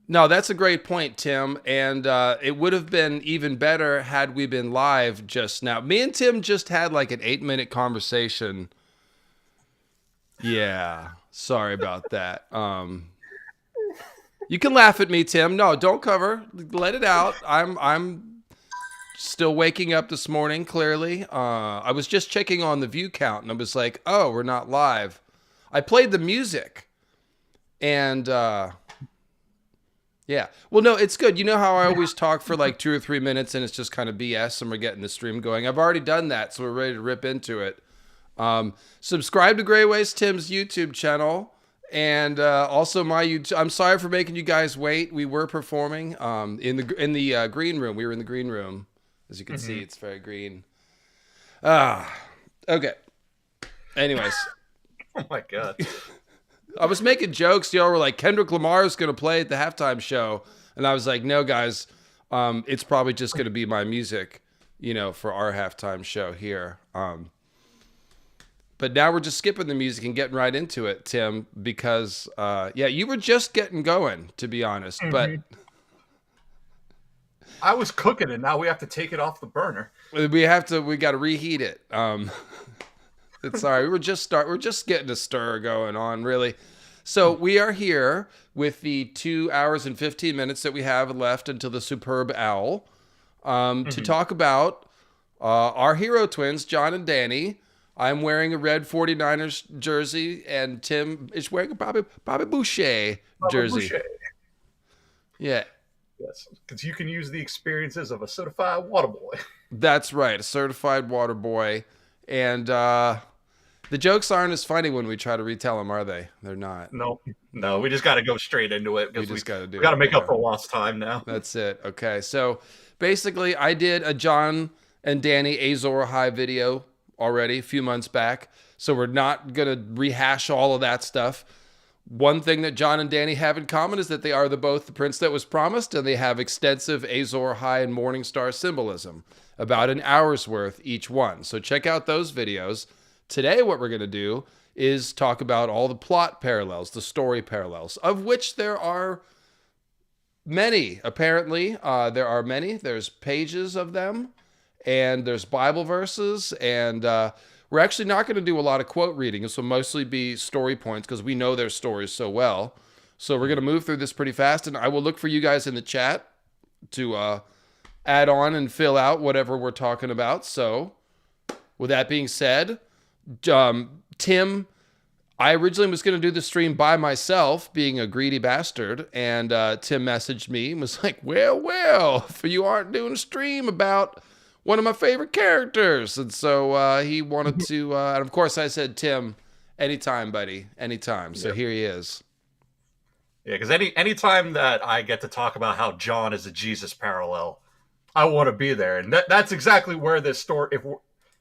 No, that's a great point, Tim. And it would have been even better had we been live just now. Me and Tim just had like an 8-minute conversation. Yeah, sorry about that. You can laugh at me, Tim. No, don't cover. Let it out. I'm still waking up this morning. Clearly, I was just checking on the view count, and I was like, "Oh, we're not live." I played the music, and yeah. Well, no, it's good. You know how I always talk for like 2 or 3 minutes, and it's just kind of BS, and we're getting the stream going. I've already done that, so we're ready to rip into it. Subscribe to Gray Waste Tim's YouTube channel. And also my YouTube. I'm sorry for making you guys wait. We were performing in the green room. We were in the green room, as you can see. It's very green. Okay. Anyways, Oh my god. I was making jokes. Y'all were like, Kendrick Lamar is gonna play at the halftime show, and I was like, no, guys, it's probably just gonna be my music, for our halftime show here. But now we're just skipping the music and getting right into it, Tim, because, you were just getting going, to be honest. But I was cooking and now we have to take it off the burner. we got to reheat it. It's all right. We're just getting a stir going on, really. So we are here with the 2 hours and 15 minutes that we have left until the superb owl to talk about our hero twins, Jon and Dany. I'm wearing a red 49ers jersey, and Tim is wearing a Bobby Boucher jersey. Boucher. Yeah. Yes, because you can use the experiences of a certified water boy. That's right, a certified water boy. And the jokes aren't as funny when we try to retell them, are they? They're not. No, we just got to go straight into it because we got to make up for lost time now. That's it. Okay, so basically, I did a Jon and Dany Azor Ahai video already a few months back, so we're not going to rehash all of that stuff. One thing that Jon and Dany have in common is that they are both the prince that was promised, and they have extensive Azor Ahai and Morningstar symbolism, about an hour's worth each one. So check out those videos. Today, what we're going to do is talk about all the plot parallels, the story parallels, of which there are many. Apparently, there are many. There's pages of them. And there's Bible verses, and we're actually not going to do a lot of quote reading. This will mostly be story points because we know their stories so well. So we're going to move through this pretty fast, and I will look for you guys in the chat to add on and fill out whatever we're talking about. So with that being said, Tim, I originally was going to do the stream by myself, being a greedy bastard, and Tim messaged me and was like, well, if you aren't doing a stream about one of my favorite characters. And so he wanted to, and of course I said, Tim, anytime, buddy, anytime. So here he is. Yeah, because anytime that I get to talk about how Jon is a Jesus parallel, I want to be there. And that's exactly where this story,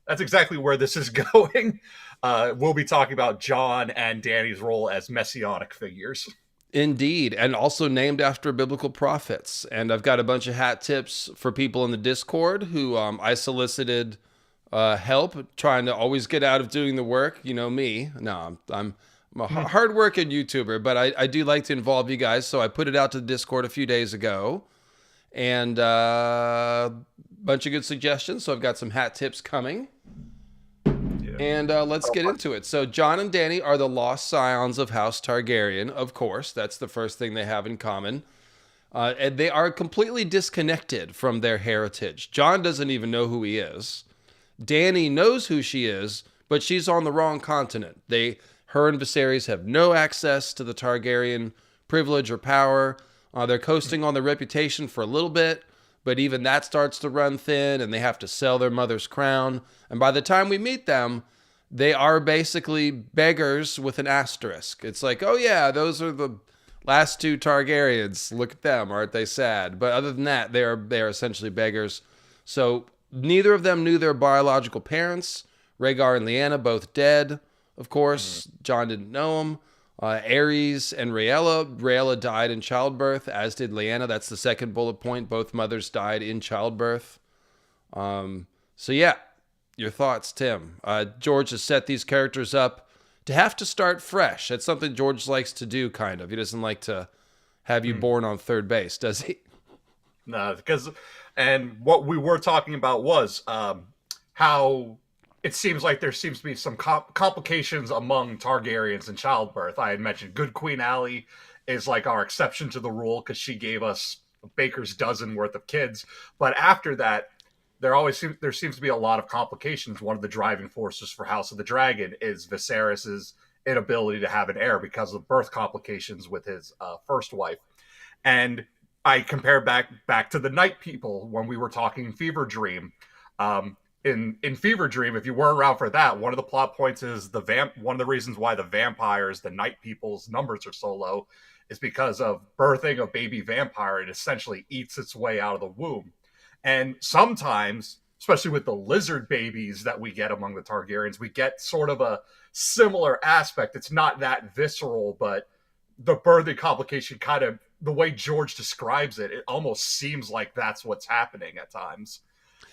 that's exactly where this is going. We'll be talking about Jon and Dany's role as messianic figures. Indeed, and also named after biblical prophets. And I've got a bunch of hat tips for people in the Discord who I solicited help trying to always get out of doing the work. You know me. No, I'm a hard-working YouTuber, but I do like to involve you guys. So I put it out to the Discord a few days ago. And a bunch of good suggestions. So I've got some hat tips coming. And let's get into it. So Jon and Dany are the lost scions of House Targaryen, of course. That's the first thing they have in common. And they are completely disconnected from their heritage. Jon doesn't even know who he is. Dany knows who she is, but she's on the wrong continent. Her and Viserys have no access to the Targaryen privilege or power. They're coasting on their reputation for a little bit, but even that starts to run thin, and they have to sell their mother's crown. And by the time we meet them, they are basically beggars with an asterisk. It's like, oh yeah, those are the last two Targaryens. Look at them, aren't they sad? But other than that, they are essentially beggars. So neither of them knew their biological parents. Rhaegar and Lyanna both dead, of course. Jon didn't know them. Aerys and Rhaella died in childbirth, as did Lyanna. That's the second bullet point. Both mothers died in childbirth. So yeah, your thoughts, Tim. George has set these characters up to have to start fresh. That's something George likes to do, kind of. He doesn't like to have you born on third base, does he? No, and what we were talking about was how it seems like there seems to be some complications among Targaryens in childbirth. I had mentioned Good Queen Allie is like our exception to the rule because she gave us a baker's dozen worth of kids. But after that, there seems to be a lot of complications. One of the driving forces for House of the Dragon is Viserys's inability to have an heir because of birth complications with his first wife. And I compare back to the Night People when we were talking Fever Dream. In Fever Dream, if you weren't around for that, one of the plot points is one of the reasons why the vampires, the Night People's numbers are so low, is because of birthing a baby vampire. It essentially eats its way out of the womb. And sometimes, especially with the lizard babies that we get among the Targaryens, we get sort of a similar aspect. It's not that visceral, but the birthing complication kind of, the way George describes it, it almost seems like that's what's happening at times.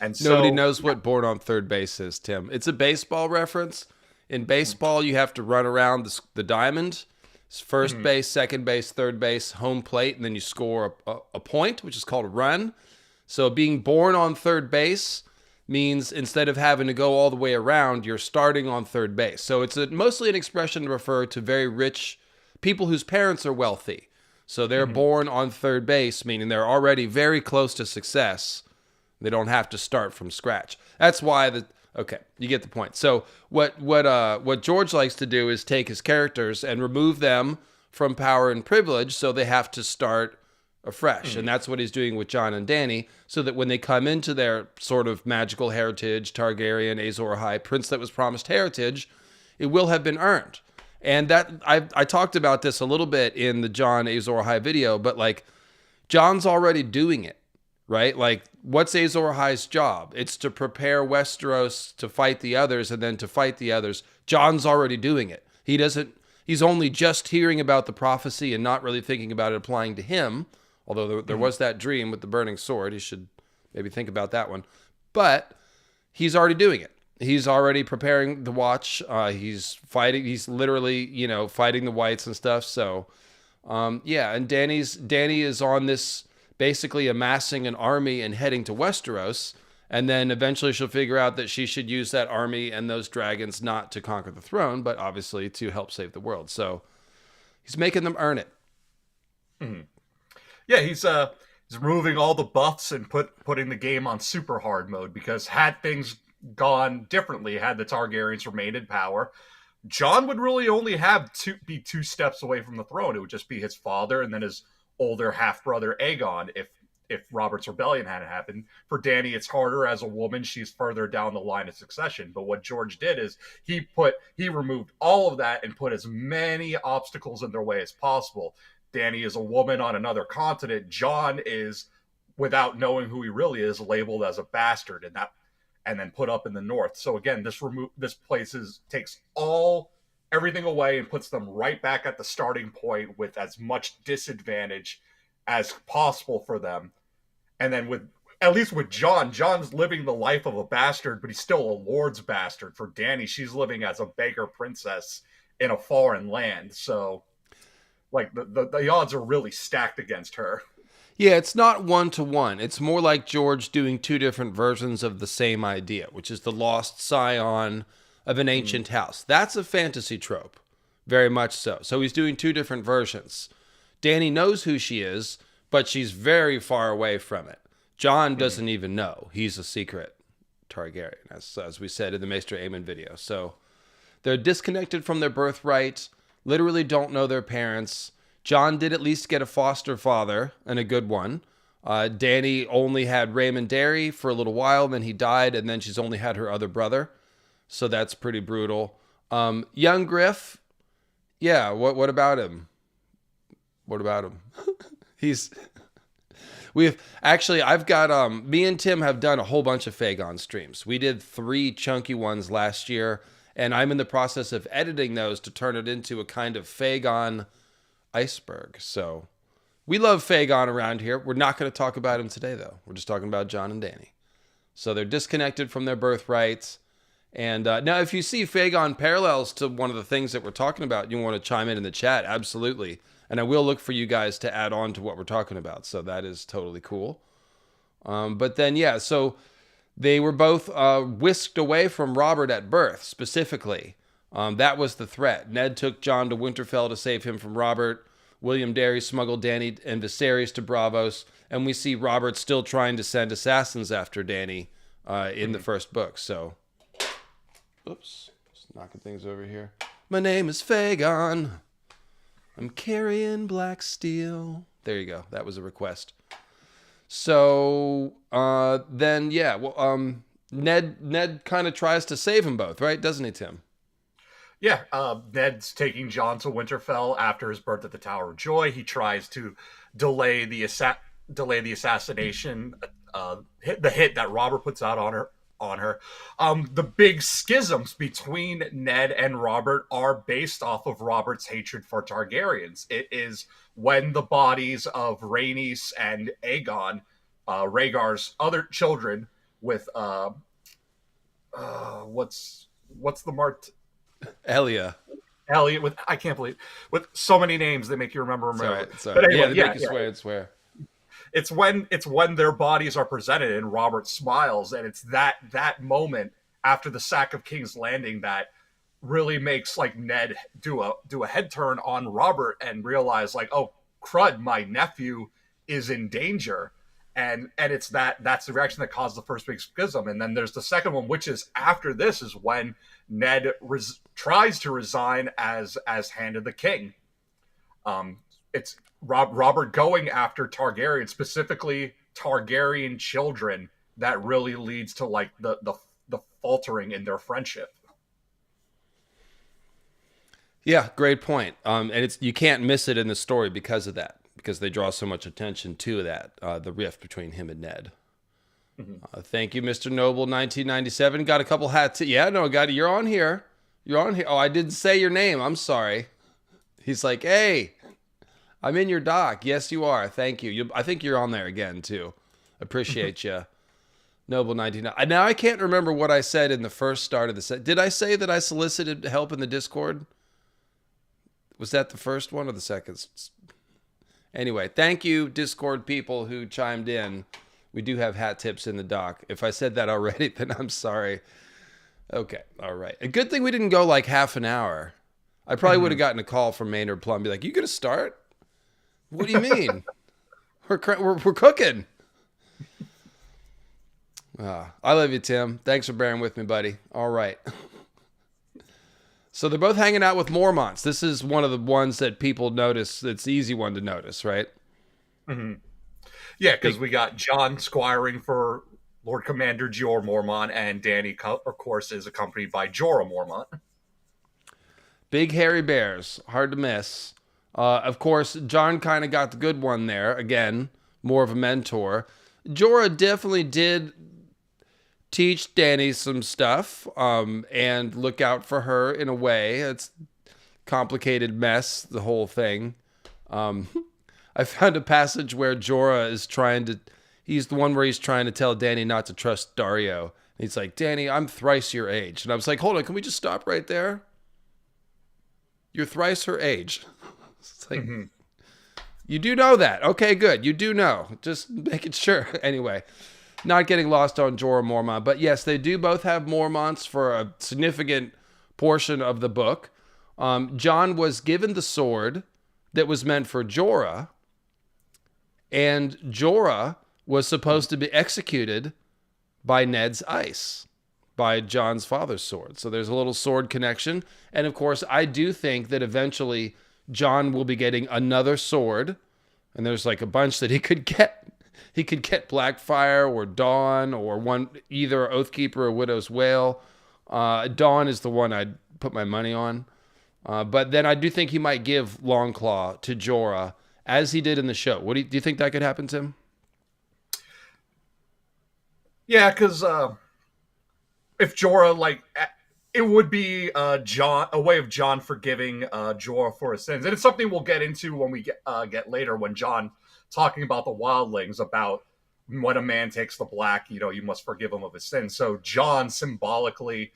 And so, nobody knows what born on third base is, Tim. It's a baseball reference. In baseball, you have to run around the diamond. It's first base, second base, third base, home plate, and then you score a point, which is called a run. So being born on third base means instead of having to go all the way around, you're starting on third base. So it's mostly an expression to refer to very rich people whose parents are wealthy. So they're born on third base, meaning they're already very close to success. They don't have to start from scratch. That's why okay, you get the point. So what George likes to do is take his characters and remove them from power and privilege, so they have to start afresh. And that's what he's doing with Jon and Dany, so that when they come into their sort of magical heritage, Targaryen, Azor Ahai, prince that was promised heritage, it will have been earned. And that I talked about this a little bit in the Jon Azor Ahai video, but like Jon's already doing it, right? Like, what's Azor Ahai's job? It's to prepare Westeros to fight the others, and then to fight the others. Jon's already doing it. He's only just hearing about the prophecy and not really thinking about it applying to him. Although there was that dream with the burning sword. He should maybe think about that one. But he's already doing it. He's already preparing the watch. He's fighting. He's literally, fighting the whites and stuff. So, yeah. And Dany is on this, basically amassing an army and heading to Westeros. And then eventually she'll figure out that she should use that army and those dragons not to conquer the throne, but obviously to help save the world. So he's making them earn it. Mm-hmm. Yeah, he's removing all the buffs and putting the game on super hard mode, because had things gone differently, had the Targaryens remained in power, Jon would really only be 2 steps away from the throne. It would just be his father and then his older half-brother Aegon if Robert's Rebellion hadn't happened. For Dany, it's harder as a woman. She's further down the line of succession. But what George did is he removed all of that and put as many obstacles in their way as possible. Dany is a woman on another continent. Jon is, without knowing who he really is, labeled as a bastard, and then put up in the north. So again, this takes everything away and puts them right back at the starting point with as much disadvantage as possible for them. And then at least with Jon's living the life of a bastard, but he's still a lord's bastard. For Dany, she's living as a beggar princess in a foreign land. So like the odds are really stacked against her. Yeah, it's not 1-to-1. It's more like George doing 2 different versions of the same idea, which is the lost scion of an ancient house. That's a fantasy trope, very much so. So he's doing 2 different versions. Dany knows who she is, but she's very far away from it. Jon doesn't even know. He's a secret Targaryen, as we said in the Maester Aemon video. So they're disconnected from their birthright, literally don't know their parents. Jon did at least get a foster father, and a good one. Dany only had Raymond Derry for a little while, then he died, and then she's only had her other brother. So that's pretty brutal. Young Griff, yeah, what about him? What about him? I've got, me and Tim have done a whole bunch of Fagon streams. We did 3 chunky ones last year, and I'm in the process of editing those to turn it into a kind of Fagon iceberg. So we love Fagon around here. We're not going to talk about him today, though. We're just talking about Jon and Dany. So they're disconnected from their birthrights. And now, if you see Fagon parallels to one of the things that we're talking about, you want to chime in the chat, absolutely. And I will look for you guys to add on to what we're talking about. So that is totally cool. But then, yeah, so they were both whisked away from Robert at birth, specifically. That was the threat. Ned took Jon to Winterfell to save him from Robert. William Darry smuggled Dany and Viserys to Braavos. And we see Robert still trying to send assassins after Dany in the first book. So, oops, just knocking things over here. My name is Fagon. I'm carrying black steel. There you go. That was a request. So then, yeah, well, Ned kind of tries to save them both, right? Doesn't he, Tim? Yeah, Ned's taking Jon to Winterfell after his birth at the Tower of Joy. He tries to delay the assassination, the hit that Robert puts out on her. The big schisms between Ned and Robert are based off of Robert's hatred for Targaryens. It is when the bodies of Rhaenys and Aegon, Rhaegar's other children, with what's the Elia. Elliot, with I can't believe, with so many names they make you remember. Sorry. But anyway, yeah, they make you swear. It's when their bodies are presented and Robert smiles, and it's that moment after the sack of King's Landing that really makes like Ned do a head turn on Robert and realize like, oh crud, my nephew is in danger. And it's that's the reaction that caused the first big schism. And then there's the second one, which is after this, is when Ned tries to resign as Hand of the King. It's Robert going after Targaryen, specifically Targaryen children, that really leads to like the faltering in their friendship. Yeah, great point. And it's you can't miss it in the story because of that. Because they draw so much attention to that, the rift between him and Ned. Mm-hmm. Thank you, Mr. Noble, 1997. Got a couple hats. Yeah, no, got it. You're on here. You're on here. Oh, I didn't say your name. I'm sorry. He's like, hey, I'm in your doc. Yes, you are. Thank you. I think you're on there again, too. Appreciate you. Noble 1990. Now, I can't remember what I said in the first start of the set. Did I say that I solicited help in the Discord? Was that the first one or the second? Anyway, thank you, Discord people who chimed in. We do have hat tips in the doc. If I said that already, then I'm sorry. Okay, all right. A good thing we didn't go like half an hour. I probably would have gotten a call from Maynard Plum, be like, "You gonna start? What do you mean? we're cooking." I love you, Tim. Thanks for bearing with me, buddy. All right. So they're both hanging out with Mormonts. This is one of the ones that people notice. It's the easy one to notice, right? Mm-hmm. Yeah, because we got Jon squiring for Lord Commander Jorah Mormont, and Dany, of course, is accompanied by Jorah Mormont. Big hairy bears. Hard to miss. Of course, Jon kind of got the good one there. Again, more of a mentor. Jorah definitely did teach Dany some stuff and look out for her in a way. It's a complicated mess, the whole thing. I found a passage where Jorah is he's the one where he's trying to tell Dany not to trust Dario. And he's like, Dany, I'm thrice your age. And I was like, hold on, can we just stop right there? You're thrice her age. It's like, You do know that. Okay, good. You do know. Just making sure. Anyway. Not getting lost on Jorah Mormont. But yes, they do both have Mormonts for a significant portion of the book. Jon was given the sword that was meant for Jorah. And Jorah was supposed to be executed by Ned's ice, by Jon's father's sword. So there's a little sword connection. And of course, I do think that eventually Jon will be getting another sword. And there's like a bunch that he could get. He could get Blackfire or Dawn or either Oathkeeper or Widow's Wail. Dawn is the one I'd put my money on. But then I do think he might give Longclaw to Jorah, as he did in the show. Do you think that could happen, Tim? Yeah, because if Jorah, it would be a way of Jon forgiving Jorah for his sins. And it's something we'll get into when we get later, when Jon talking about the wildlings, about when a man takes the black, you must forgive him of his sins. So Jon symbolically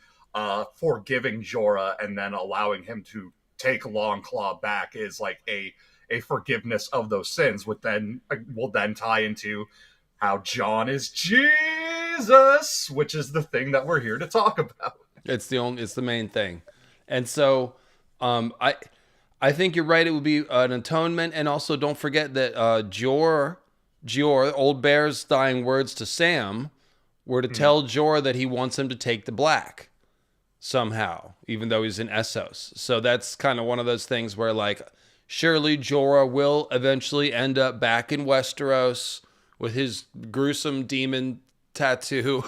forgiving Jorah and then allowing him to take Longclaw back is like a a forgiveness of those sins, which then will then tie into how Jon is Jesus, which is the thing that we're here to talk about. It's the main thing. And so I think you're right. It would be an atonement. And also don't forget that Jor, Old Bear's dying words to Sam were to tell Jor that he wants him to take the black somehow, even though he's in Essos. So that's kind of one of those things where, like, surely Jorah will eventually end up back in Westeros with his gruesome demon tattoo.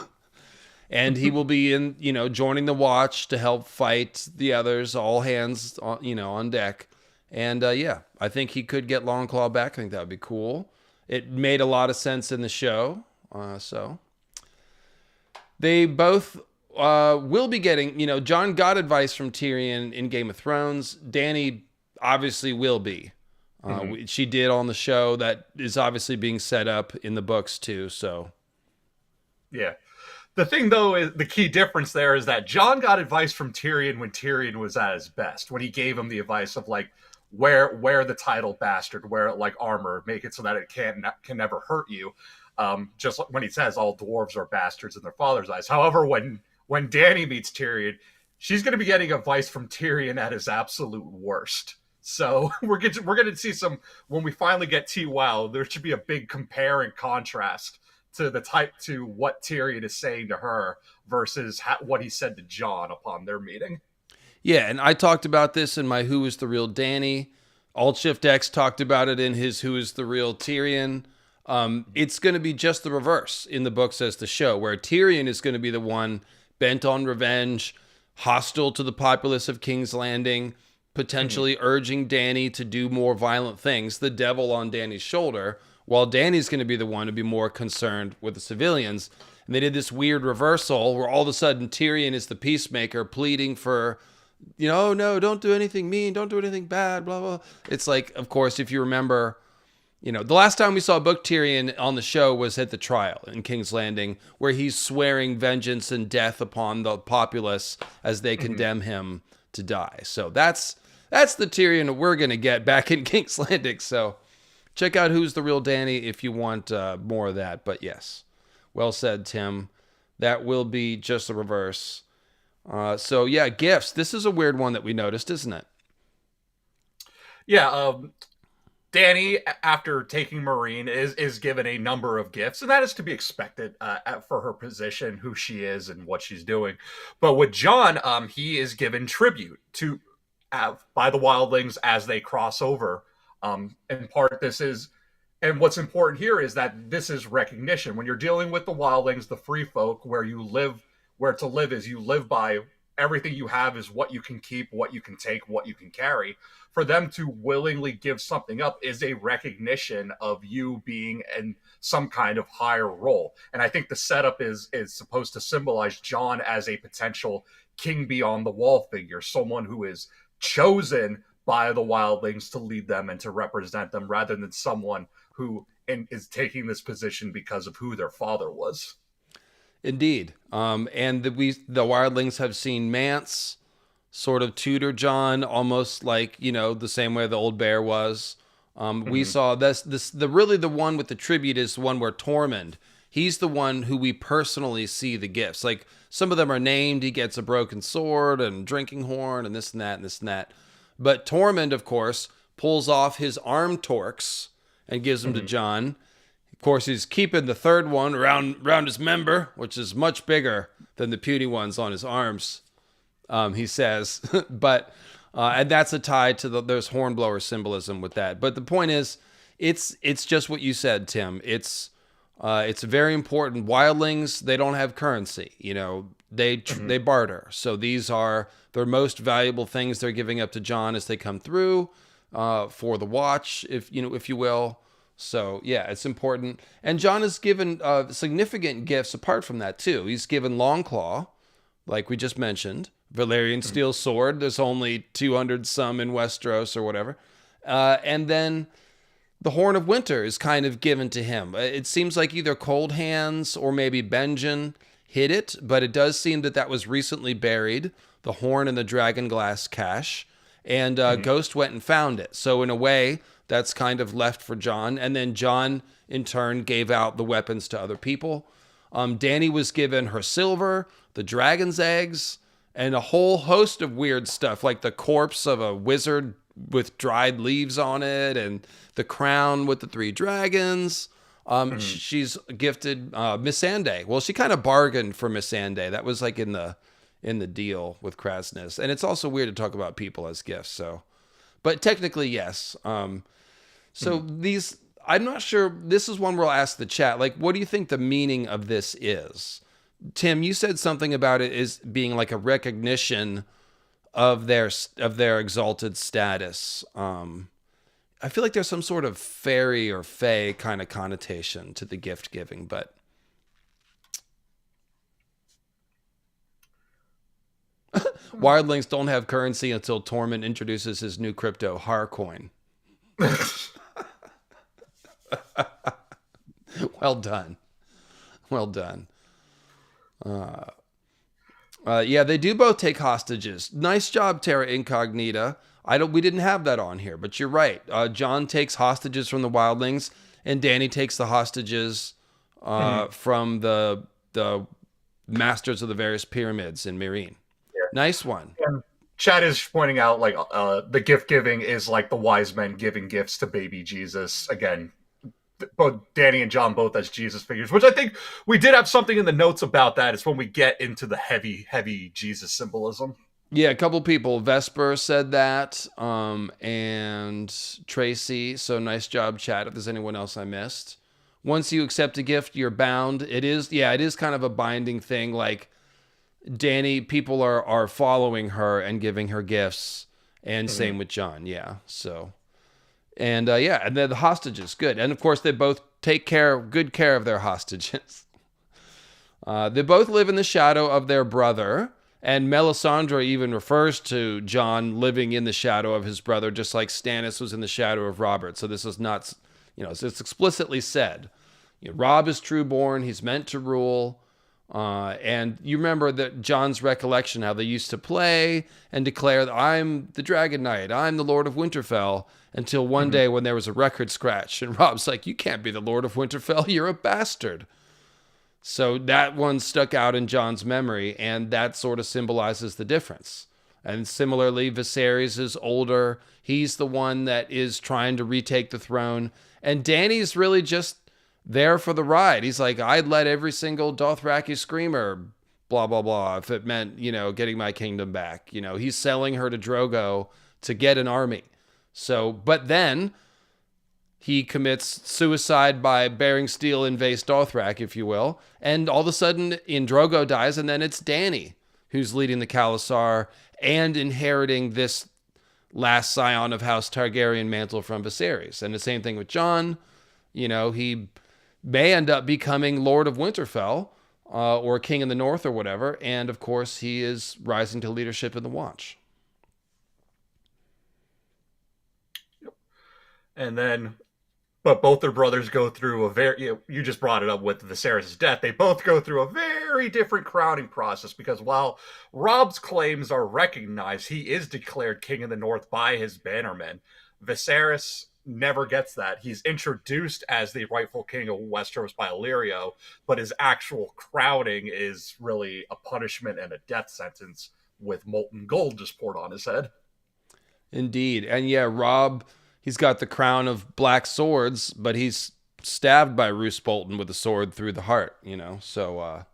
And he will be in, joining the watch to help fight the others, all hands, on deck. And I think he could get Longclaw back. I think that would be cool. It made a lot of sense in the show. So they both will be getting, Jon got advice from Tyrion in Game of Thrones. Dany obviously will be. She did on the show. That is obviously being set up in the books too. So yeah. The thing, though, is the key difference there is that Jon got advice from Tyrion when Tyrion was at his best, when he gave him the advice of, like, wear the title bastard, wear it like armor, make it so that it can never hurt you. Just like when he says all dwarves are bastards in their father's eyes. However, when Dany meets Tyrion, she's going to be getting advice from Tyrion at his absolute worst. So we're going to see when we finally get T-Wow, there should be a big compare and contrast to what Tyrion is saying to her versus what he said to Jon upon their meeting. Yeah, and I talked about this in my Who is the Real Dany. Alt-Shift X talked about it in his Who is the Real Tyrion. It's going to be just the reverse in the books as the show, where Tyrion is going to be the one bent on revenge, hostile to the populace of King's Landing, potentially urging Dany to do more violent things, the devil on Dany's shoulder, while Dany's going to be the one to be more concerned with the civilians. And they did this weird reversal where all of a sudden Tyrion is the peacemaker pleading for, no, don't do anything mean, don't do anything bad, blah, blah. It's like, of course, if you remember, the last time we saw Book Tyrion on the show was at the trial in King's Landing, where he's swearing vengeance and death upon the populace as they condemn him to die. So that's the Tyrion that we're going to get back in King's Landing. So check out Who's the Real Dany if you want more of that. But yes, well said, Tim. That will be just the reverse. So yeah, gifts. This is a weird one that we noticed, isn't it? Yeah, Dany, after taking Meereen, is given a number of gifts, and that is to be expected for her position, who she is, and what she's doing. But with Jon, he is given tribute by the wildlings as they cross over. In part, and what's important here is that this is recognition. When you're dealing with the wildlings, the free folk, where to live is you live by everything you have is what you can keep, what you can take, what you can carry. For them to willingly give something up is a recognition of you being in some kind of higher role. And I think the setup is supposed to symbolize Jon as a potential king beyond the wall figure, someone who is chosen by the wildlings to lead them and to represent them, rather than someone who is taking this position because of who their father was. Indeed. And the wildlings have seen Mance sort of tutor Jon, almost like, the same way the old bear was. We saw the one with the tribute is the one where Tormund, he's the one who we personally see the gifts. Like, some of them are named. He gets a broken sword and drinking horn and this and that and this and that. But Tormund, of course, pulls off his arm torques and gives them to Jon. Of course, he's keeping the third one around his member, which is much bigger than the puny ones on his arms, he says. But and that's a tie to there's hornblower symbolism with that. But the point is, it's just what you said, Tim. It's very important. Wildlings, they don't have currency. They barter. So these are their most valuable things they're giving up to Jon as they come through for the watch, if you will. So yeah, it's important. And Jon is given significant gifts apart from that too. He's given Longclaw, like we just mentioned, Valyrian steel sword. There's only 200 some in Westeros or whatever. And then the Horn of Winter is kind of given to him. It seems like either Cold Hands or maybe Benjen hid it, but it does seem that was recently buried, the horn in the Dragonglass cache, and Ghost went and found it. So in a way, that's kind of left for Jon. And then Jon, in turn, gave out the weapons to other people. Dany was given her silver, the dragon's eggs, and a whole host of weird stuff, like the corpse of a wizard with dried leaves on it, and the crown with the 3 dragons. She's gifted Missandei. Well, she kind of bargained for Missandei. That was like in the deal with Kraznys. And it's also weird to talk about people as gifts. So, but technically, yes. These, I'm not sure. This is one where I'll ask the chat. Like, what do you think the meaning of this is? Tim, you said something about it as being like a recognition of their exalted status. I feel like there's some sort of fairy or fae kind of connotation to the gift giving, but wildlings don't have currency until Tormund introduces his new crypto, Harcoin. Well done. Well done. Yeah, they do both take hostages. Nice job, Terra Incognita. We didn't have that on here, but you're right. Jon takes hostages from the wildlings, and Dany takes the hostages from the masters of the various pyramids in Meereen. Yeah. Nice one. And Chad is pointing out like the gift giving is like the wise men giving gifts to baby Jesus. Again, both Dany and Jon both as Jesus figures, which I think we did have something in the notes about that. It's when we get into the heavy Jesus symbolism. Yeah, a couple people. Vesper said that, and Tracy. So nice job, chat. If there's anyone else I missed. Once you accept a gift, you're bound. It is kind of a binding thing. Like Dany, people are following her and giving her gifts, and same with Jon. Yeah, so. And and then the hostages, good. And of course, they both take good care of their hostages. They both live in the shadow of their brother. And Melisandre even refers to Jon living in the shadow of his brother, just like Stannis was in the shadow of Robert. So this is not, it's explicitly said. Robb is trueborn. He's meant to rule. And you remember that Jon's recollection, how they used to play and declare that I'm the Dragon Knight, I'm the Lord of Winterfell, until one day when there was a record scratch and Robb's like, you can't be the Lord of Winterfell, you're a bastard. So that one stuck out in Jon's memory, and that sort of symbolizes the difference. And similarly, Viserys is older. He's the one that is trying to retake the throne. And Dany's really just there for the ride. He's like, I'd let every single Dothraki screamer, blah, blah, blah, if it meant, getting my kingdom back. He's selling her to Drogo to get an army. So, but then he commits suicide by bearing steel in Vaes Dothrak, if you will. And all of a sudden, Drogo dies, and then it's Dany who's leading the Khalasar and inheriting this last scion of House Targaryen mantle from Viserys. And the same thing with Jon. He may end up becoming Lord of Winterfell or King in the North or whatever. And, of course, he is rising to leadership in the Watch. And then... But both their brothers go through you just brought it up with Viserys' death. They both go through a very different crowning process because while Robb's claims are recognized, he is declared king of the North by his bannermen. Viserys never gets that. He's introduced as the rightful king of Westeros by Illyrio, but his actual crowning is really a punishment and a death sentence with molten gold just poured on his head. Indeed. And yeah, Robb... He's got the crown of black swords, but he's stabbed by Roose Bolton with a sword through the heart, So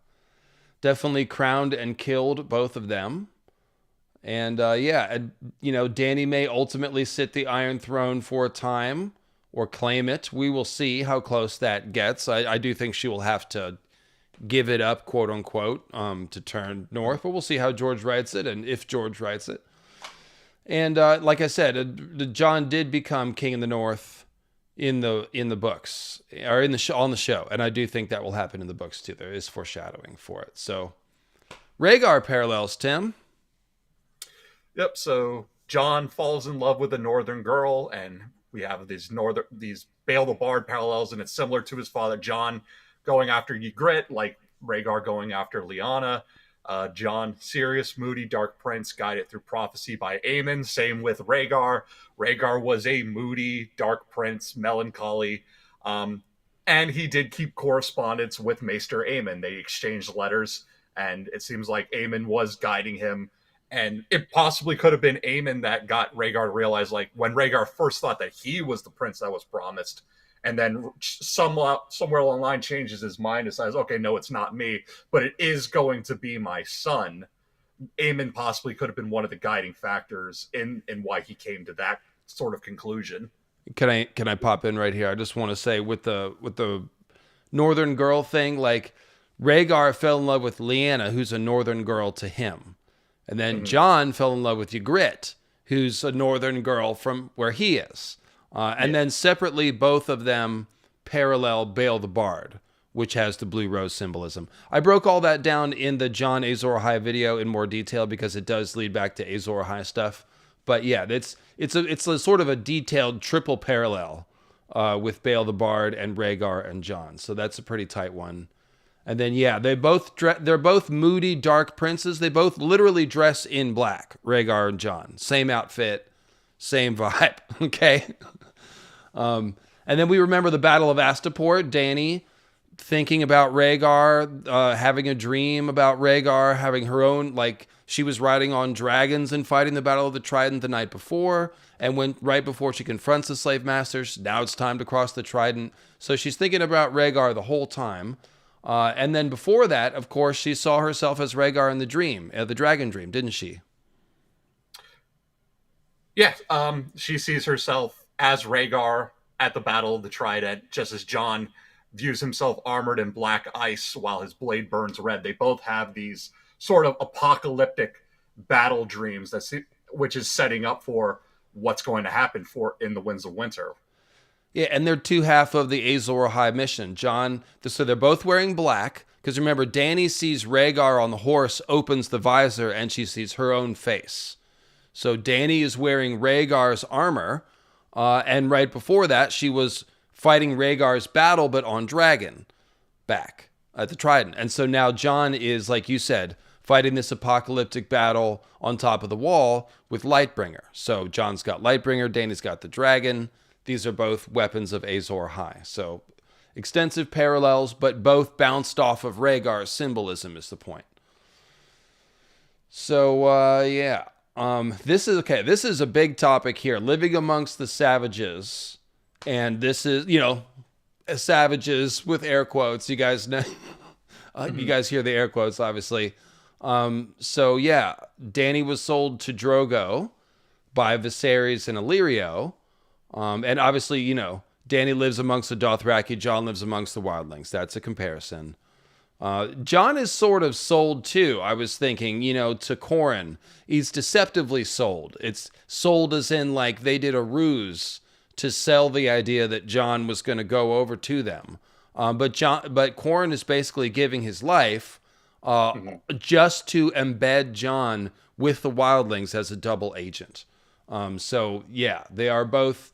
definitely crowned and killed both of them. And Dany may ultimately sit the Iron Throne for a time or claim it. We will see how close that gets. I do think she will have to give it up, quote unquote, to turn north. But we'll see how George writes it and if George writes it. And like I said, Jon did become king in the North in the books or on the show, and I do think that will happen in the books too. There is foreshadowing for it. So, Rhaegar parallels, Tim. Yep. So Jon falls in love with a northern girl, and we have these Bael the Bard parallels, and it's similar to his father Jon going after Ygritte, like Rhaegar going after Lyanna. Jon, serious, moody, dark prince, guided through prophecy by Aemon. Same with Rhaegar. Rhaegar was a moody, dark prince, melancholy. And he did keep correspondence with Maester Aemon. They exchanged letters, and it seems like Aemon was guiding him. And it possibly could have been Aemon that got Rhaegar to realize, like, when Rhaegar first thought that he was the prince that was promised, and then somewhere along the line changes his mind and says, okay, no, it's not me, but it is going to be my son. Aemon possibly could have been one of the guiding factors in why he came to that sort of conclusion. Can I pop in right here? I just want to say with the Northern girl thing, like Rhaegar fell in love with Lyanna, who's a Northern girl to him. And then Jon fell in love with Ygritte, who's a Northern girl from where he is. And then separately, both of them parallel Bael the Bard, which has the blue rose symbolism. I broke all that down in the Jon Azor Ahai video in more detail because it does lead back to Azor Ahai stuff. But yeah, it's a sort of a detailed triple parallel with Bael the Bard and Rhaegar and Jon. So that's a pretty tight one. And then yeah, they're both moody dark princes. They both literally dress in black. Rhaegar and Jon, same outfit, same vibe. Okay. And then we remember the Battle of Astapor. Dany thinking about Rhaegar, having a dream about Rhaegar, having her own, like she was riding on dragons and fighting the Battle of the Trident the night before. And when right before she confronts the slave masters, now it's time to cross the Trident. So she's thinking about Rhaegar the whole time. And then before that, of course, she saw herself as Rhaegar in the dream, the dragon dream, didn't she? Yeah, she sees herself as Rhaegar at the Battle of the Trident, just as Jon views himself armored in black ice while his blade burns red. They both have these sort of apocalyptic battle dreams, which is setting up for what's going to happen in the Winds of Winter. Yeah, and they're two half of the Azor Ahai mission. So they're both wearing black, because remember, Dany sees Rhaegar on the horse, opens the visor, and she sees her own face. So Dany is wearing Rhaegar's armor, and right before that, she was fighting Rhaegar's battle, but on dragon, back at the Trident. And so now Jon is, like you said, fighting this apocalyptic battle on top of the wall with Lightbringer. So Jon's got Lightbringer, Dany's got the dragon. These are both weapons of Azor Ahai. So extensive parallels, but both bounced off of Rhaegar's symbolism is the point. So, yeah. This is a big topic here. Living amongst the savages. And this is, savages with air quotes. You guys know, you guys hear the air quotes, obviously. So yeah, Dany was sold to Drogo by Viserys and Illyrio. And obviously, Dany lives amongst the Dothraki, Jon lives amongst the wildlings. That's a comparison. Jon is sort of sold too. I was thinking, to Corran. He's deceptively sold. It's sold as in like they did a ruse to sell the idea that Jon was going to go over to them. But Corran is basically giving his life just to embed Jon with the wildlings as a double agent. So yeah, they are both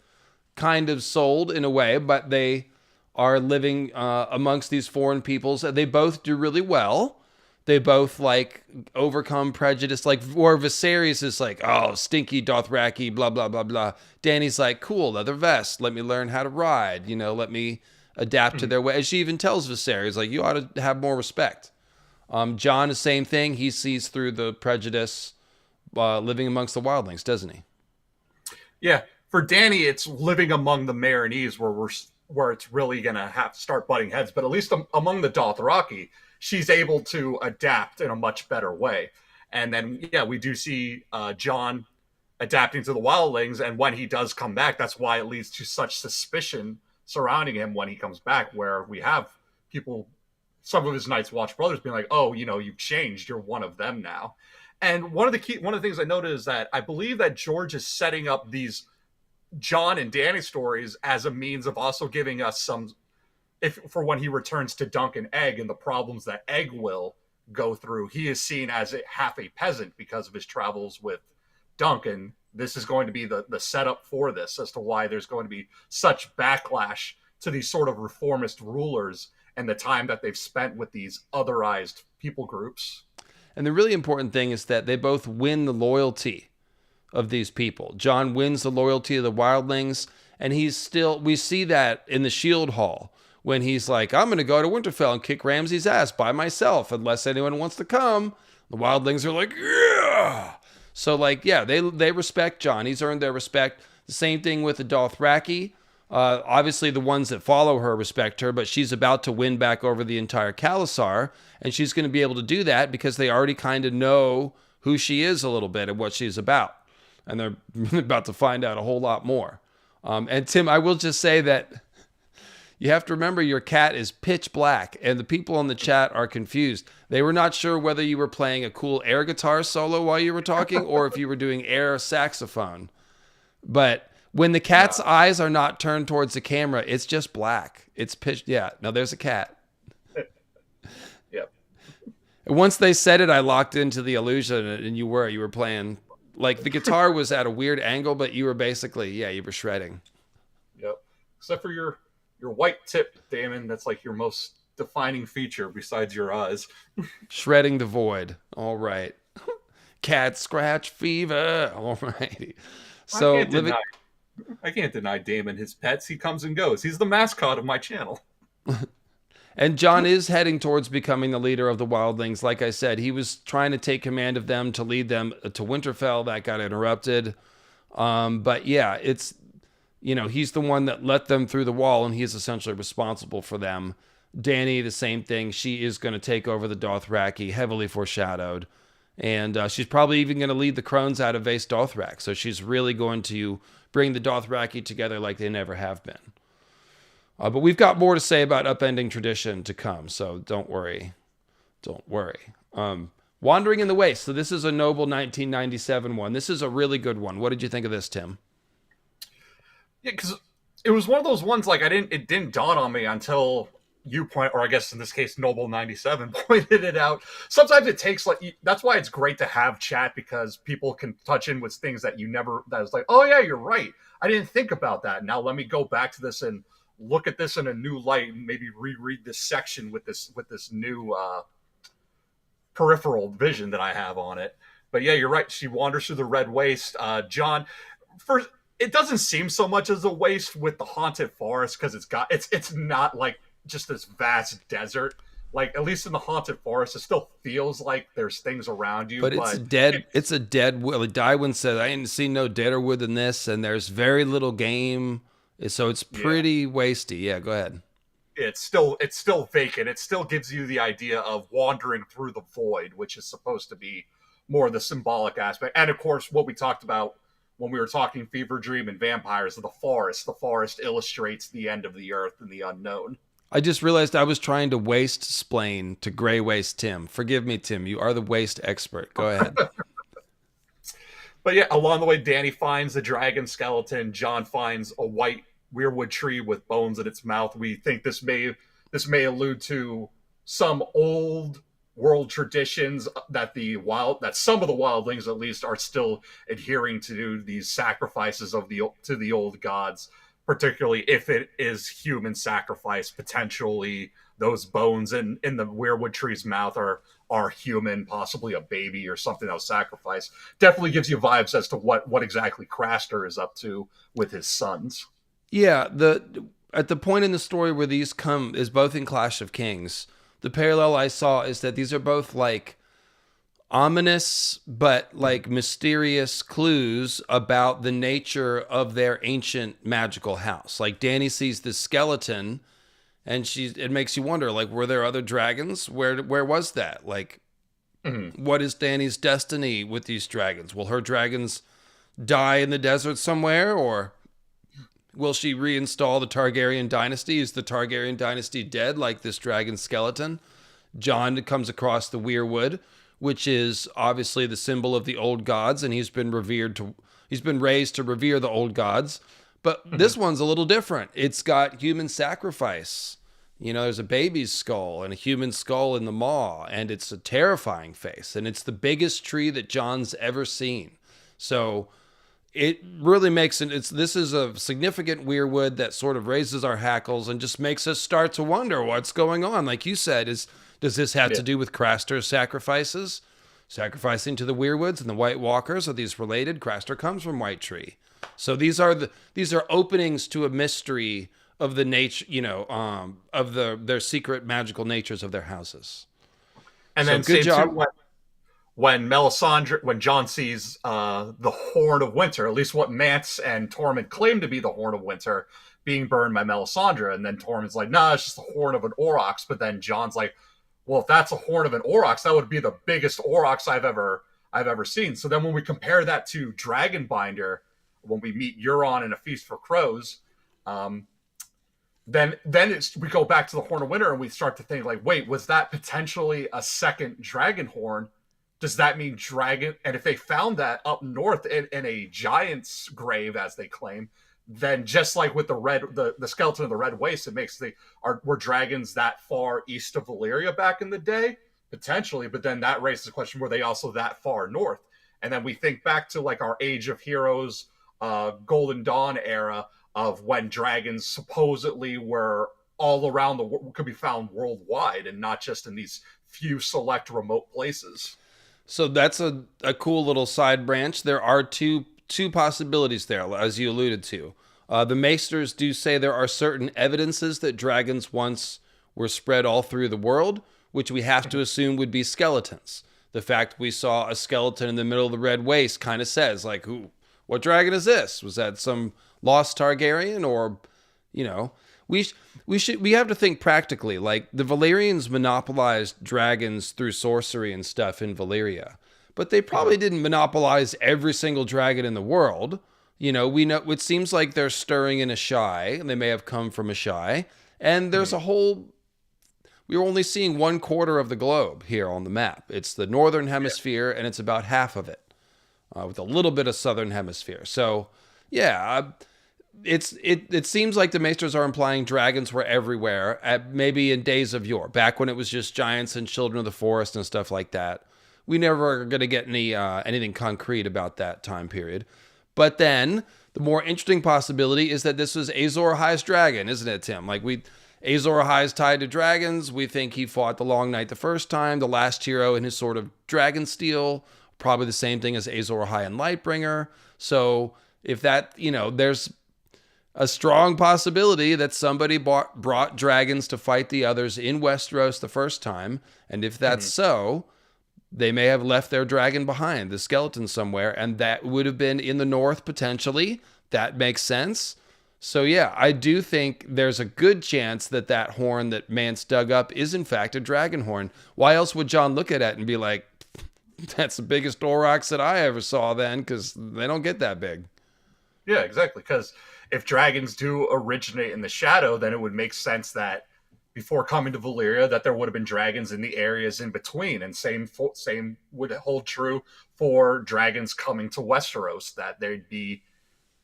kind of sold in a way, but they are living amongst these foreign peoples. They both do really well. They both overcome prejudice. Like where Viserys is like, oh, stinky Dothraki, blah, blah, blah, blah. Dany's like, cool, leather vest. Let me learn how to ride. Let me adapt to their way. And she even tells Viserys, like, you ought to have more respect. Jon, the same thing. He sees through the prejudice living amongst the wildlings, doesn't he? Yeah. For Dany, it's living among the Marinese where it's really going to have to start butting heads. But at least among the Dothraki, she's able to adapt in a much better way. And then, yeah, we do see Jon adapting to the wildlings. And when he does come back, that's why it leads to such suspicion surrounding him when he comes back, where we have people, some of his Night's Watch brothers being like, oh, you've changed. You're one of them now. And one of the things I noted is that I believe that George is setting up these Jon and Dany stories as a means of also giving us some, for when he returns to Dunk and Egg and the problems that Egg will go through. He is seen as half a peasant because of his travels with Dunk, and this is going to be the setup for this as to why there's going to be such backlash to these sort of reformist rulers and the time that they've spent with these otherized people groups. And the really important thing is that they both win the loyalty of these people. Jon wins the loyalty of the wildlings, and we see that in the Shield Hall when he's like, I'm going to go to Winterfell and kick Ramsay's ass by myself unless anyone wants to come. The wildlings are like, yeah. So like, yeah, they respect Jon. He's earned their respect. The same thing with the Dothraki. Obviously, the ones that follow her respect her, but she's about to win back over the entire Khalasar, and she's going to be able to do that because they already kind of know who she is a little bit and what she's about. And they're about to find out a whole lot more. And Tim, I will just say that you have to remember your cat is pitch black, and the people on the chat are confused. They were not sure whether you were playing a cool air guitar solo while you were talking or if you were doing air saxophone. But when the cat's eyes are not turned towards the camera, it's just black. It's pitch. Yeah, no, there's a cat. Yep. And once they said it, I locked into the illusion, and you were playing. Like the guitar was at a weird angle, but you were basically, you were shredding. Yep. Except for your white tip, Damon. That's like your most defining feature besides your eyes. Shredding the void. All right. Cat scratch fever. All right. So I can't deny Damon his pets. He comes and goes. He's the mascot of my channel. And Jon is heading towards becoming the leader of the wildlings. Like I said, he was trying to take command of them to lead them to Winterfell. That got interrupted. But yeah, it's, he's the one that let them through the wall, and he's essentially responsible for them. Dany, the same thing. She is going to take over the Dothraki, heavily foreshadowed. And she's probably even going to lead the crones out of Vaes Dothrak. So she's really going to bring the Dothraki together like they never have been. But we've got more to say about upending tradition to come, so don't worry. Don't worry. Wandering in the Waste. So this is a noble 1997 one. This is a really good one. What did you think of this, Tim? Yeah, because it was one of those ones, like, it didn't dawn on me until you or I guess in this case, Noble 97 pointed it out. Sometimes it takes, like, that's why it's great to have chat, because people can touch in with things that that was like, oh yeah, you're right. I didn't think about that. Now let me go back to this and look at this in a new light and maybe reread this section with this new peripheral vision that I have on it. But yeah, you're right. She wanders through the Red Waste. Jon, first, it doesn't seem so much as a waste with the haunted forest, because it's not like just this vast desert. Like, at least in the haunted forest, it still feels like there's things around you. But it's dead. It's a dead wood. Like Dywin said, I ain't seen no deader wood than this, and there's very little game. So it's pretty wasty. Yeah, go ahead. It's still vacant. It still gives you the idea of wandering through the void, which is supposed to be more the symbolic aspect. And of course, what we talked about when we were talking Fever Dream and vampires, the forest. The forest illustrates the end of the earth and the unknown. I just realized I was trying to waste-splain to Grey Waste Tim. Forgive me, Tim. You are the waste expert. Go ahead. But yeah, along the way, Dany finds the dragon skeleton. Jon finds a white weirwood tree with bones in its mouth. We think this may allude to some old world traditions that some of the wildlings at least are still adhering to, these sacrifices to the old gods, particularly if it is human sacrifice. Potentially those bones in the weirwood tree's mouth are human, possibly a baby or something that was sacrificed. Definitely gives you vibes as to what exactly Craster is up to with his sons. Yeah, at the point in the story where these come is both in Clash of Kings. The parallel I saw is that these are both like ominous but like mysterious clues about the nature of their ancient magical house. Like Dany sees this skeleton, and it makes you wonder, like, were there other dragons? Where was that? Like, what is Dany's destiny with these dragons? Will her dragons die in the desert somewhere, or will she reinstall the Targaryen dynasty? Is the Targaryen dynasty dead, like this dragon skeleton? Jon comes across the weirwood, which is obviously the symbol of the old gods, and he's been raised to revere the old gods. But this one's a little different. It's got human sacrifice. There's a baby's skull and a human skull in the maw, and it's a terrifying face, and it's the biggest tree that Jon's ever seen. So it really makes it. This is a significant weirwood that sort of raises our hackles and just makes us start to wonder what's going on. Like you said, does this have to do with Craster's sacrifices? Sacrificing to the Weirwoods and the White Walkers, are these related? Craster comes from White Tree. So these are openings to a mystery of the nature, of their secret magical natures of their houses. And So then good same job. too when Jon sees the Horn of Winter, at least what Mance and Tormund claim to be the Horn of Winter, being burned by Melisandre, and then Tormund's like, "Nah, it's just the horn of an aurochs." But then Jon's like, "Well, if that's a horn of an aurochs, that would be the biggest aurochs I've ever seen." So then when we compare that to Dragonbinder, when we meet Euron in A Feast for Crows, then we go back to the Horn of Winter and we start to think like, wait, was that potentially a second dragon horn? Does that mean dragon? And if they found that up north in a giant's grave, as they claim, then just like with the skeleton of the Red Waste, it makes were dragons that far east of Valyria back in the day? Potentially, but then that raises the question, were they also that far north? And then we think back to like our Age of Heroes, Golden Dawn era of when dragons supposedly were all around could be found worldwide and not just in these few select remote places. So that's a cool little side branch. There are two possibilities there, as you alluded to. The Maesters do say there are certain evidences that dragons once were spread all through the world, which we have to assume would be skeletons. The fact we saw a skeleton in the middle of the Red Waste kind of says, like, what dragon is this? Was that some lost Targaryen? Or, we have to think practically. Like, the Valyrians monopolized dragons through sorcery and stuff in Valyria, but they probably didn't monopolize every single dragon in the world. We know it seems like they're stirring in Ashai, and they may have come from Ashai, and there's a whole. We're only seeing 1/4 of the globe here on the map. It's the northern hemisphere, and it's about half of it, with a little bit of southern hemisphere. So, yeah. It seems like the Maesters are implying dragons were everywhere, maybe in days of yore, back when it was just giants and children of the forest and stuff like that. We never are going to get anything concrete about that time period. But then the more interesting possibility is that this was Azor Ahai's dragon, isn't it, Tim? Like Azor Ahai is tied to dragons. We think he fought the Long Night the first time, the last hero in his sort of dragon steel, probably the same thing as Azor Ahai and Lightbringer. So if that, there's a strong possibility that somebody brought dragons to fight the others in Westeros the first time. And if that's so, they may have left their dragon behind, the skeleton somewhere, and that would have been in the north potentially. That makes sense. So yeah, I do think there's a good chance that horn that Mance dug up is in fact a dragon horn. Why else would Jon look at it and be like, that's the biggest aurochs that I ever saw then, because they don't get that big. Yeah, exactly. Because if dragons do originate in the shadow, then it would make sense that before coming to Valyria, that there would have been dragons in the areas in between, and same would hold true for dragons coming to Westeros, that they'd be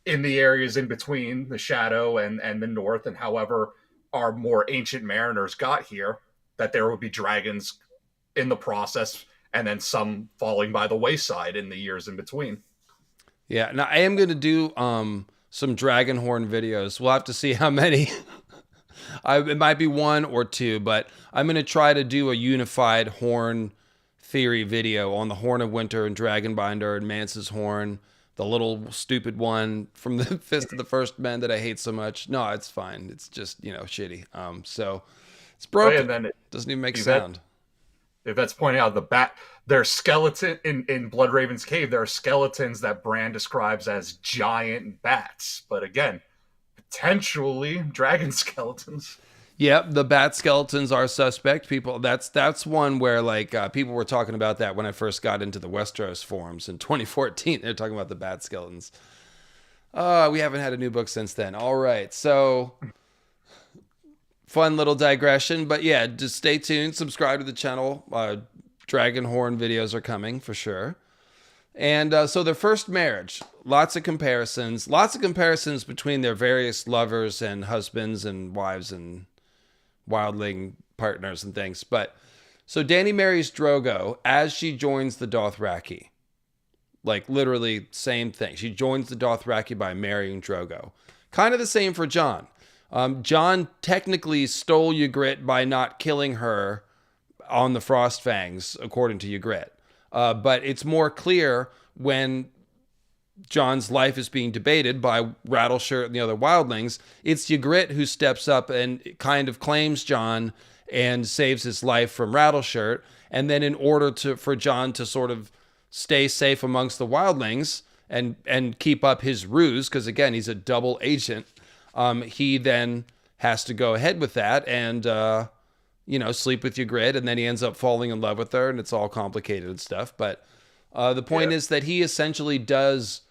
in the areas in between the shadow and the north, and however our more ancient mariners got here, that there would be dragons in the process, and then some falling by the wayside in the years in between. Yeah, now I am going to do some dragon horn videos. We'll have to see how many. It might be 1 or 2, but I'm going to try to do a unified horn theory video on the Horn of Winter and Dragonbinder and Mance's horn, the little stupid one from the Fist of the First Men that I hate so much. No, it's fine. It's just, shitty. So it's broken. And then it doesn't even make sound. If that's pointing out their skeleton in Bloodraven's cave, there are skeletons that Bran describes as giant bats. But again, potentially dragon skeletons. Yep, the bat skeletons are suspect. That's one where people were talking about that when I first got into the Westeros forums in 2014. They're talking about the bat skeletons. We haven't had a new book since then. All right, so fun little digression, but yeah, just stay tuned. Subscribe to the channel. Dragon horn videos are coming for sure. And so their first marriage, lots of comparisons between their various lovers and husbands and wives and wildling partners and things. But so Dany marries Drogo as she joins the Dothraki. Like literally same thing. She joins the Dothraki by marrying Drogo. Kind of the same for Jon. Jon technically stole Ygritte by not killing her on the Frostfangs, according to Ygritte. But it's more clear when Jon's life is being debated by Rattleshirt and the other wildlings. It's Ygritte who steps up and kind of claims Jon and saves his life from Rattleshirt. And then in order for Jon to sort of stay safe amongst the wildlings and keep up his ruse, because again, he's a double agent, he then has to go ahead with that and, sleep with Ygritte. And then he ends up falling in love with her, and it's all complicated and stuff. But the point is that he essentially does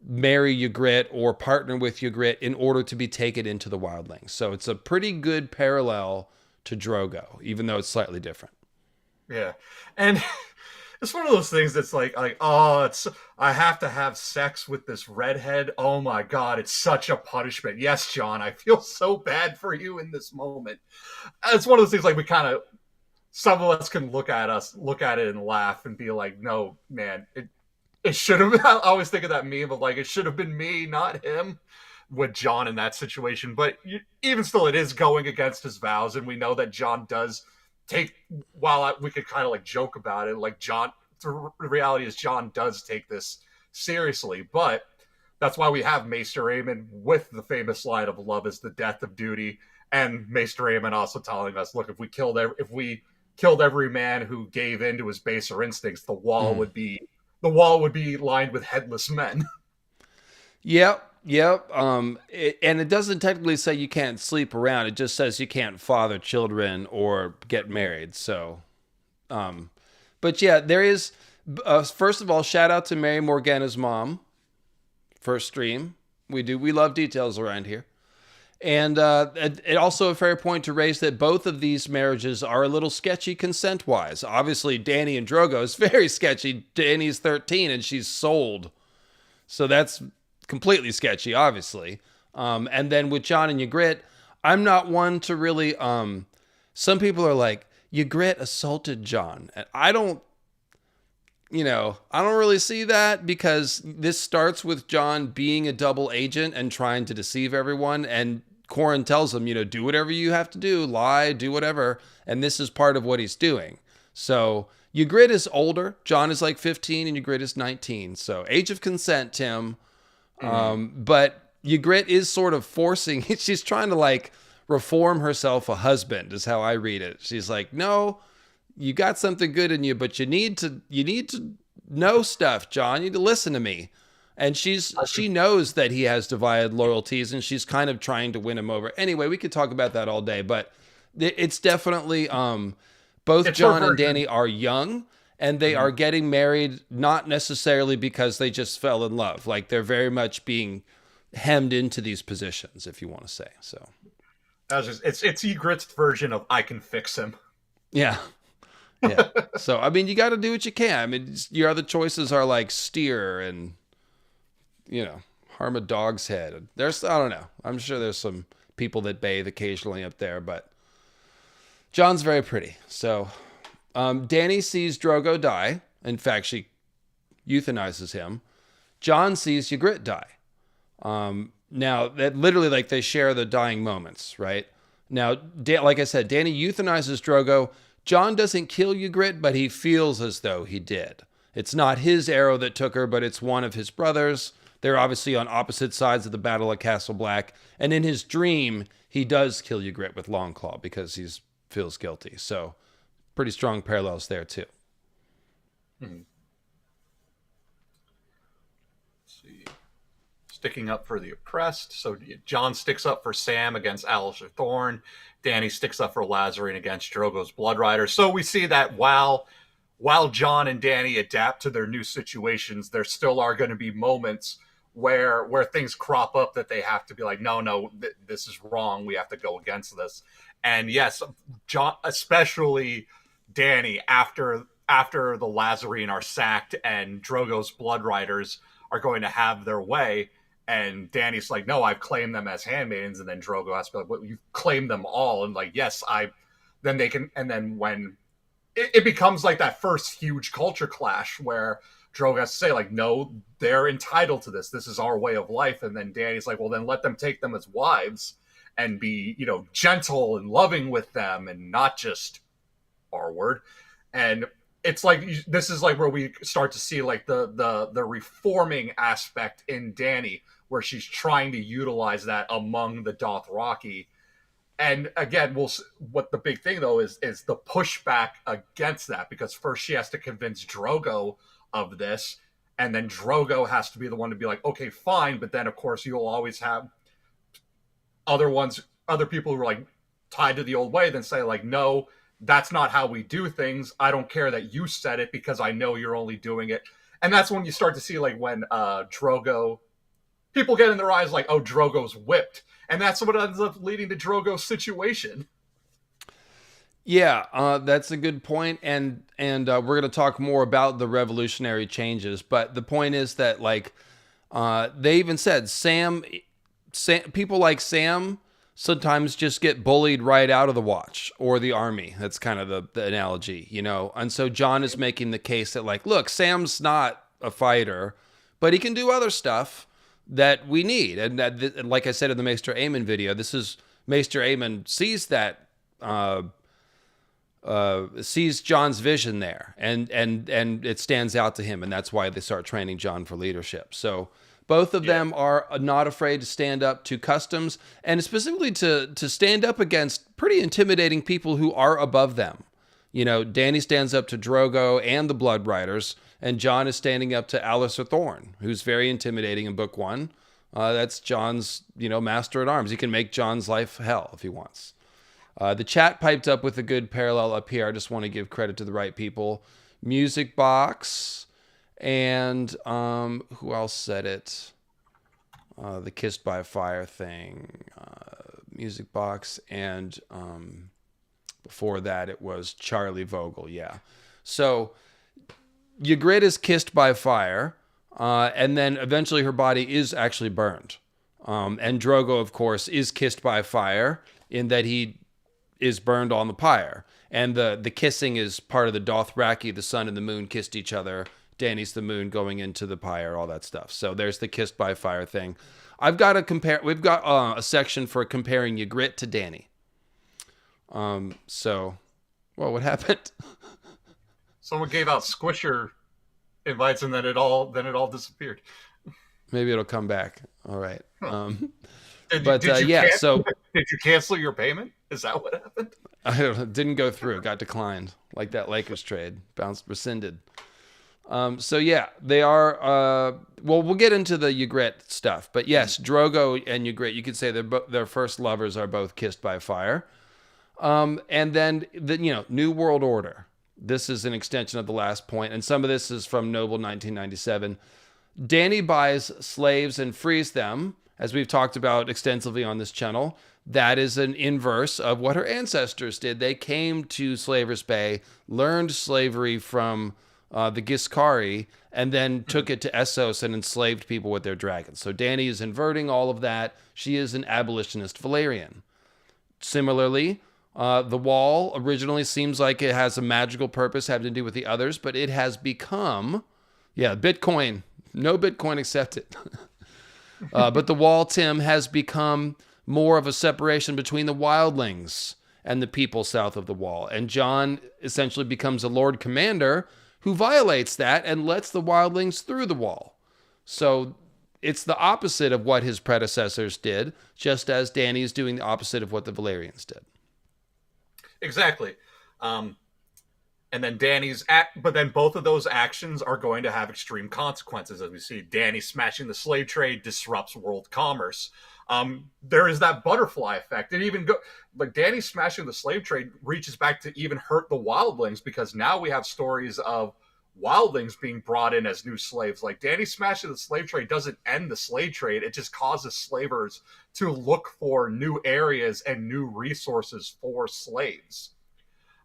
marry Ygritte or partner with Ygritte in order to be taken into the wildlings. So it's a pretty good parallel to Drogo, even though it's slightly different. Yeah. And it's one of those things that's I have to have sex with this redhead. Oh my God, it's such a punishment. Yes, Jon, I feel so bad for you in this moment. It's one of those things like some of us can look at it and laugh and be like, no, man, it should have been. I always think of that meme of like, it should have been me, not him, with Jon in that situation. But even still, it is going against his vows. And we know that Jon does we could kind of like joke about it, like the reality is Jon does take this seriously. But that's why we have Maester Aemon with the famous line of love is the death of duty. And Maester Aemon also telling us, look, if we killed every man who gave in to his baser instincts, the wall would be lined with headless men. Yep. And it doesn't technically say you can't sleep around. It just says you can't father children or get married. So, but yeah, there is. First of all, shout out to Mary Morgana's mom. First stream, we love details around here. And it also a fair point to raise that both of these marriages are a little sketchy consent-wise. Obviously, Dany and Drogo is very sketchy. Dany's 13 and she's sold. So that's completely sketchy, obviously. And then with Jon and Ygritte, I'm not one to really... some people are like, Ygritte assaulted Jon. And I don't really see that, because this starts with Jon being a double agent and trying to deceive everyone. And Corran tells him, do whatever you have to do, lie, do whatever. And this is part of what he's doing. So Ygritte is older. Jon is like 15 and Ygritte is 19. So age of consent, Tim. But Ygritte is sort of forcing, she's trying to like reform herself a husband is how I read it. She's like, no, you got something good in you, but you need to know stuff, Jon. You need to listen to me. And she knows that he has divided loyalties, and she's kind of trying to win him over. Anyway, we could talk about that all day, but it's definitely both Jon and Dany are young, and they are getting married not necessarily because they just fell in love. Like, they're very much being hemmed into these positions, if you want to say. So it's Ygritte's version of I can fix him. Yeah. Yeah. So, I mean, you got to do what you can. I mean, your other choices are like steer and, harm a dog's head. I don't know. I'm sure there's some people that bathe occasionally up there, but Jon's very pretty. So, Dany sees Drogo die. In fact, she euthanizes him. Jon sees Ygritte die. Now, that literally, like, they share the dying moments, right? Now, like I said, Dany euthanizes Drogo. Jon doesn't kill Ygritte, but he feels as though he did. It's not his arrow that took her, but it's one of his brothers. They're obviously on opposite sides of the Battle of Castle Black. And in his dream, he does kill Ygritte with Longclaw because he feels guilty. So, pretty strong parallels there, too. Let's see. Sticking up for the oppressed. So, Jon sticks up for Sam against Alistair Thorne. Dany sticks up for Lazarine against Drogo's Blood Riders. So we see that while Jon and Dany adapt to their new situations, there still are going to be moments where things crop up that they have to be like, no, this is wrong. We have to go against this. And yes, Jon, especially Dany, after the Lazarine are sacked and Drogo's Blood Riders are going to have their way. And Dany's like, no, I've claimed them as handmaidens. And then Drogo has to be like, well, you've claimed them all. And like, yes, then they can. And then when it becomes like that first huge culture clash where Drogo has to say like, no, they're entitled to this. This is our way of life. And then Dany's like, well, then let them take them as wives and be, gentle and loving with them and not just R word. And it's like this is like where we start to see like the reforming aspect in Dany, where she's trying to utilize that among the Dothraki. And again, what the big thing though is the pushback against that, because first she has to convince Drogo of this, and then Drogo has to be the one to be like, okay, fine, but then of course you'll always have other people who are like tied to the old way, then say like, no, that's not how we do things. I don't care that you said it because I know you're only doing it. And that's when you start to see like when Drogo, people get in their eyes like, oh, Drogo's whipped. And that's what ends up leading to Drogo's situation. Yeah, that's a good point, and we're going to talk more about the revolutionary changes. But the point is that like they even said Sam, people like Sam sometimes just get bullied right out of the watch or the army. That's kind of the analogy, you know. And so Jon is making the case that like, look, Sam's not a fighter, but he can do other stuff that we need. And that, like I said in the Maester Aemon video, this is Maester Aemon sees that. Sees Jon's vision there, and it stands out to him, and that's why they start training Jon for leadership. So both of them are not afraid to stand up to customs, and specifically to stand up against pretty intimidating people who are above them. You know, Dany stands up to Drogo and the Blood Riders, and Jon is standing up to Alliser Thorne, who's very intimidating in book 1. That's Jon's, master at arms. He can make Jon's life hell if he wants. The chat piped up with a good parallel up here. I just want to give credit to the right people. Music Box and who else said it? The Kissed by Fire thing. Music Box and before that it was Charlie Vogel. Yeah. So Ygritte is kissed by fire, and then eventually her body is actually burned. And Drogo, of course, is kissed by fire in that he is burned on the pyre. And the kissing is part of the Dothraki. The sun and the moon kissed each other. Dany's the moon going into the pyre, all that stuff. So there's the kissed by fire thing. We've got a section for comparing Ygritte to Dany. What happened? Someone gave out Squisher invites, and then it all disappeared. Maybe it'll come back. All right. Huh. Did you cancel your payment? Is that what happened? I don't know. It didn't go through. It got declined, like that Lakers trade, rescinded. They are. We'll get into the Ygritte stuff, but yes, Drogo and Ygritte, you could say their first lovers are both kissed by fire. And then the New World Order. This is an extension of the last point, and some of this is from Noble 1997. Dany buys slaves and frees them, as we've talked about extensively on this channel. That is an inverse of what her ancestors did. They came to Slaver's Bay, learned slavery from the Giscari, and then took it to Essos and enslaved people with their dragons. So Dany is inverting all of that. She is an abolitionist Valyrian. Similarly, the Wall originally seems like it has a magical purpose having to do with the others, but it has become, Bitcoin. No Bitcoin accepted. But the Wall, Tim, has become more of a separation between the wildlings and the people south of the Wall. And Jon essentially becomes a Lord Commander who violates that and lets the wildlings through the Wall. So it's the opposite of what his predecessors did, just as Dany is doing the opposite of what the Valyrians did. Exactly. And then but then both of those actions are going to have extreme consequences. As we see, Dany smashing the slave trade disrupts world commerce. There is that butterfly effect. It even Dany smashing the slave trade reaches back to even hurt the wildlings, because now we have stories of wildlings being brought in as new slaves. Like, Dany smashing the slave trade doesn't end the slave trade. It just causes slavers to look for new areas and new resources for slaves.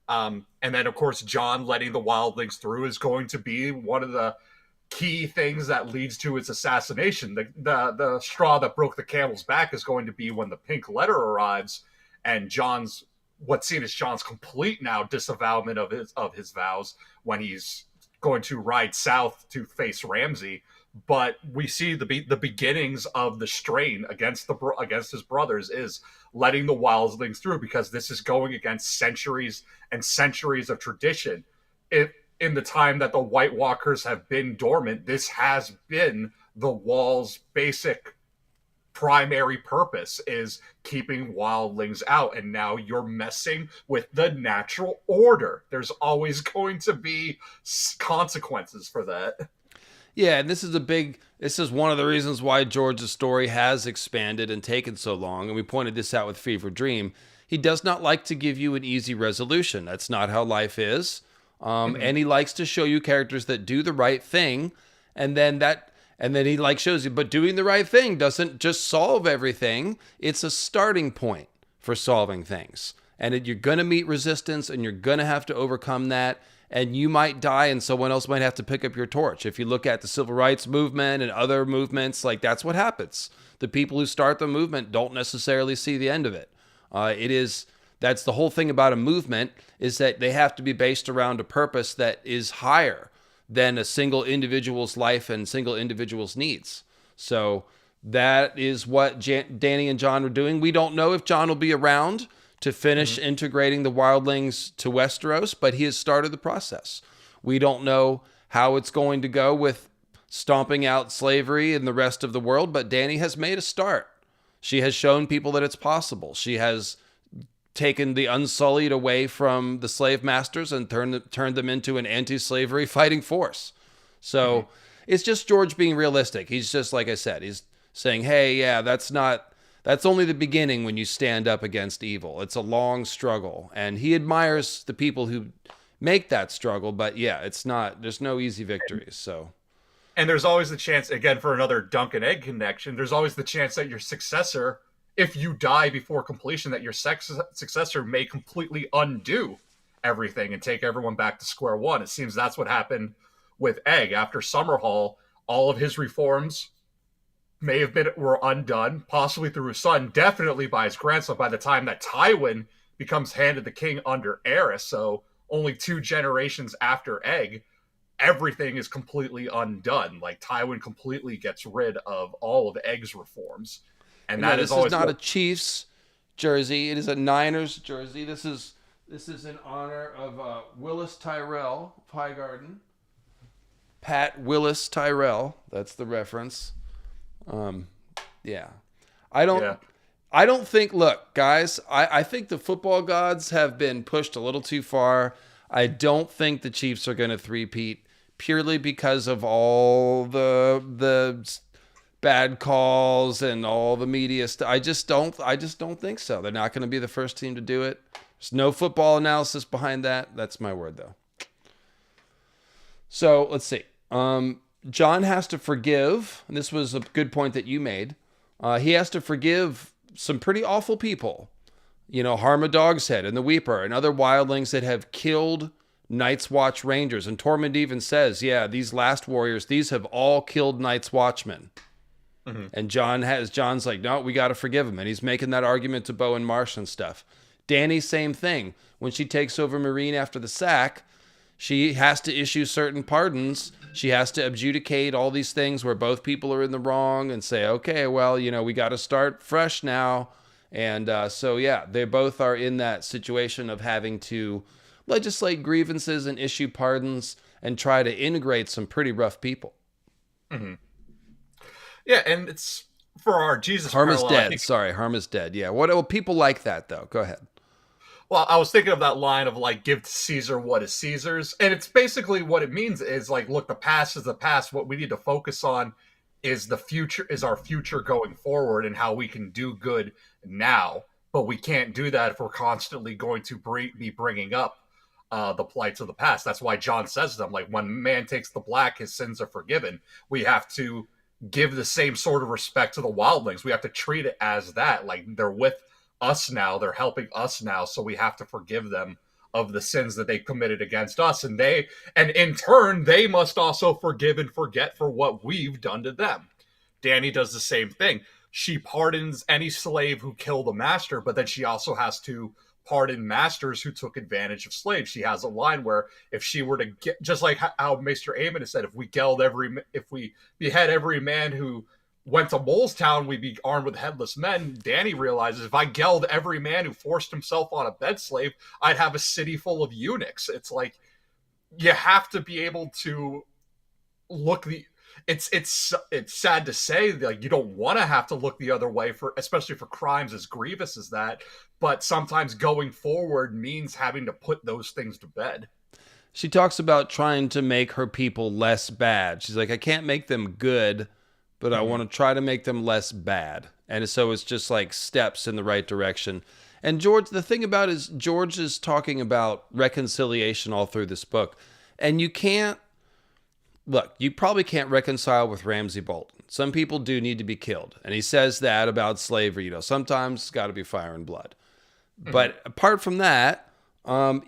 And then, of course, Jon letting the wildlings through is going to be one of the key things that leads to its assassination. The straw that broke the camel's back is going to be when the pink letter arrives, and what's seen as Jon's complete now disavowalment of his vows, when he's going to ride south to face Ramsay. But we see the beginnings of the strain against his brothers is letting the wildlings through, because this is going against centuries and centuries of tradition. in the time that the White Walkers have been dormant, this has been the Wall's basic primary purpose, is keeping wildlings out, and now you're messing with the natural order. There's always going to be consequences for that. Yeah, and this is one of the reasons why George's story has expanded and taken so long, and we pointed this out with Fever Dream. He does not like to give you an easy resolution. That's not how life is. And he likes to show you characters that do the right thing, and then he shows you, but doing the right thing doesn't just solve everything. It's a starting point for solving things. And you're going to meet resistance, and you're going to have to overcome that. And you might die, and someone else might have to pick up your torch. If you look at the civil rights movement and other movements, that's what happens. The people who start the movement don't necessarily see the end of it. That's the whole thing about a movement, is that they have to be based around a purpose that is higher than a single individual's life and single individual's needs. So that is what Dany and Jon are doing. We don't know if Jon will be around to finish integrating the wildlings to Westeros, but he has started the process. We don't know how it's going to go with stomping out slavery in the rest of the world, but Dany has made a start. She has shown people that it's possible. She has taken the Unsullied away from the slave masters and turned them into an anti-slavery fighting force. So it's just George being realistic. He's just, like I said, he's saying, hey, yeah, that's only the beginning when you stand up against evil. It's a long struggle. And he admires the people who make that struggle, but yeah, there's no easy victories. So, and there's always the chance, again, for another Dunk and Egg connection, there's always the chance that your successor, if you die before completion, that your successor may completely undo everything and take everyone back to square one. It seems that's what happened with Egg. After Summerhall, all of his reforms were undone, possibly through his son, definitely by his grandson, by the time that Tywin becomes handed the king under Aerys. So only 2 generations after Egg, everything is completely undone. Tywin completely gets rid of all of Egg's reforms. And that this is not a Chiefs jersey. It is a Niners jersey. This is in honor of Willis Tyrell of Highgarden. Pat Willis Tyrell. That's the reference. Yeah. I don't think, look, guys, I think the football gods have been pushed a little too far. I don't think the Chiefs are going to three-peat purely because of all the bad calls and all the media stuff. I just don't think so. They're not going to be the first team to do it. There's no football analysis behind that. That's my word, though. So let's see. Jon has to forgive, and this was a good point that you made. He has to forgive some pretty awful people. Harma Dogshead and the Weeper and other wildlings that have killed Night's Watch Rangers. And Tormund even says, yeah, these last warriors, these have all killed Night's Watchmen. And Jon's like, no, we got to forgive him. And he's making that argument to Bowen Marsh and stuff. Dany, same thing. When she takes over Meereen after the sack, she has to issue certain pardons. She has to adjudicate all these things where both people are in the wrong and say, okay, well, we got to start fresh now. And so, yeah, they both are in that situation of having to legislate grievances and issue pardons and try to integrate some pretty rough people. Yeah, and it's for our Jesus Harma's parallel, dead. Sorry, Harma's dead. Yeah, what people like that, though? Go ahead. Well, I was thinking of that line of give to Caesar what is Caesar's. And it's basically what it means is look, the past is the past. What we need to focus on is the future, is our future going forward and how we can do good now. But we can't do that if we're constantly going to be bringing up the plights of the past. That's why Jon says to them, when man takes the black, his sins are forgiven. We have to give the same sort of respect to the wildlings. We have to treat it as that. They're with us now, they're helping us now, so we have to forgive them of the sins that they committed against us, and in turn they must also forgive and forget for what we've done to them. Dany does the same thing. She pardons any slave who killed a master, but then she also has to pardon masters who took advantage of slaves. She has a line where if she were to get, just like how Maester Aemon has said, if we behead every man who went to Molestown, we'd be armed with headless men. Dany realizes, if I geld every man who forced himself on a bed slave, I'd have a city full of eunuchs. It's you have to be able to look the it's sad to say, like, you don't want to have to look the other way, for especially for crimes as grievous as that, but sometimes going forward means having to put those things to bed. She talks about trying to make her people less bad. She's like, I can't make them good, but I Mm-hmm. want to try to make them less bad. And so it's just like steps in the right direction. And George, the thing about it is George is talking about reconciliation all through this book. And you can't look, you probably can't reconcile with Ramsay Bolton. Some people do need to be killed. And he says that about slavery, sometimes it's got to be fire and blood. Mm-hmm. But apart from that,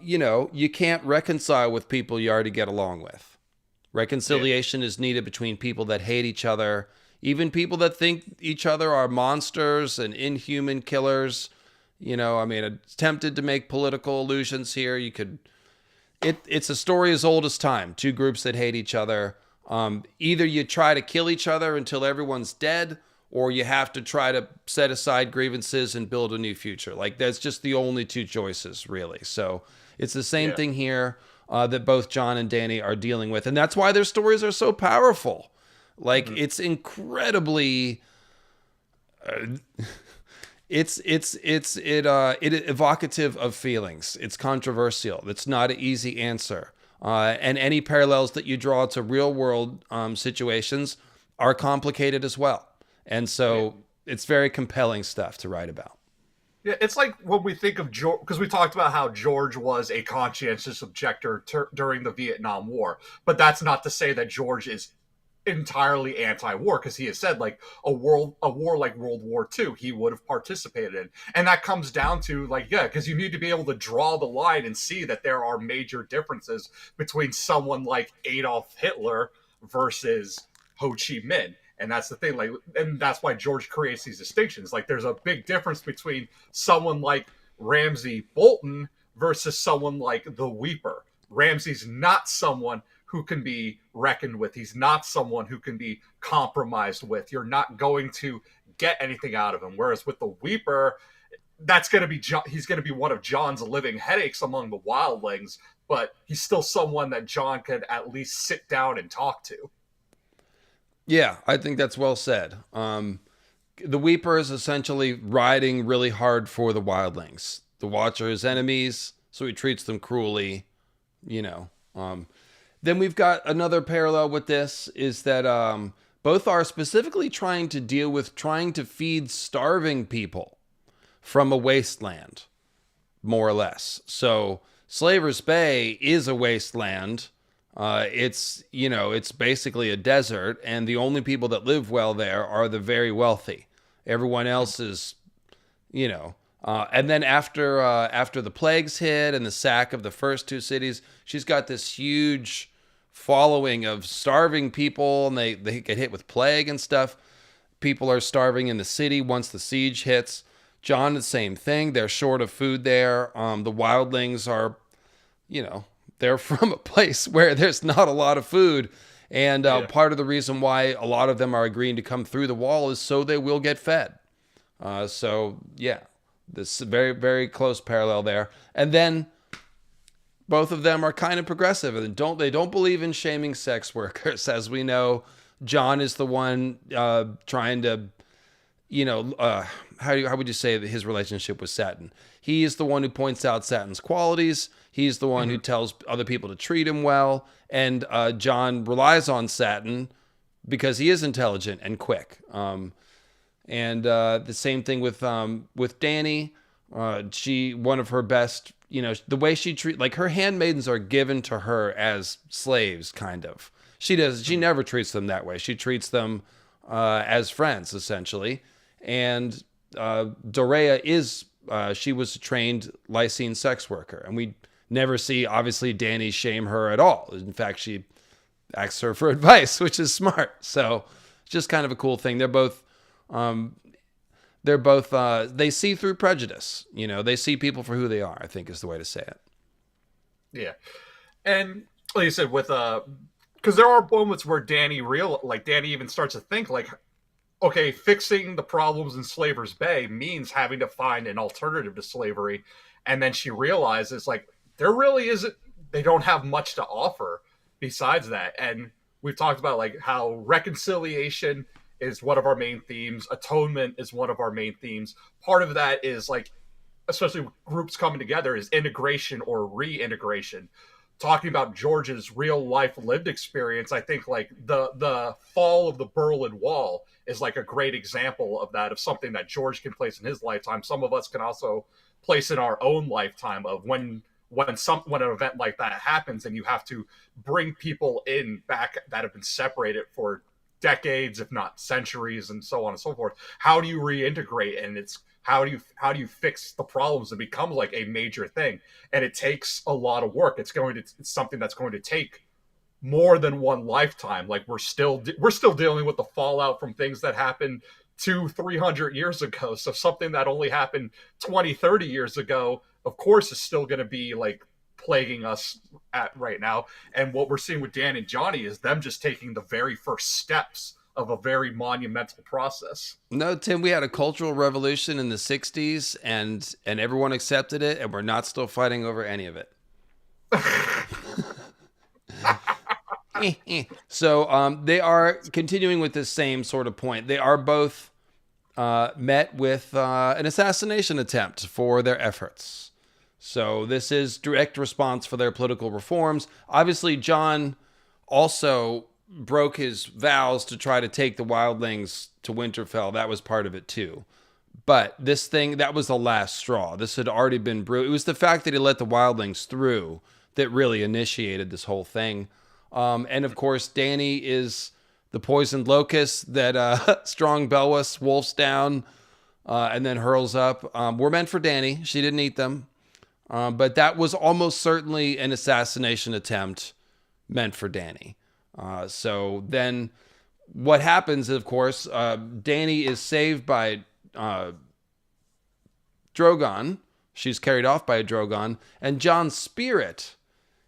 you can't reconcile with people you already get along with. Yeah. Reconciliation is needed between people that hate each other, even people that think each other are monsters and inhuman killers. Attempted to make political allusions here. It's a story as old as time. Two groups that hate each other. Either you try to kill each other until everyone's dead, or you have to try to set aside grievances and build a new future. Like, that's just the only two choices, really. So it's the same Yeah. thing here that both Jon and Dany are dealing with. And that's why their stories are so powerful. Like, Mm-hmm. it's incredibly. It evocative of feelings. It's controversial. It's not an easy answer. And any parallels that you draw to real world situations are complicated as well. And Yeah. so it's very compelling stuff to write about. Yeah, it's like when we think of George, because we talked about how George was a conscientious objector during the Vietnam War, but that's not to say that George is entirely anti-war, because he has said, like, a war like World War II he would have participated in. And that comes down to, like, yeah, because you need to be able to draw the line and see that there are major differences between someone like Adolf Hitler versus Ho Chi Minh. And that's the thing, like, and that's why George creates these distinctions. Like, there's a big difference between someone like Ramsay Bolton versus someone like the Weeper. Ramsay's not someone who can be reckoned with. He's not someone who can be compromised with. You're not going to get anything out of him. Whereas with the Weeper, that's going to be he's going to be one of Jon's living headaches among the wildlings, but he's still someone that Jon could at least sit down and talk to. Yeah, I think that's well said. The Weeper is essentially riding really hard for the wildlings. The Watcher are his enemies, so he treats them cruelly, you know. Then we've got another parallel with this is that both are specifically trying to deal with trying to feed starving people from a wasteland, more or less. So Slaver's Bay is a wasteland. It's basically a desert, and the only people that live well there are the very wealthy. Everyone else is, and then after the plagues hit and the sack of the first two cities, she's got this huge following of starving people, and they get hit with plague and stuff. People are starving in the city once the siege hits. Jon, the same thing. They're short of food there. The wildlings are, they're from a place where there's not a lot of food. And Yeah. part of the reason why a lot of them are agreeing to come through the wall is so they will get fed. Yeah, this very, very close parallel there. And then both of them are kind of progressive and they don't believe in shaming sex workers. As we know, Jon is the one trying to, how would you say that his relationship with Satin? He is the one who points out Satin's qualities. He's the one who tells other people to treat him well. And Jon relies on Satin because he is intelligent and quick. And the same thing with Dany. She one of her best, the way she treat like her handmaidens are given to her as slaves, kind of. She never treats them that way. She treats them as friends, essentially. And Dorea she was a trained Lycene sex worker, and we never see obviously Dany shame her at all. In fact, she asks her for advice, which is smart. So it's just kind of a cool thing. Um, they see through prejudice. They see people for who they are, I think is the way to say it. Yeah. And like you said, with because there are moments where Dany even starts to think, like, okay, fixing the problems in Slaver's Bay means having to find an alternative to slavery. And then she realizes, like, there really isn't they don't have much to offer besides that. And we've talked about like how reconciliation is one of our main themes, atonement is one of our main themes. Part of that is like, especially groups coming together, is integration or reintegration. Talking about George's real life lived experience, I think like the fall of the Berlin Wall is like a great example of that, of something that George can place in his lifetime. Some of us can also place in our own lifetime, of when an event like that happens and you have to bring people in back that have been separated for decades, if not centuries, and so on and so forth. How do you reintegrate? And it's how do you fix the problems? It becomes like a major thing, and it takes a lot of work. It's something that's going to take more than one lifetime. Like we're still dealing with the fallout from things that happened 200-300 years ago. So something that only happened 20-30 years ago, of course, is still going to be like plaguing us at right now. And what we're seeing with Dan and Johnny is them just taking the very first steps of a very monumental process. No, Tim, we had a cultural revolution in the 60s and everyone accepted it, and we're not still fighting over any of it. So they are continuing with the same sort of point. They are both met with an assassination attempt for their efforts. So this is direct response for their political reforms. Obviously, Jon also broke his vows to try to take the wildlings to Winterfell. That was part of it too. But this thing, that was the last straw. This had already been brewed. It was the fact that he let the wildlings through that really initiated this whole thing. And of course, Dany is the poisoned locust that Strong Belwas wolfs down and then hurls up. Were meant for Dany. She didn't eat them. But that was almost certainly an assassination attempt meant for Dany. So then what happens, of course, Dany is saved by Drogon. She's carried off by a Drogon. And Jon's spirit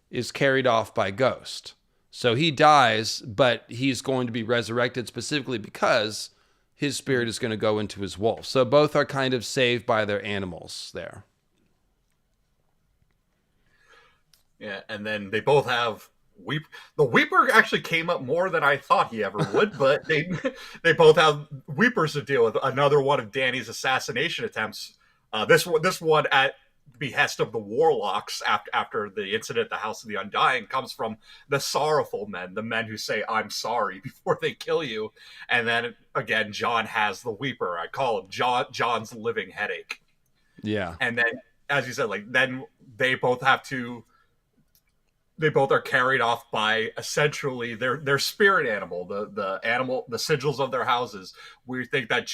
is carried off by Ghost. So he dies, but he's going to be resurrected specifically because his spirit is going to go into his wolf. So both are kind of saved by their animals there. Yeah, and then they both have the Weeper actually came up more than I thought he ever would, but they both have Weepers to deal with. Another one of Dany's assassination attempts. This one at behest of the Warlocks after the incident at the House of the Undying comes from the sorrowful men, the men who say "I'm sorry" before they kill you. And then again, Jon has the Weeper. I call him Jon's living headache. Yeah. And then, as you said, like then they both are carried off by essentially their spirit animal, the animal, the sigils of their houses. We think that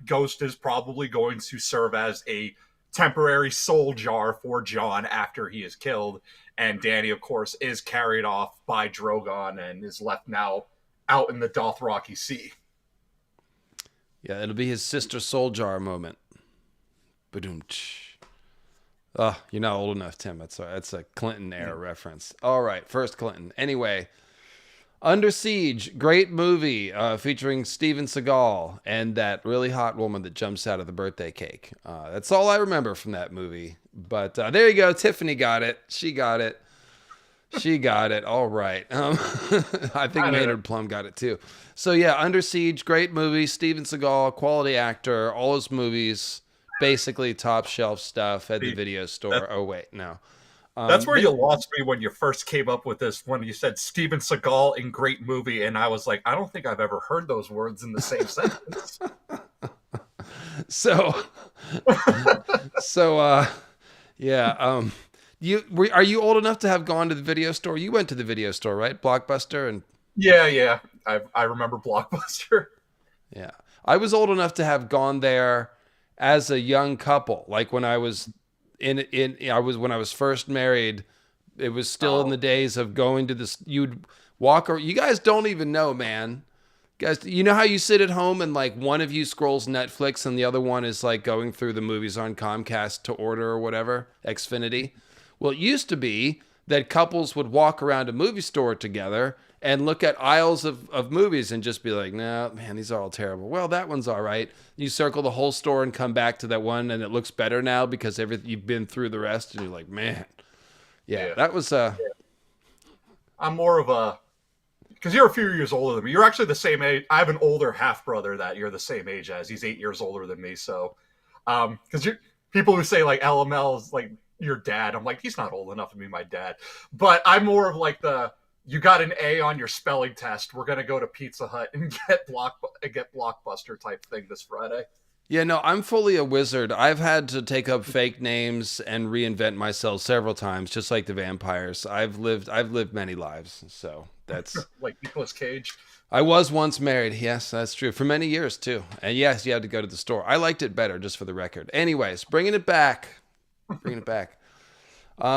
Ghost is probably going to serve as a temporary soul jar for Jon after he is killed. And Dany, of course, is carried off by Drogon and is left now out in the Dothraki Sea. Yeah, it'll be his sister soul jar moment. Ba-doom-tsh. Oh, you're not old enough, Tim. That's a Clinton era reference. All right, first Clinton. Anyway, Under Siege, great movie featuring Steven Seagal and that really hot woman that jumps out of the birthday cake. That's all I remember from that movie. But there you go. Tiffany got it. She got it. She got it. All right. I think Maynard Plum got it too. So yeah, Under Siege, great movie. Steven Seagal, quality actor. All his movies. Basically top shelf stuff at the video store. Oh, wait, no. That's where you lost me when you first came up with this, when you said Steven Seagal in great movie. And I was like, I don't think I've ever heard those words in the same sentence. Yeah. Are you old enough to have gone to the video store? You went to the video store, right? Blockbuster? And Yeah. I remember Blockbuster. Yeah. I was old enough to have gone there as a young couple, like when I was when I was first married. It was still in the days of going to this. You'd walk, or you guys don't even know, man. Guys, you know how you sit at home and like one of you scrolls Netflix and the other one is like going through the movies on Comcast to order or whatever, Xfinity. Well, it used to be that couples would walk around a movie store together and look at aisles of movies and just be like, no, man, these are all terrible. Well, that one's all right. You circle the whole store and come back to that one, and it looks better now because you've been through the rest, and you're like, man. Yeah. That was I'm more of a, because you're a few years older than me. You're actually the same age. I have an older half brother that you're the same age as. He's 8 years older than me. So, because you people who say like LML is like your dad, I'm like, he's not old enough to be my dad. But I'm more of like the, you got an A on your spelling test. We're gonna go to Pizza Hut and get Blockbuster type thing this Friday. Yeah, no, I'm fully a wizard. I've had to take up fake names and reinvent myself several times, just like the vampires. I've lived many lives, so that's. Like Nicolas Cage. I was once married. Yes, that's true. For many years too. And yes, you had to go to the store. I liked it better, just for the record. Anyways, bringing it back. Bringing it back.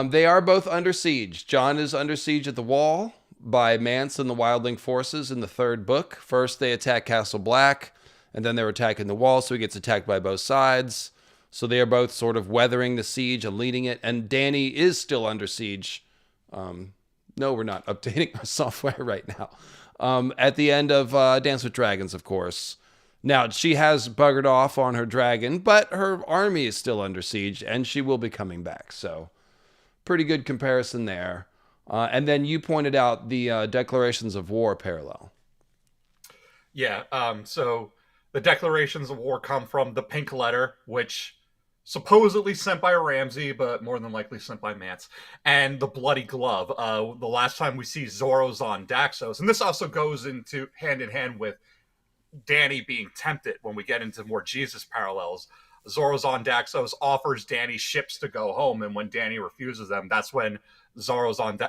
They are both under siege. Jon is under siege at the wall by Mance and the Wildling forces in the third book. First, they attack Castle Black, and then they're attacking the wall, so he gets attacked by both sides. So they are both sort of weathering the siege and leading it. And Dany is still under siege. No, we're not updating our software right now. At the end of Dance with Dragons, of course. Now, she has buggered off on her dragon, but her army is still under siege, and she will be coming back. So, pretty good comparison there. And then you pointed out the declarations of war parallel. Yeah. So the declarations of war come from the Pink Letter, which supposedly sent by Ramsay, but more than likely sent by Mance, and the Bloody Glove. The last time we see Zoros on Daxos, and this also goes into hand in hand with Dany being tempted when we get into more Jesus parallels. Zoros on Daxos offers Dany ships to go home, and when Dany refuses them, that's when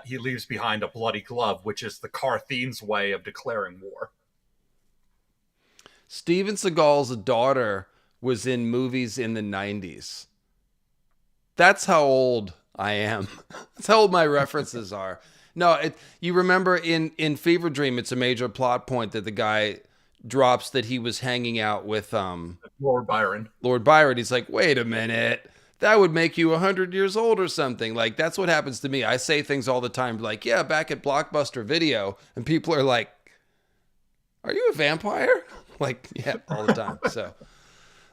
he leaves behind a Bloody Glove, which is the Carthine's way of declaring war. Steven Seagal's daughter was in movies in the 90s. That's how old I am. That's how old my references are. No, you remember in Fever Dream, it's a major plot point that the guy drops that he was hanging out with Lord Byron. Lord Byron. He's like, wait a minute. That would make you 100 years old or something. Like, that's what happens to me. I say things all the time like, yeah, back at Blockbuster Video. And people are like, are you a vampire? Like, yeah, all the time. So,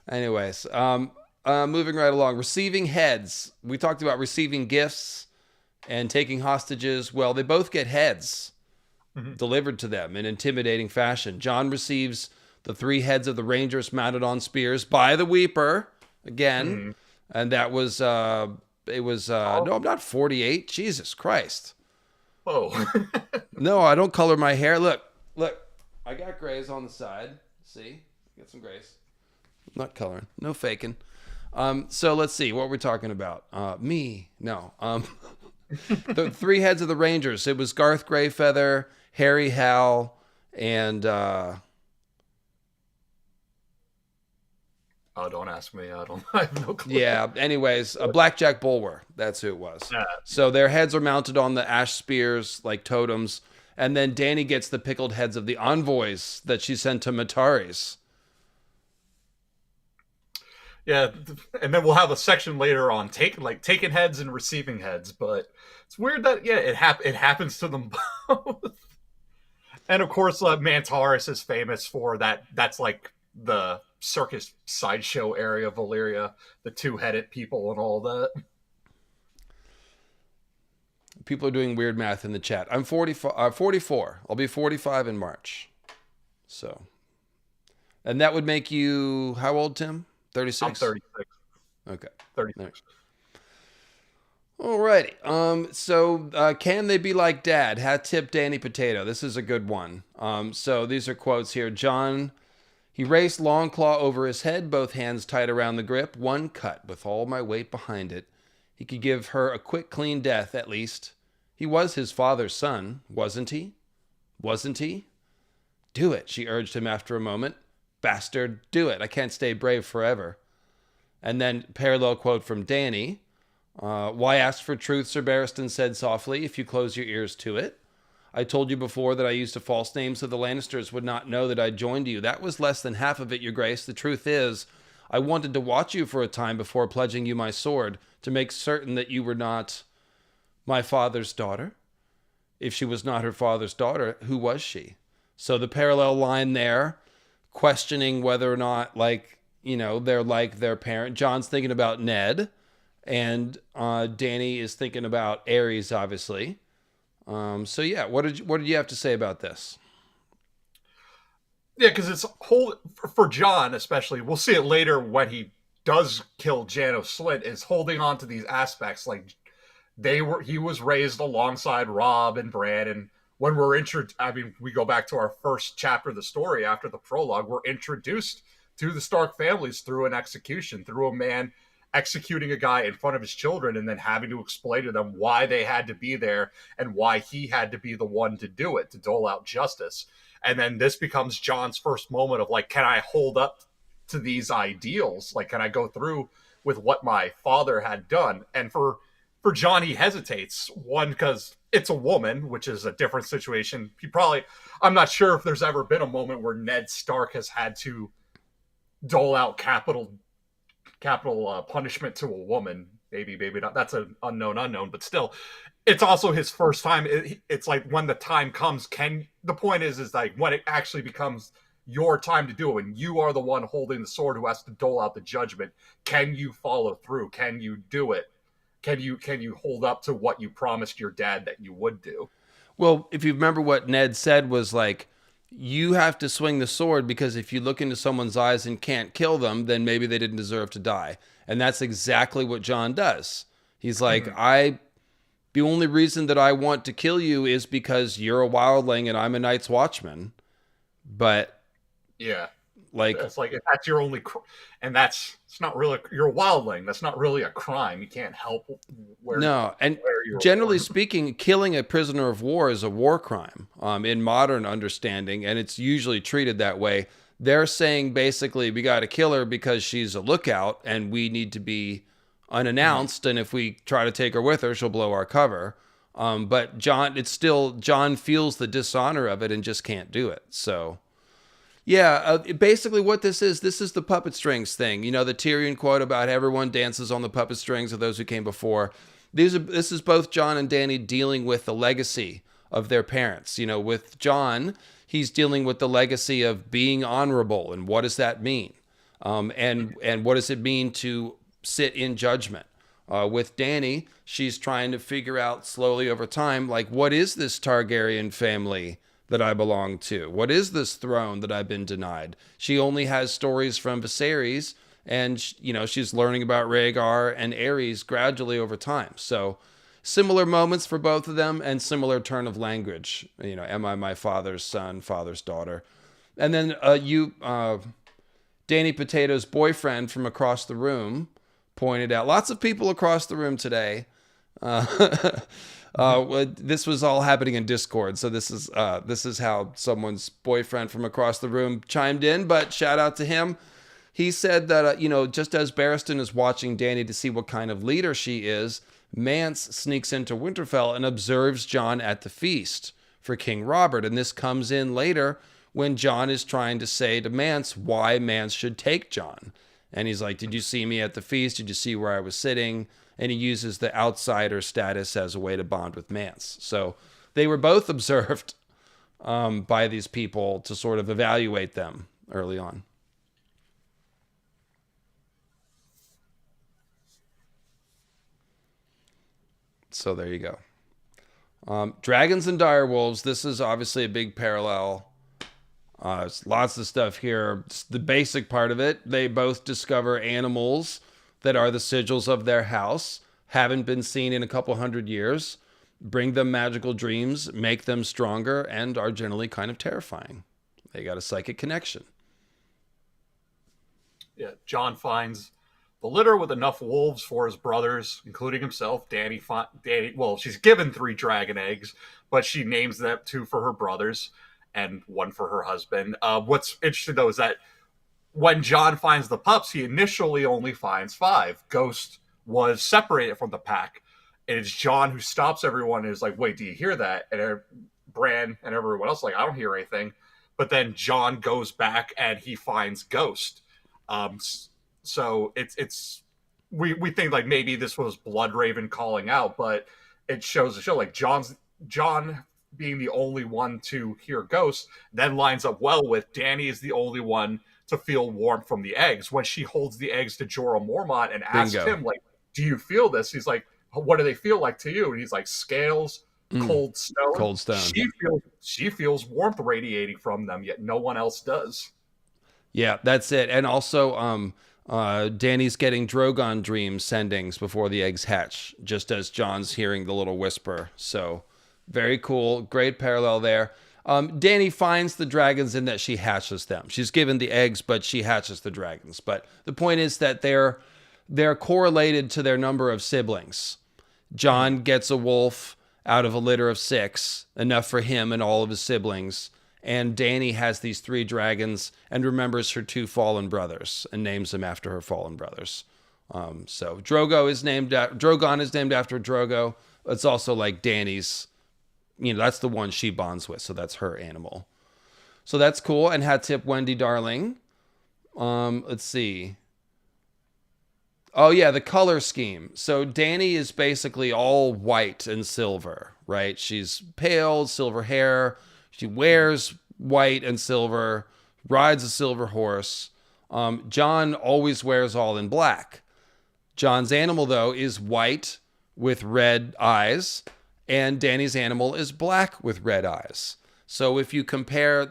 anyways, moving right along. Receiving heads. We talked about receiving gifts and taking hostages. Well, they both get heads delivered to them in intimidating fashion. Jon receives the 3 heads of the Rangers mounted on spears by the Weeper again. And that was, no, I'm not 48. Jesus Christ. Oh. No, I don't color my hair. Look, I got grays on the side. See? Get some grays. I'm not coloring. No faking. So let's see what we're talking about. Me. No. The 3 heads of the Rangers. It was Garth Greyfeather, Harry Hal, and oh, don't ask me. I have no clue. Yeah, anyways, Blackjack Bulwer. That's who it was. So their heads are mounted on the ash spears like totems. And then Dany gets the pickled heads of the envoys that she sent to Mataris. Yeah, and then we'll have a section later on taking heads and receiving heads. But it's weird that it happens to them both. And of course, Mantaris is famous for that. That's like the circus sideshow area of Valyria, the 2-headed people and all that. People are doing weird math in the chat. I'm 44. I'll be 45 in March. So, and that would make you how old, Tim? 36? I'm 36. Okay. 36. Alrighty. So can they be like Dad? Hat tip Dany Potato. This is a good one. So these are quotes here. Jon, he raced Longclaw over his head, both hands tight around the grip. One cut with all my weight behind it. He could give her a quick, clean death, at least. He was his father's son, wasn't he? Wasn't he? Do it, she urged him after a moment. Bastard, do it. I can't stay brave forever. And then, parallel quote from Dany. Why ask for truth, Sir Barristan said softly, if you close your ears to it? I told you before that I used a false name so the Lannisters would not know that I joined you. That was less than half of it, your grace. The truth is, I wanted to watch you for a time before pledging you my sword, to make certain that you were not my father's daughter. If she was not her father's daughter, who was she? So the parallel line there, questioning whether or not, they're like their parent. Jon's thinking about Ned, and Dany is thinking about Aerys, obviously. So yeah, what did you have to say about this? Yeah, because it's whole for Jon especially. We'll see it later when he does kill Janos Slynt. Is holding on to these aspects like he was raised alongside Robb and Bran, and when we're introduced, I mean, we go back to our first chapter of the story after the prologue. We're introduced to the Stark families through an execution, through a man executing a guy in front of his children, and then having to explain to them why they had to be there and why he had to be the one to do it, to dole out justice. And then this becomes Jon's first moment of like, can I hold up to these ideals? Like, can I go through with what my father had done? And for Jon, he hesitates. One, because it's a woman, which is a different situation. I'm not sure if there's ever been a moment where Ned Stark has had to dole out capital punishment to a woman. Maybe not. That's an unknown, but still, it's also his first time. It's like when the time comes, the point is like when it actually becomes your time to do it, and you are the one holding the sword who has to dole out the judgment. Can you follow through? Can you do it? Can you hold up to what you promised your dad that you would do? Well, if you remember what Ned said was like, you have to swing the sword because if you look into someone's eyes and can't kill them, then maybe they didn't deserve to die. And that's exactly what Jon does. He's like, the only reason that I want to kill you is because you're a wildling and I'm a Night's Watchman. But yeah, like, it's like if that's your only, and it's not really, you're a wildling. That's not really a crime. You can't help where. no, and where you're generally born. speaking, killing a prisoner of war is a war crime in modern understanding, and it's usually treated that way. They're saying basically we got to kill her because she's a lookout and we need to be unannounced, and if we try to take her with her, she'll blow our cover. But Jon feels the dishonor of it and just can't do it. So yeah, basically what this is the puppet strings thing. You know, the Tyrion quote about everyone dances on the puppet strings of those who came before. This is both Jon and Dany dealing with the legacy of their parents. You know, with Jon, he's dealing with the legacy of being honorable, and what does that mean? And what does it mean to sit in judgment? With Dany, she's trying to figure out slowly over time, like, what is this Targaryen family that I belong to? What is this throne that I've been denied? She only has stories from Viserys, and she's learning about Rhaegar and Aerys gradually over time. So similar moments for both of them, and similar turn of language. Am I my father's son, father's daughter? And then Danny Potato's boyfriend from across the room pointed out, lots of people across the room today. This was all happening in Discord, so this is how someone's boyfriend from across the room chimed in. But shout out to him. He said that just as Barristan is watching Dany to see what kind of leader she is, Mance sneaks into Winterfell and observes Jon at the feast for King Robert, and this comes in later when Jon is trying to say to Mance why Mance should take Jon. And he's like, did you see me at the feast? Did you see where I was sitting? And he uses the outsider status as a way to bond with Mance. So they were both observed by these people to sort of evaluate them early on. So there you go. Dragons and direwolves. This is obviously a big parallel. There's lots of stuff here. It's the basic part of it. They both discover animals that are the sigils of their house, haven't been seen in a couple hundred years, bring them magical dreams, make them stronger, and are generally kind of terrifying. They got a psychic connection. Yeah, Jon finds the litter with enough wolves for his brothers, including himself. Dany, well, she's given 3 dragon eggs, but she names them 2 for her brothers and 1 for her husband. What's interesting, though, is that when Jon finds the pups, he initially only finds 5. Ghost was separated from the pack. And it's Jon who stops everyone and is like, wait, do you hear that? And Bran and everyone else like, I don't hear anything. But then Jon goes back and he finds Ghost. So we think like maybe this was Bloodraven calling out, but it shows the show like Jon being the only one to hear Ghost then lines up well with Dany is the only one to feel warmth from the eggs. When she holds the eggs to Jorah Mormont and asks him, like, do you feel this? He's like, what do they feel like to you? And he's like, scales, Cold Stone. Cold Stone. She feels warmth radiating from them, yet no one else does. Yeah, that's it. And also, Dany's getting Drogon dream sendings before the eggs hatch, just as Jon's hearing the little whisper. So, very cool. Great parallel there. Dany finds the dragons in that she hatches them. She's given the eggs, but she hatches the dragons. But the point is that they're correlated to their number of siblings. Jon gets a wolf out of a litter of 6, enough for him and all of his siblings. And Dany has these 3 dragons and remembers her 2 fallen brothers and names them after her fallen brothers. So Drogon is named after Drogo. It's also like Dany's, that's the one she bonds with. So that's her animal. So that's cool. And hat tip, Wendy Darling. Let's see. Oh yeah, the color scheme. So Dany is basically all white and silver, right? She's pale, silver hair. She wears white and silver, rides a silver horse. Jon always wears all in black. Jon's animal, though, is white with red eyes, and Dany's animal is black with red eyes. So if you compare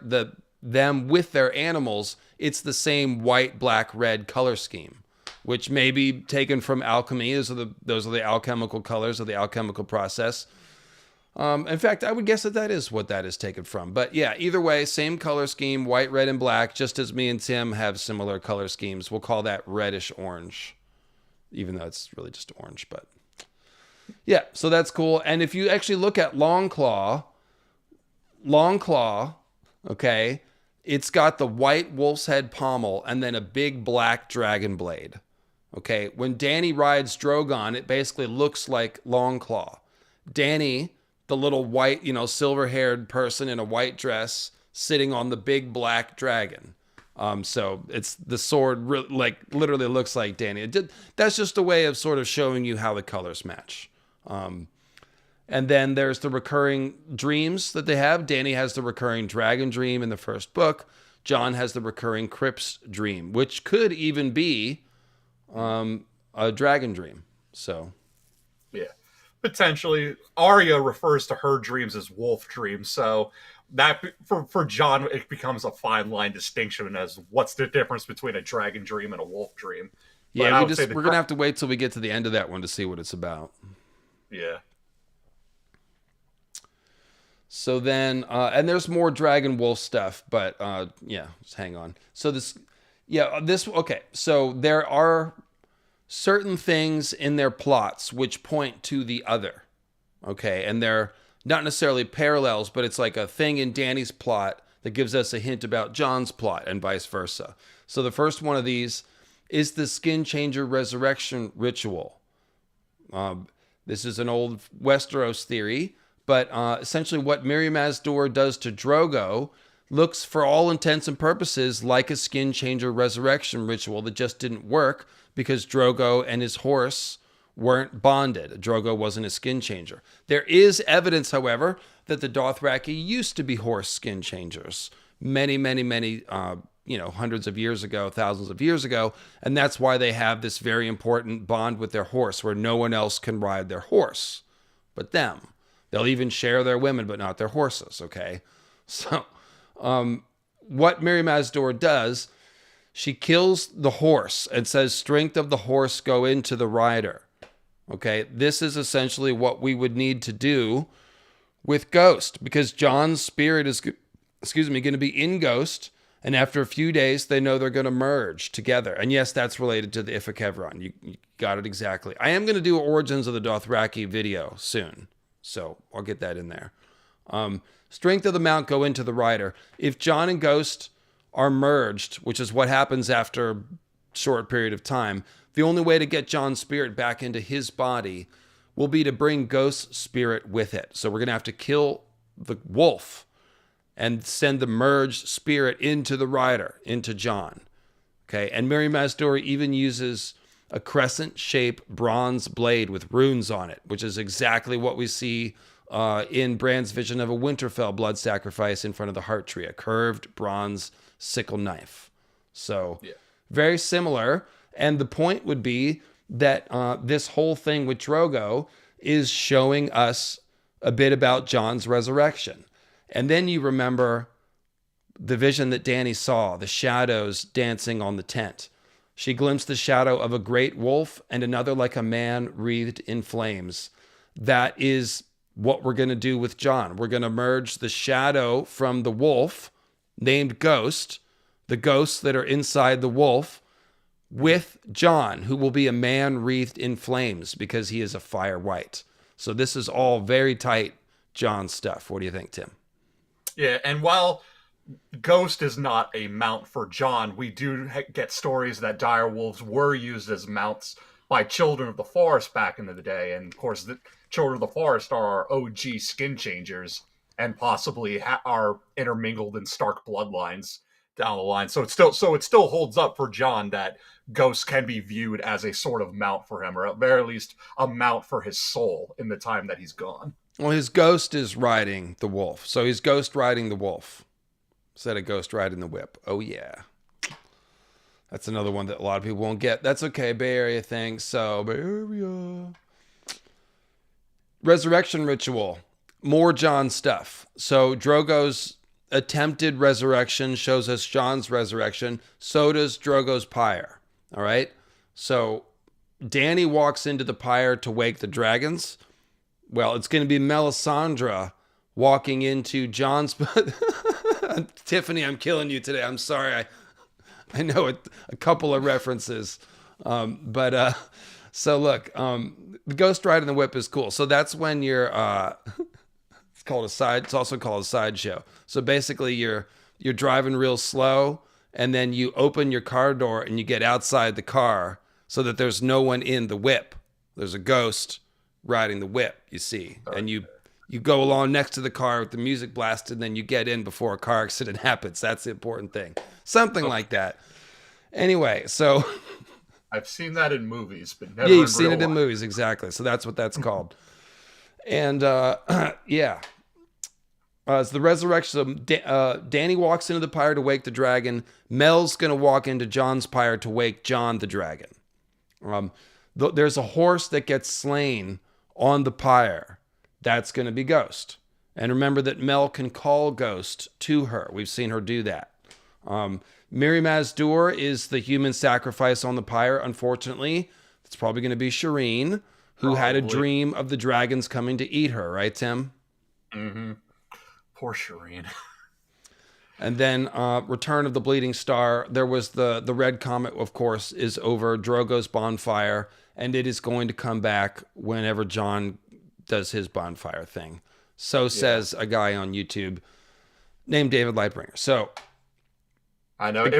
them with their animals, it's the same white, black, red color scheme, which may be taken from alchemy. Those are the alchemical colors of the alchemical process. In fact, I would guess that is what that is taken from. But yeah, either way, same color scheme, white, red, and black, just as me and Tim have similar color schemes. We'll call that reddish orange, even though it's really just orange. But yeah, so that's cool. And if you actually look at Longclaw, okay, it's got the white wolf's head pommel and then a big black dragon blade. Okay, when Dany rides Drogon, it basically looks like Longclaw. Dany, the little white, silver-haired person in a white dress sitting on the big black dragon. So it's the sword literally looks like Dany. That's just a way of sort of showing you how the colors match. And then there's the recurring dreams that they have. Dany has the recurring dragon dream in the first book. Jon has the recurring Crypt's dream, which could even be a dragon dream. So, yeah. Potentially, Arya refers to her dreams as wolf dreams, so that for Jon it becomes a fine line distinction as what's the difference between a dragon dream and a wolf dream. Yeah, we're gonna have to wait till we get to the end of that one to see what it's about. Yeah. So then, and there's more dragon wolf stuff, but just hang on. So okay. So there are certain things in their plots which point to the other, okay? And they're not necessarily parallels, but it's like a thing in Dany's plot that gives us a hint about Jon's plot and vice versa. So the first one of these is the skin changer resurrection ritual. This is an old Westeros theory, but essentially what Mirri Maz Duur does to Drogo looks, for all intents and purposes, like a skin changer resurrection ritual that just didn't work because Drogo and his horse weren't bonded. Drogo wasn't a skin changer. There is evidence, however, that the Dothraki used to be horse skin changers many, hundreds of years ago, thousands of years ago, and that's why they have this very important bond with their horse where no one else can ride their horse but them. They'll even share their women, but not their horses, okay? So, what Mirri Maz Duur does, she kills the horse and says, strength of the horse go into the rider. Okay, this is essentially what we would need to do with Ghost, because Jon's spirit is, going to be in Ghost, and after a few days, they know they're going to merge together. And yes, that's related to the Ifukevron. You got it exactly. I am going to do Origins of the Dothraki video soon, so I'll get that in there. Strength of the mount go into the rider. If Jon and Ghost are merged, which is what happens after a short period of time, the only way to get Jon's spirit back into his body will be to bring Ghost's spirit with it. So we're going to have to kill the wolf and send the merged spirit into the rider, into Jon. Okay, and Mirri Maz Duur even uses a crescent-shaped bronze blade with runes on it, which is exactly what we see in Bran's vision of a Winterfell blood sacrifice in front of the heart tree, a curved bronze sickle knife. So very similar. And the point would be that this whole thing with Drogo is showing us a bit about Jon's resurrection. And then you remember the vision that Dany saw, the shadows dancing on the tent. She glimpsed the shadow of a great wolf and another like a man wreathed in flames. That is what we're going to do with Jon. We're going to merge the shadow from the wolf, named Ghost, the ghosts that are inside the wolf, with Jon, who will be a man wreathed in flames because he is a fire white. So this is all very tight Jon stuff. What do you think, Tim? Yeah, and while Ghost is not a mount for Jon, we do get stories that dire wolves were used as mounts by Children of the Forest back in the day. And of course, the Children of the Forest are our OG skin changers and possibly are intermingled in Stark bloodlines down the line. So it still holds up for Jon that Ghost can be viewed as a sort of mount for him, or at very least a mount for his soul in the time that he's gone. Well, his ghost is riding the wolf. So he's ghost riding the wolf instead of ghost riding the whip. Oh, yeah. That's another one that a lot of people won't get. That's okay. Bay Area thing. So, Bay Area. Resurrection ritual. More Jon stuff. So Drogo's attempted resurrection shows us Jon's resurrection. So does Drogo's pyre. All right. So Dany walks into the pyre to wake the dragons. Well, it's going to be Melisandre walking into Jon's. Tiffany, I'm killing you today. I'm sorry. I know a couple of references. So look, the Ghost Ride and the Whip is cool. So that's when you're, it's also called a sideshow. So basically you're driving real slow and then you open your car door and you get outside the car so that there's no one in the whip. There's a ghost riding the whip, you see. And you go along next to the car with the music blasted, and then you get in before a car accident happens. That's the important thing. Something like that. Anyway, so I've seen that in movies, but never. Yeah, you've you've seen it in movies, exactly. So that's what that's called. And yeah. It's the resurrection. Dany walks into the pyre to wake the dragon. Mel's going to walk into Jon's pyre to wake Jon the dragon. There's a horse that gets slain on the pyre. That's going to be Ghost. And remember that Mel can call Ghost to her. We've seen her do that. Miri Maz-Dur is the human sacrifice on the pyre, unfortunately. It's probably going to be Shireen, who had a dream of the dragons coming to eat her. Right, Tim? Mm-hmm. Poor Shireen. And then Return of the Bleeding Star. There was the Red Comet, of course, is over Drogo's bonfire. And it is going to come back whenever Jon does his bonfire thing. So says a guy on YouTube named David Lightbringer. So I know.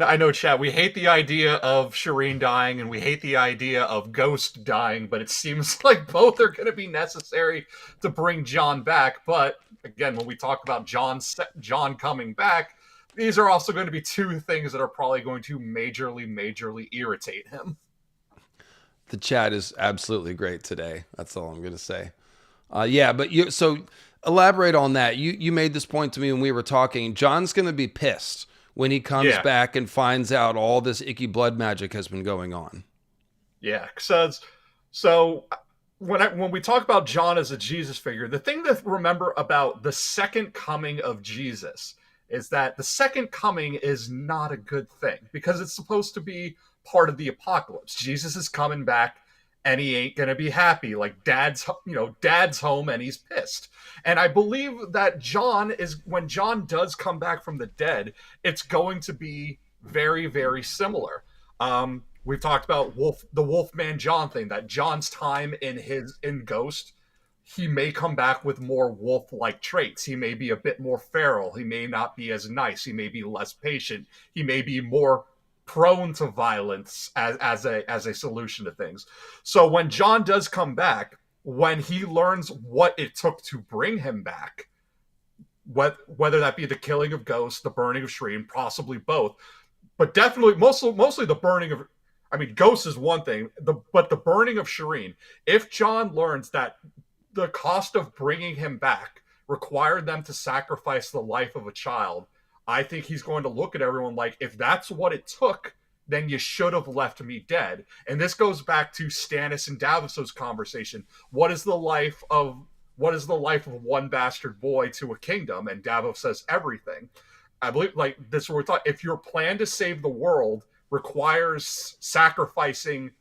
I know, Chad. We hate the idea of Shireen dying, and we hate the idea of Ghost dying. But it seems like both are going to be necessary to bring Jon back. But again, when we talk about Jon coming back, these are also going to be two things that are probably going to majorly irritate him. The chat is absolutely great today. That's all I'm going to say. Yeah, but so elaborate on that. You made this point to me when we were talking. Jon's going to be pissed when he comes back and finds out all this icky blood magic has been going on. Yeah, so when we talk about Jon as a Jesus figure, the thing to remember about the second coming of Jesus is that the second coming is not a good thing because it's supposed to be part of the apocalypse. Jesus is coming back and he ain't gonna be happy. Like dad's home and he's pissed. And I believe that when Jon does come back from the dead, it's going to be very, very similar. We've talked about the Wolfman Jon thing, that Jon's time in Ghost, he may come back with more wolf-like traits. He may be a bit more feral. He may not be as nice. He may be less patient. He may be more prone to violence as a solution to things. So when Jon does come back, when he learns what it took to bring him back, whether that be the killing of Ghost, the burning of Shireen, possibly both, but definitely mostly the burning of, I mean, Ghost is one thing, but the burning of Shireen, if Jon learns that the cost of bringing him back required them to sacrifice the life of a child, I think he's going to look at everyone like, if that's what it took, then you should have left me dead. And this goes back to Stannis and Davos's conversation. What is the life of what is the life of one bastard boy to a kingdom? And Davos says everything. I believe like this is what we're talking. If your plan to save the world requires sacrificing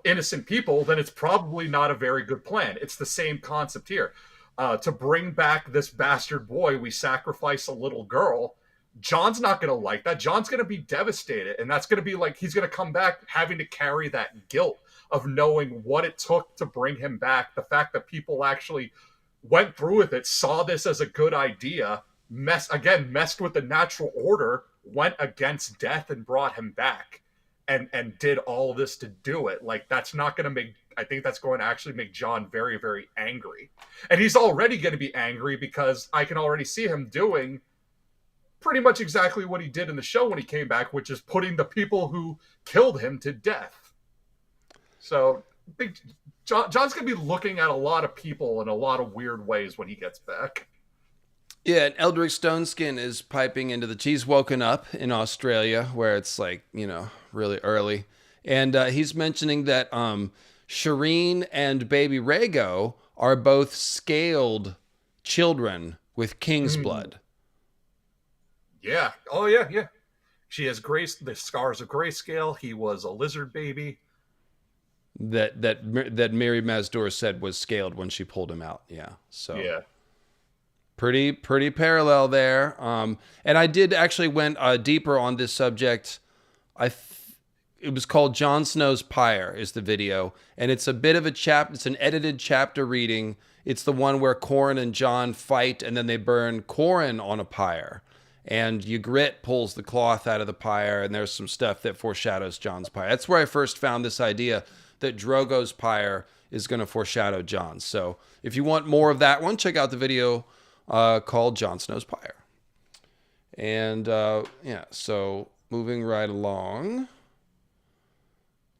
innocent people, then it's probably not a very good plan. It's the same concept here. To bring back this bastard boy, we sacrifice a little girl. Jon's not going to like that. Jon's going to be devastated. And that's going to be like, he's going to come back having to carry that guilt of knowing what it took to bring him back. The fact that people actually went through with it, saw this as a good idea, messed with the natural order, went against death and brought him back. And did all this to do it. Like, that's not going to make, I think that's going to actually make Jon very, very angry. And he's already going to be angry because I can already see him doing pretty much exactly what he did in the show when he came back, which is putting the people who killed him to death. So I think Jon's going to be looking at a lot of people in a lot of weird ways when he gets back. Yeah, and Eldrick Stoneskin is piping into he's woken up in Australia where it's like, really early. And he's mentioning that Shireen and baby Rhaego are both scaled children with king's blood. Yeah. Oh, yeah, yeah. She has the scars of grayscale. He was a lizard baby. That Mary Mazdur said was scaled when she pulled him out. Yeah. So yeah. Pretty parallel there. And I did actually went deeper on this subject. It was called Jon Snow's Pyre is the video. And it's a bit of it's an edited chapter reading. It's the one where Qhorin and Jon fight and then they burn Qhorin on a pyre. And Ygritte pulls the cloth out of the pyre and there's some stuff that foreshadows Jon's pyre. That's where I first found this idea that Drogo's pyre is going to foreshadow Jon's. So if you want more of that one, check out the video called Jon Snow's Pyre. And so moving right along,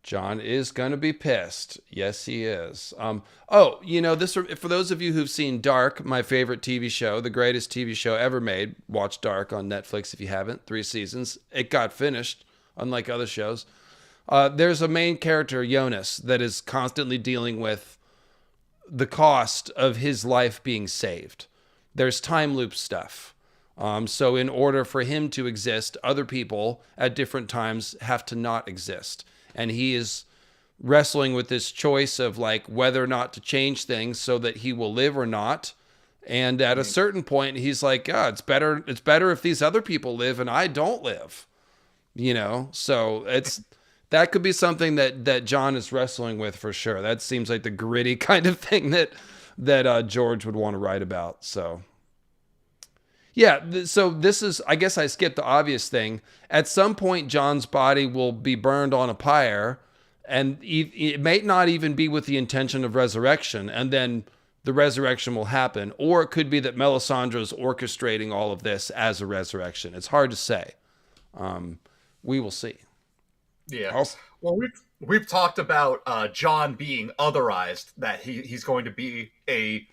Jon is going to be pissed. Yes, he is. This for those of you who've seen Dark, my favorite TV show, the greatest TV show ever made. Watch Dark on Netflix if you haven't. 3 seasons. It got finished, unlike other shows. There's a main character, Jonas, that is constantly dealing with the cost of his life being saved. There's time loop stuff. So in order for him to exist, other people at different times have to not exist. And he is wrestling with this choice of like whether or not to change things so that he will live or not. And at a certain point, he's like, it's better if these other people live and I don't live. So that could be something that Jon is wrestling with for sure. That seems like the gritty kind of thing that George would want to write about. So yeah, so this is, I guess I skipped the obvious thing. At some point, Jon's body will be burned on a pyre, and it may not even be with the intention of resurrection, and then the resurrection will happen. Or it could be that Melisandre's orchestrating all of this as a resurrection. It's hard to say. We will see. Yeah. Well, we've talked about Jon being otherized, that he's going to be a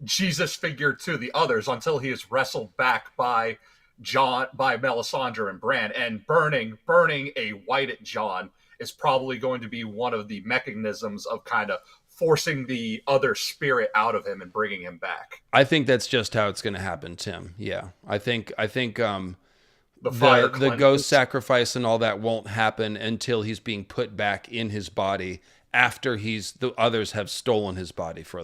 Jesus figure to the others until he is wrestled back by Melisandre and Bran, and burning a white Jon is probably going to be one of the mechanisms of kind of forcing the other spirit out of him and bringing him back. I think that's just how it's going to happen, Tim. Yeah, I think the ghost sacrifice and all that won't happen until he's being put back in his body after the others have stolen his body for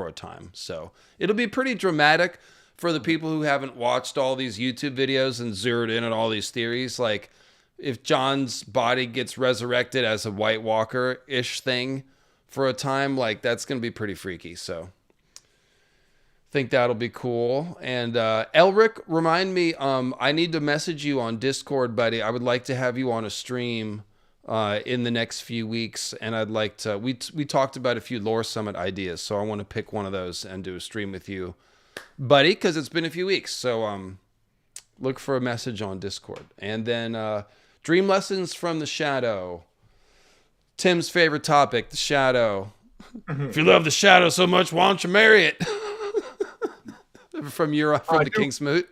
a time. So it'll be pretty dramatic for the people who haven't watched all these YouTube videos and zeroed in on all these theories. Like if Jon's body gets resurrected as a White Walker-ish thing for a time, like that's going to be pretty freaky. So think that'll be cool. And Elric, remind me, I need to message you on Discord, buddy. I would like to have you on a stream in the next few weeks, and I'd like to. We talked about a few Lore Summit ideas, so I want to pick one of those and do a stream with you, buddy, because it's been a few weeks. So look for a message on Discord, and then Dream Lessons from the Shadow. Tim's favorite topic, the Shadow. If you love the Shadow so much, why don't you marry it? from the King's Moot.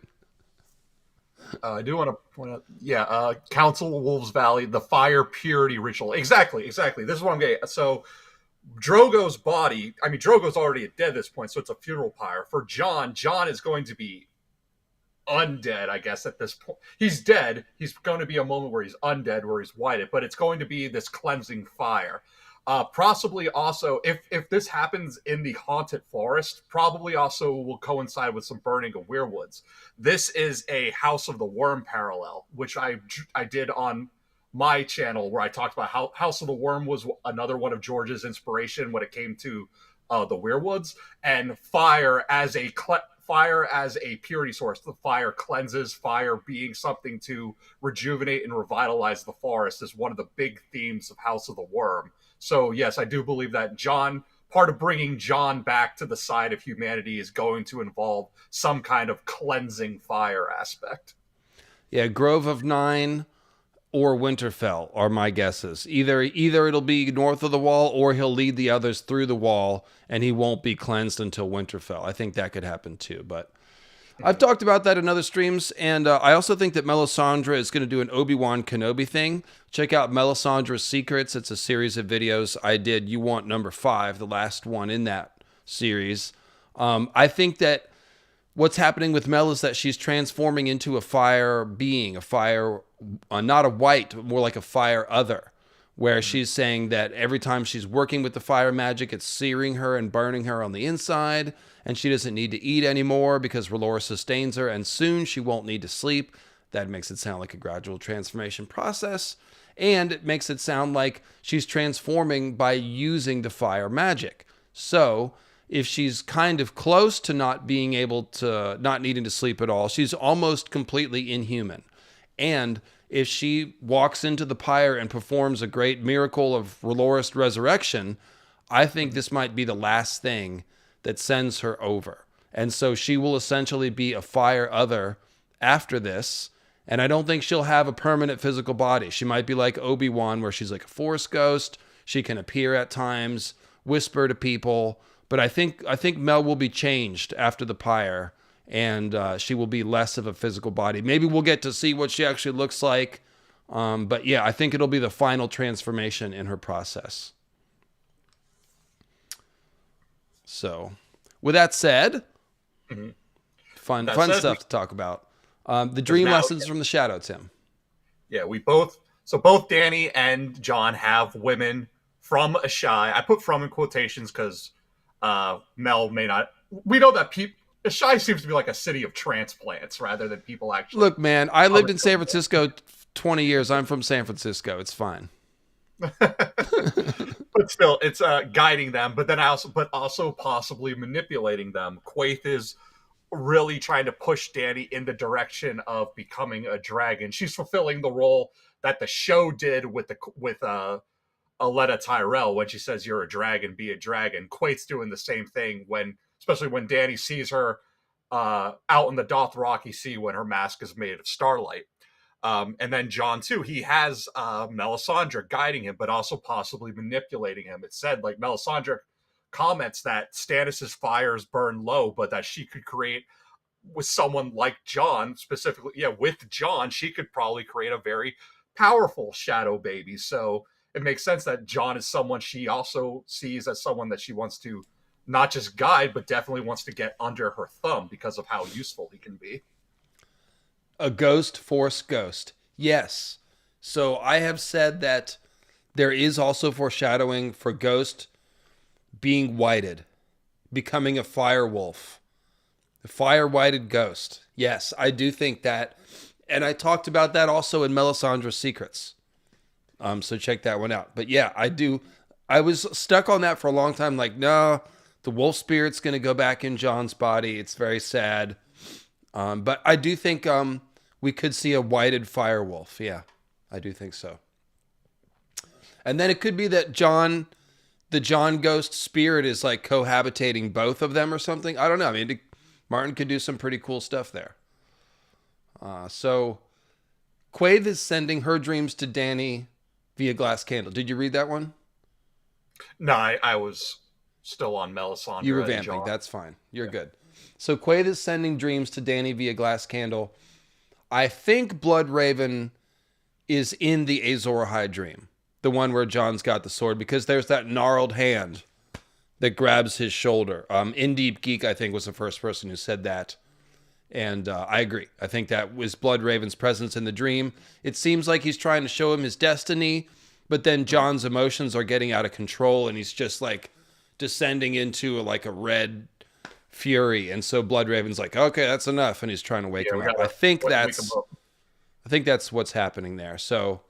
I do want to point out, Council of Wolves Valley, the fire purity ritual. Exactly. This is what I'm getting. So Drogo's body, I mean, Drogo's already dead at this point, so it's a funeral pyre. For Jon, Jon is going to be undead, I guess, at this point. He's dead. He's going to be a moment where he's undead, where he's whited, but it's going to be this cleansing fire. Possibly also, if this happens in the haunted forest, probably also will coincide with some burning of weirwoods. This is a House of the Worm parallel, which I did on my channel, where I talked about how House of the Worm was another one of George's inspiration when it came to the weirwoods, and fire as a purity source. The fire cleanses, fire being something to rejuvenate and revitalize the forest is one of the big themes of House of the Worm. So yes, I do believe that part of bringing Jon back to the side of humanity is going to involve some kind of cleansing fire aspect. Yeah, Grove of Nine or Winterfell are my guesses. Either it'll be north of the wall, or he'll lead the others through the wall and he won't be cleansed until Winterfell. I think that could happen too, but I've talked about that in other streams, and I also think that Melisandre is going to do an Obi-Wan Kenobi thing. Check out Melisandre's Secrets. It's a series of videos I did. You want number 5, the last one in that series. I think that what's happening with Mel is that she's transforming into a fire being, a fire, not a white, but more like a fire other, where she's saying that every time she's working with the fire magic, it's searing her and burning her on the inside, and she doesn't need to eat anymore because R'hllor sustains her, and soon she won't need to sleep. That makes it sound like a gradual transformation process, and it makes it sound like she's transforming by using the fire magic. So if she's kind of close to not needing to sleep at all, she's almost completely inhuman. And if she walks into the pyre and performs a great miracle of R'hllor's resurrection, I think this might be the last thing that sends her over. And so she will essentially be a fire other after this. And I don't think she'll have a permanent physical body. She might be like Obi-Wan, where she's like a force ghost. She can appear at times, whisper to people. But I think Mel will be changed after the pyre, and she will be less of a physical body. Maybe we'll get to see what she actually looks like. But yeah, I think it'll be the final transformation in her process. So, with that said, fun stuff to talk about. The dream lessons from the Shadow, Tim. Yeah, both Dany and Jon have women from Ashai. I put "from" in quotations because Mel may not. We know that Ashai seems to be like a city of transplants rather than people actually. Look, man, I lived in San Francisco 20 years. I'm from San Francisco. It's fine. But still, it's guiding them, but also possibly manipulating them. Quaithe is really trying to push Dany in the direction of becoming a dragon. She's fulfilling the role that the show did with Aletta Tyrell when she says, "You're a dragon, be a dragon." Quaithe's doing the same thing especially when Dany sees her out in the Dothraki Sea when her mask is made of starlight. And then Jon too, he has Melisandre guiding him, but also possibly manipulating him. It's said, like, Melisandre comments that Stannis' fires burn low, but that she could create with someone like Jon, specifically, with Jon, she could probably create a very powerful shadow baby. So it makes sense that Jon is someone she also sees as someone that she wants to not just guide, but definitely wants to get under her thumb because of how useful he can be. A ghost force ghost. Yes. So I have said that there is also foreshadowing for Ghost being whited, becoming a fire wolf. A fire whited ghost. Yes, I do think that. And I talked about that also in Melisandre's Secrets. So check that one out. But yeah, I do. I was stuck on that for a long time. Like, no, the wolf spirit's going to go back in Jon's body. It's very sad. But I do think we could see a whited fire wolf. Yeah, I do think so. And then it could be that the Jon ghost spirit is like cohabitating both of them or something. I don't know. I mean, Martin could do some pretty cool stuff there. So Quaithe is sending her dreams to Dany via glass candle. Did you read that one? No, I was still on Melisandre. You were vamping. That's fine. You're good. So Quaithe is sending dreams to Dany via glass candle. I think Bloodraven is in the Azor Ahai dream. the one where Jon's got the sword, because there's that gnarled hand that grabs his shoulder. In Deep Geek, I think, was the first person who said that. And I agree. I think that was Bloodraven's presence in the dream. It seems like he's trying to show him his destiny, but then Jon's emotions are getting out of control, and he's just like descending into like a red fury. And so Bloodraven's like, okay, that's enough, and he's trying to wake him up. I think that's what's happening there. So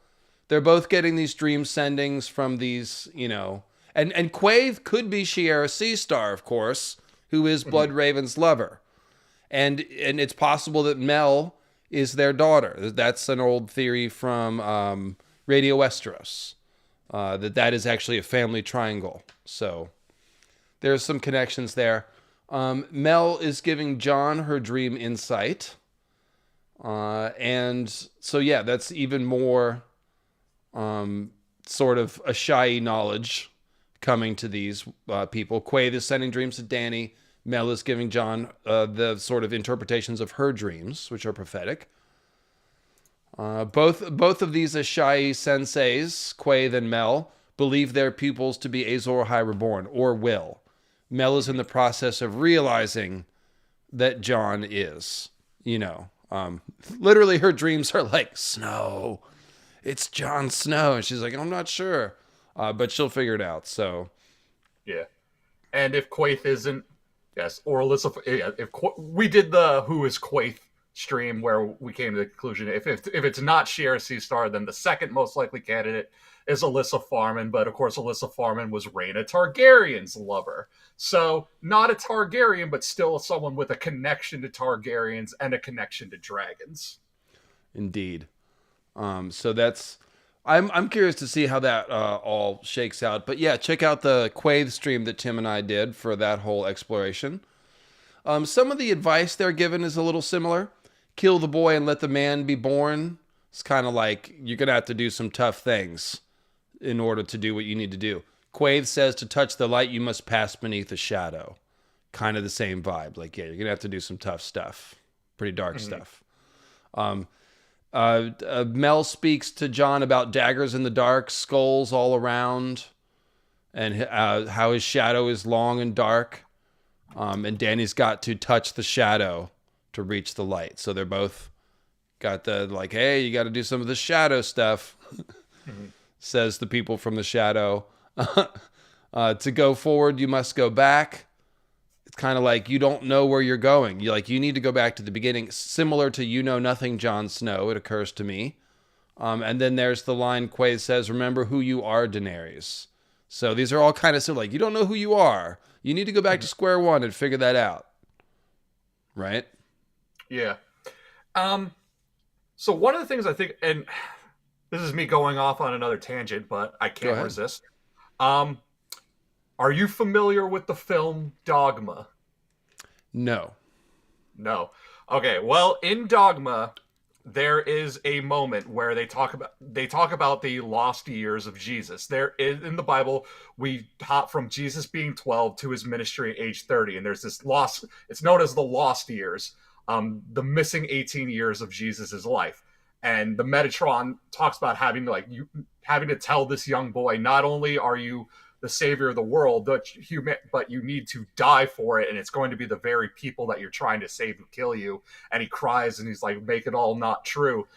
they're both getting these dream sendings from these, and Quaithe could be Shiera Seastar, of course, who is Bloodraven's lover. And it's possible that Mel is their daughter. That's an old theory from Radio Westeros, that is actually a family triangle. So there's some connections there. Mel is giving Jon her dream insight. And so, yeah, that's even more sort of Ashai knowledge coming to these people. Quaithe is sending dreams to Dany. Mel is giving Jon the sort of interpretations of her dreams, which are prophetic. Both of these Ashai senseis, Quaithe and Mel, believe their pupils to be Azor Ahai Reborn, or will. Mel is in the process of realizing that Jon is, literally her dreams are like, Snow, it's Jon Snow. And she's like, I'm not sure, but she'll figure it out. So, yeah. And if Quaithe isn't, yes, or Alyssa, if we did the Who is Quaithe stream where we came to the conclusion, if it's not Shiera Seastar, then the second most likely candidate is Alyssa Farman. But of course, Alyssa Farman was Rhaena Targaryen's lover. So not a Targaryen, but still someone with a connection to Targaryens and a connection to dragons. Indeed. So that's... I'm curious to see how that all shakes out. But yeah, check out the Quaithe stream that Tim and I did for that whole exploration. Some of the advice they're given is a little similar. Kill the boy and let the man be born. It's kind of like you're going to have to do some tough things in order to do what you need to do. Quaithe says to touch the light, you must pass beneath a shadow. Kind of the same vibe. Like, yeah, you're going to have to do some tough stuff. Pretty dark stuff. Mel speaks to Jon about daggers in the dark, skulls all around, and how his shadow is long and dark. And Dany's got to touch the shadow to reach the light. So they're both got the, like, hey, you got to do some of the shadow stuff, says the people from the shadow. To go forward, you must go back. It's kind of like you don't know where you're going. You need to go back to the beginning. Similar to You Know Nothing, Jon Snow, it occurs to me. And then there's the line Quaithe says, remember who you are, Daenerys. So these are all kind of like, you don't know who you are. You need to go back to square one and figure that out. Right? Yeah. So one of the things I think, and this is me going off on another tangent, but I can't resist. Are you familiar with the film Dogma? No. Okay, well, in Dogma, there is a moment where they talk about the lost years of Jesus. There is, in the Bible, we hop from Jesus being 12 to his ministry at age 30, and there's this lost. It's known as the lost years, the missing 18 years of Jesus's life. And the Metatron talks about having to tell this young boy, not only are you the savior of the world, but you need to die for it, and it's going to be the very people that you're trying to save who kill you. And he cries and he's like, make it all not true.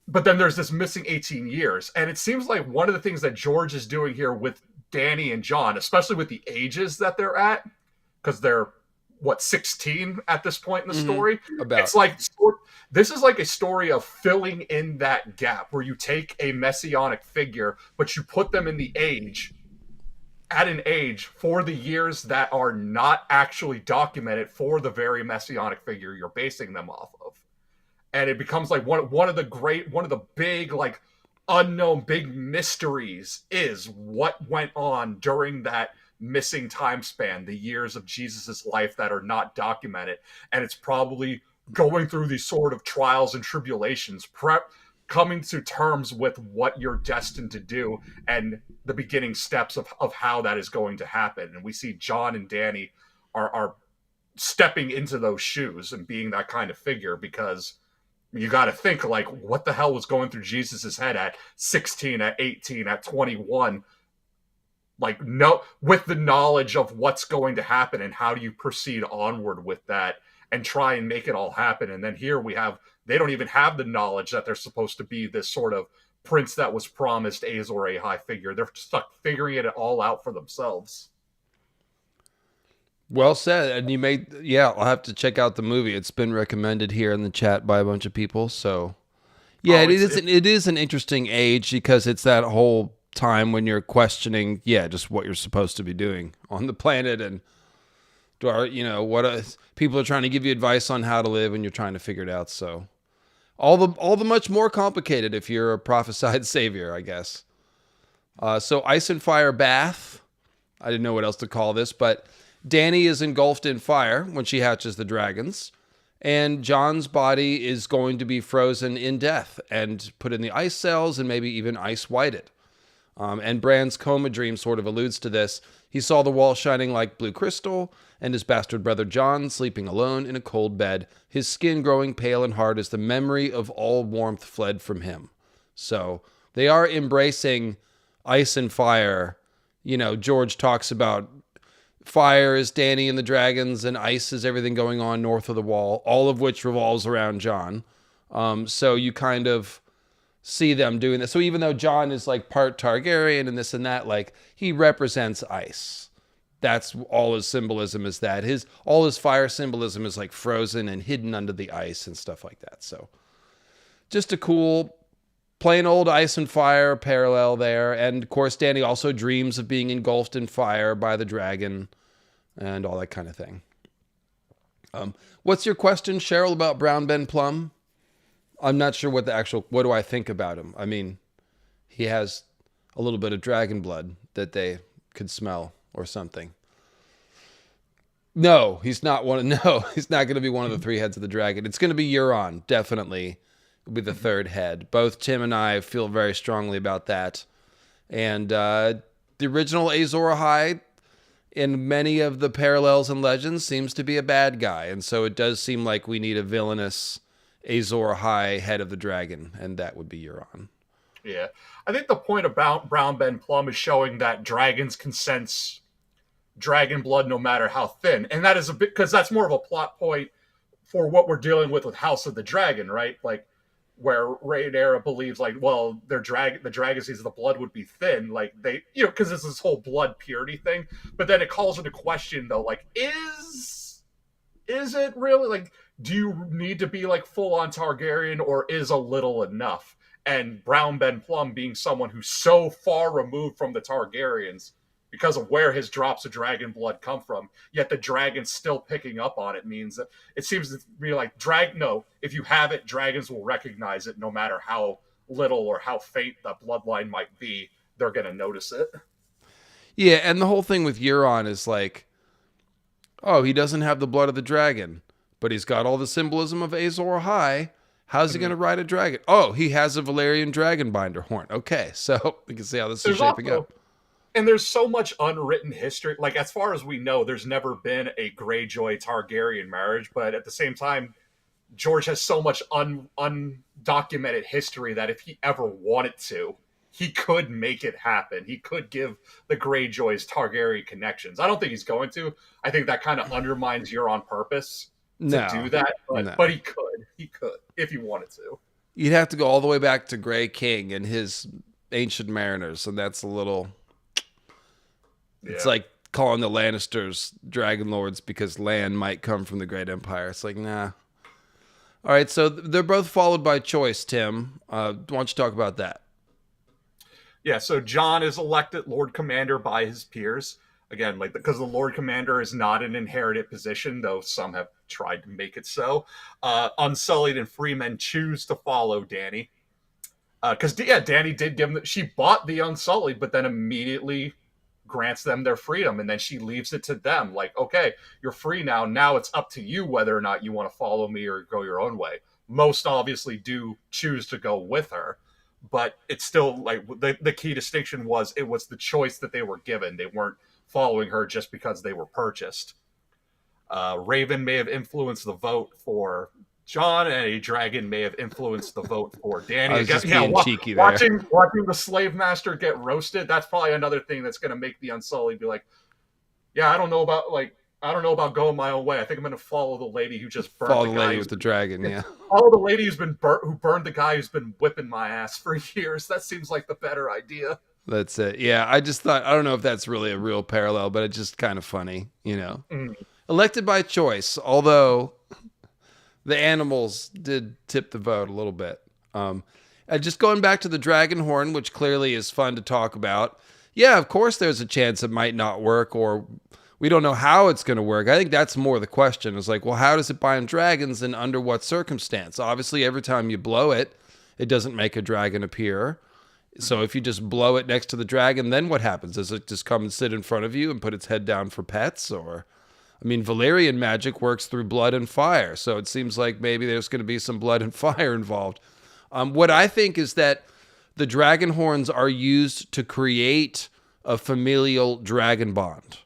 But then there's this missing 18 years, and it seems like one of the things that George is doing here with Dany and Jon, especially with the ages that they're at, because they're 16 at this point in the story. It's like, this is like a story of filling in that gap where you take a messianic figure, but you put them in the age for the years that are not actually documented for the very messianic figure you're basing them off of. And it becomes like one of the big, like, unknown big mysteries is what went on during that missing time span, the years of Jesus's life that are not documented. And it's probably going through these sort of trials and tribulations, coming to terms with what you're destined to do and the beginning steps of how that is going to happen. And we see Jon and Dany are stepping into those shoes and being that kind of figure, because You got to think like, what the hell was going through Jesus's head at 16, at 18, at 21? Like, no, with the knowledge of what's going to happen and how do you proceed onward with that and try and make it all happen. And then here we have, they don't even have the knowledge that they're supposed to be this sort of prince that was promised Azor Ahai figure. They're stuck figuring it all out for themselves. Well said. And you made, yeah, I'll have to check out the movie. It's been recommended here in the chat by a bunch of people. So, yeah, Oh, it is an interesting age because it's that whole time when you're questioning, yeah, just what you're supposed to be doing on the planet. And, people are trying to give you advice on how to live and you're trying to figure it out. So, all the much more complicated if you're a prophesied savior, I guess. So, ice and fire bath. I didn't know what else to call this, but Dany is engulfed in fire when she hatches the dragons, and Jon's body is going to be frozen in death and put in the ice cells and maybe even ice whited. And Bran's coma dream sort of alludes to this. He saw the wall shining like blue crystal, and his bastard brother Jon sleeping alone in a cold bed, his skin growing pale and hard as the memory of all warmth fled from him. So they are embracing ice and fire. George talks about fire is Dany and the dragons, and ice is everything going on north of the wall, all of which revolves around Jon. So you kind of see them doing this. So even though Jon is like part Targaryen and this and that, like he represents ice. That's all his symbolism is that. All his fire symbolism is like frozen and hidden under the ice and stuff like that. So just a cool plain old ice and fire parallel there. And of course, Dany also dreams of being engulfed in fire by the dragon and all that kind of thing. What's your question, Cheryl, about Brown Ben Plum? I'm not sure what do I think about him? I mean, he has a little bit of dragon blood that they could smell or something. No, he's not he's not going to be one of the three heads of the dragon. It's going to be Euron, definitely. It'll be the third head. Both Tim and I feel very strongly about that. And the original Azor Ahai, in many of the parallels and legends, seems to be a bad guy. And so it does seem like we need a villainous Azor Ahai head of the dragon, and that would be Euron. Yeah. I think the point about Brown Ben Plum is showing that dragons can sense dragon blood no matter how thin. And that is a bit, because that's more of a plot point for what we're dealing with House of the Dragon, right? Like, where Rhaenyra believes, like, well, the dragon sees the blood would be thin, like they, because it's this whole blood purity thing. But then it calls into question, though, like, is it really, like, do you need to be like full on Targaryen, or is a little enough? And Brown Ben Plum being someone who's so far removed from the Targaryens because of where his drops of dragon blood come from, yet the dragon's still picking up on it, means that it seems to be like, if you have it, dragons will recognize it no matter how little or how faint the bloodline might be, they're going to notice it. Yeah, and the whole thing with Euron is like, oh, he doesn't have the blood of the dragon, but he's got all the symbolism of Azor Ahai. How's he going to ride a dragon? Oh, he has a Valyrian dragon binder horn. Okay, so we can see how this is shaping up. And there's so much unwritten history. Like, as far as we know, there's never been a Greyjoy Targaryen marriage, but at the same time, George has so much undocumented history that if he ever wanted to, he could make it happen. He could give the Greyjoys Targaryen connections. I don't think he's going to. I think that kind of undermines Euron purpose to do that, but he could if he wanted to. You'd have to go all the way back to Grey King and his Ancient Mariners, and that's a little... Yeah. It's like calling the Lannisters Dragon Lords because land might come from the Great Empire. It's like, nah. All right, so they're both followed by choice, Tim. Why don't you talk about that? Yeah, so Jon is elected Lord Commander by his peers. Again, like, because the Lord Commander is not an inherited position, though some have tried to make it so. Unsullied and free men choose to follow Dany. Because, Dany did give them... She bought the Unsullied, but then immediately grants them their freedom, and then she leaves it to them. Like, okay, you're free now. Now it's up to you whether or not you want to follow me or go your own way. Most obviously do choose to go with her, but it's still like the key distinction was it was the choice that they were given. They weren't following her just because they were purchased. Raven may have influenced the vote for Jon and a dragon may have influenced the vote for Dany. I was just Yeah, being cheeky there. watching the slave master get roasted. That's probably another thing that's going to make the Unsullied be like, yeah, I don't know about going my own way. I think I'm going to follow the lady who just burned Follow the the guy lady with the dragon, yeah. Follow the lady who burned the guy who's been whipping my ass for years. That seems like the better idea. That's it. Yeah, I just thought, I don't know if that's really a real parallel, but it's just kind of funny, you know. Elected by choice, although the animals did tip the vote a little bit. And just going back to the dragon horn, which clearly is fun to talk about. Yeah, of course there's a chance it might not work, or we don't know how it's going to work. I think that's more the question. It's like, well, how does it bind dragons and under what circumstance? Obviously, every time you blow it, it doesn't make a dragon appear. So if you just blow it next to the dragon, then what happens? Does it just come and sit in front of you and put its head down for pets? Or, I mean, Valyrian magic works through blood and fire. So it seems like maybe there's going to be some blood and fire involved. What I think is that the dragon horns are used to create a familial dragon bond.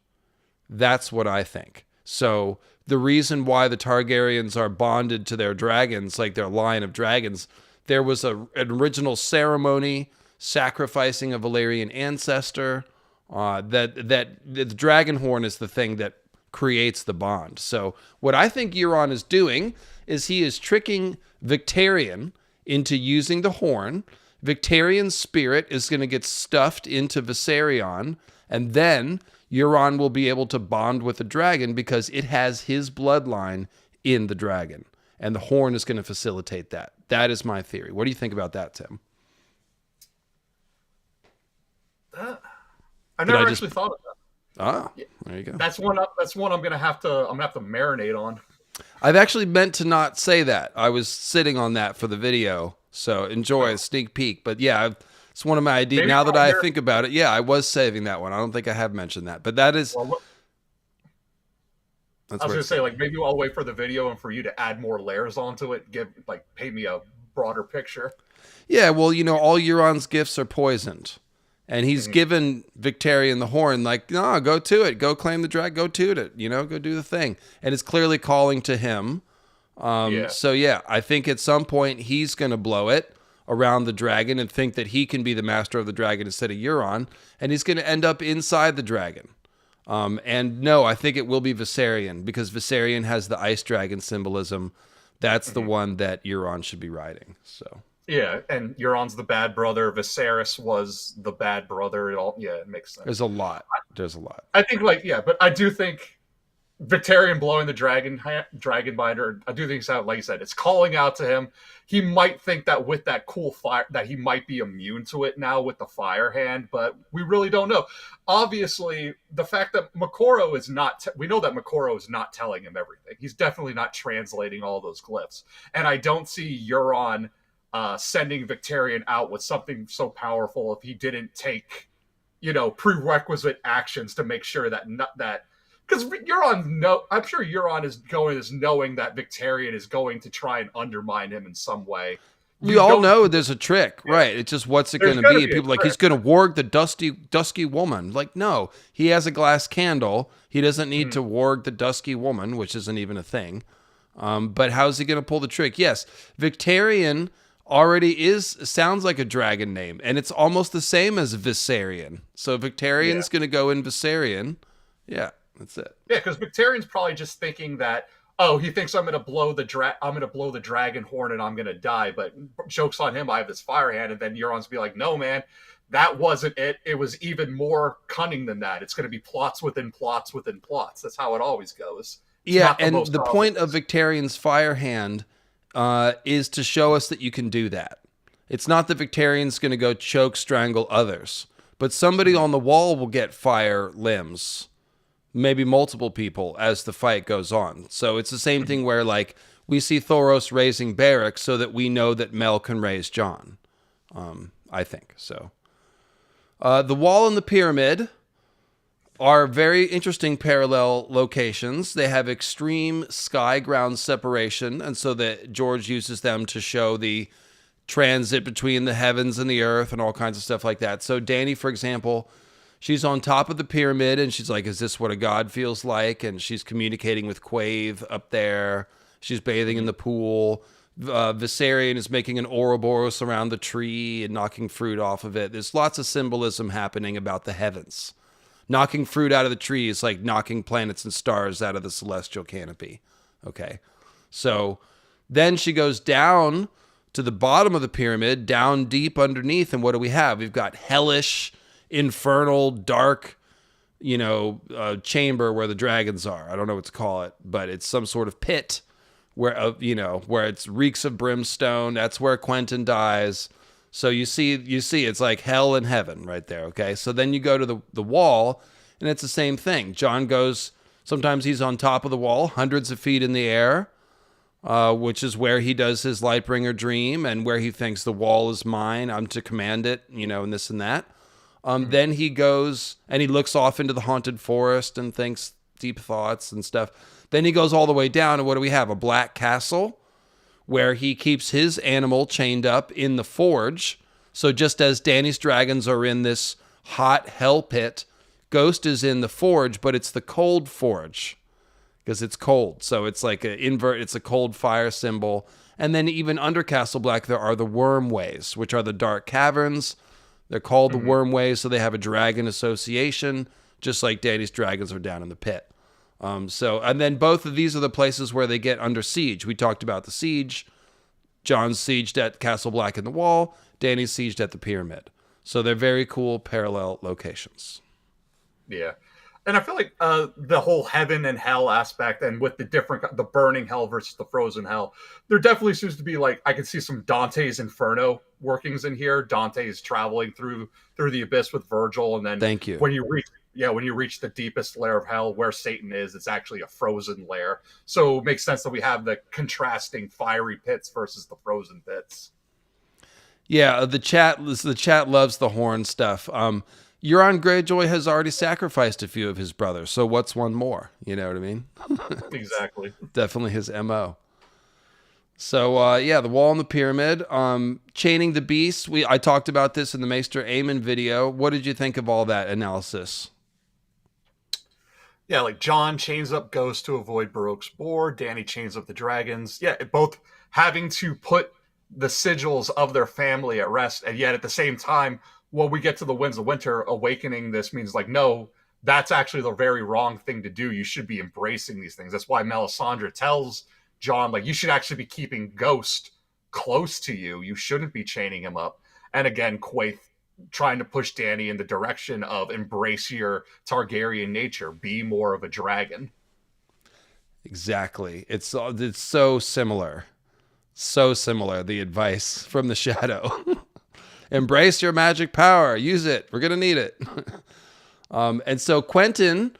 That's what I think. So the reason why the Targaryens are bonded to their dragons, like their line of dragons, there was an original ceremony sacrificing a Valyrian ancestor. That the dragon horn is the thing that creates the bond. So what I think Euron is doing is he is tricking Victarion into using the horn. Victarion's spirit is going to get stuffed into Viserion, and then Euron will be able to bond with the dragon because it has his bloodline in the dragon, and the horn is going to facilitate that. That is my theory. What do you think about that, Tim? I never actually thought of that. Ah, there you go. That's one I'm gonna have to marinate on. I've actually meant to not say that. I was sitting on that for the video, so enjoy a sneak peek. But yeah, it's one of my ideas. Now that I think about it, yeah, I was saving that one. I don't think I have mentioned that, but that is. Well, I was gonna say, like, maybe I'll wait for the video and for you to add more layers onto it. Paint me a broader picture. Yeah, well, you know, all Euron's gifts are poisoned. And he's given Victarion the horn, like, no, go to it. Go claim the dragon. Go toot it. You know, go do the thing. And it's clearly calling to him. So, yeah, I think at some point he's going to blow it around the dragon and think that he can be the master of the dragon instead of Euron. And he's going to end up inside the dragon. And no, I think it will be Viserion because Viserion has the ice dragon symbolism. That's the one that Euron should be riding. So. Yeah, and Euron's the bad brother. Viserys was the bad brother. It makes sense. There's a lot. I think, but I do think Victarion blowing the dragon binder. I do think, like you said, it's calling out to him. He might think that with that cool fire, that he might be immune to it now with the fire hand, but we really don't know. Obviously, the fact that Makoro is not, we know that Makoro is not telling him everything. He's definitely not translating all those glyphs, and I don't see Euron sending Victarion out with something so powerful if he didn't take, prerequisite actions to make sure that because I'm sure Euron is knowing that Victarion is going to try and undermine him in some way. We all know there's a trick, right? It's just what's it going to be? People like, he's going to warg the dusky woman. Like, no, he has a glass candle. He doesn't need to warg the dusky woman, which isn't even a thing. But how's he going to pull the trick? Yes, Victarion already sounds like a dragon name, and it's almost the same as Viserion. So Victarion's going to go in Viserion. Yeah, that's it. Yeah, because Victarion's probably just thinking that, he thinks I'm going to blow the dragon horn and I'm going to die, but joke's on him, I have this fire hand, and then Euron's be like, no, man, that wasn't it. It was even more cunning than that. It's going to be plots within plots within plots. That's how it always goes. Yeah, and the point of Victarion's fire hand is to show us that you can do that. It's not that Victarion's going to go choke strangle others, but somebody on the wall will get fire limbs, maybe multiple people as the fight goes on. So it's the same thing where, like, we see Thoros raising Beric so that we know that Mel can raise Jon. I think so. The wall and the pyramid are very interesting parallel locations. They have extreme sky-ground separation, and so that George uses them to show the transit between the heavens and the earth and all kinds of stuff like that. So Dany, for example, she's on top of the pyramid, and she's like, is this what a god feels like? And she's communicating with Quaithe up there. She's bathing in the pool. Viserion is making an Ouroboros around the tree and knocking fruit off of it. There's lots of symbolism happening about the heavens. Knocking fruit out of the tree is like knocking planets and stars out of the celestial canopy. Okay. So then she goes down to the bottom of the pyramid, down deep underneath. And what do we have? We've got hellish, infernal, dark, chamber where the dragons are. I don't know what to call it, but it's some sort of pit where it's reeks of brimstone. That's where Quentyn dies. So you see it's like hell and heaven right there. Okay. So then you go to the wall and it's the same thing. Jon goes, sometimes he's on top of the wall, hundreds of feet in the air, which is where he does his Lightbringer dream and where he thinks the wall is mine. I'm to command it, and this and that. Then he goes and he looks off into the haunted forest and thinks deep thoughts and stuff. Then he goes all the way down, and what do we have? A black castle where he keeps his animal chained up in the forge. So just as Dany's dragons are in this hot hell pit, Ghost is in the forge, but it's the cold forge because it's cold. So it's like it's a cold fire symbol. And then even under Castle Black, there are the Wormways, which are the dark caverns. They're called the Wormways, so they have a dragon association, just like Dany's dragons are down in the pit. And then both of these are the places where they get under siege. We talked about the siege. Jon's sieged at Castle Black in the Wall. Dany's sieged at the pyramid. So they're very cool parallel locations. Yeah. And I feel like the whole heaven and hell aspect, and with the burning hell versus the frozen hell, there definitely seems to be I can see some Dante's Inferno workings in here. Dante is traveling through the abyss with Virgil, and then Thank you. when you reach the deepest lair of hell where Satan is, it's actually a frozen lair. So it makes sense that we have the contrasting fiery pits versus the frozen pits. Yeah, the chat loves the horn stuff. Euron Greyjoy has already sacrificed a few of his brothers, so what's one more? You know what I mean? Exactly. Definitely his MO. So, the wall and the pyramid. Chaining the beast. I talked about this in the Maester Aemon video. What did you think of all that analysis? Yeah, Jon chains up Ghost to avoid Baroque's board. Dany chains up the dragons. Yeah, both having to put the sigils of their family at rest, and yet at the same time, when we get to the Winds of Winter, awakening this means no, that's actually the very wrong thing to do. You should be embracing these things. That's why Melisandre tells Jon, you should actually be keeping Ghost close to you. You shouldn't be chaining him up. And again, Quaithe trying to push Dany in the direction of embrace your Targaryen nature, be more of a dragon. Exactly. It's so similar. So similar, the advice from the Shadow. Embrace your magic power. Use it. We're going to need it. And so Quentyn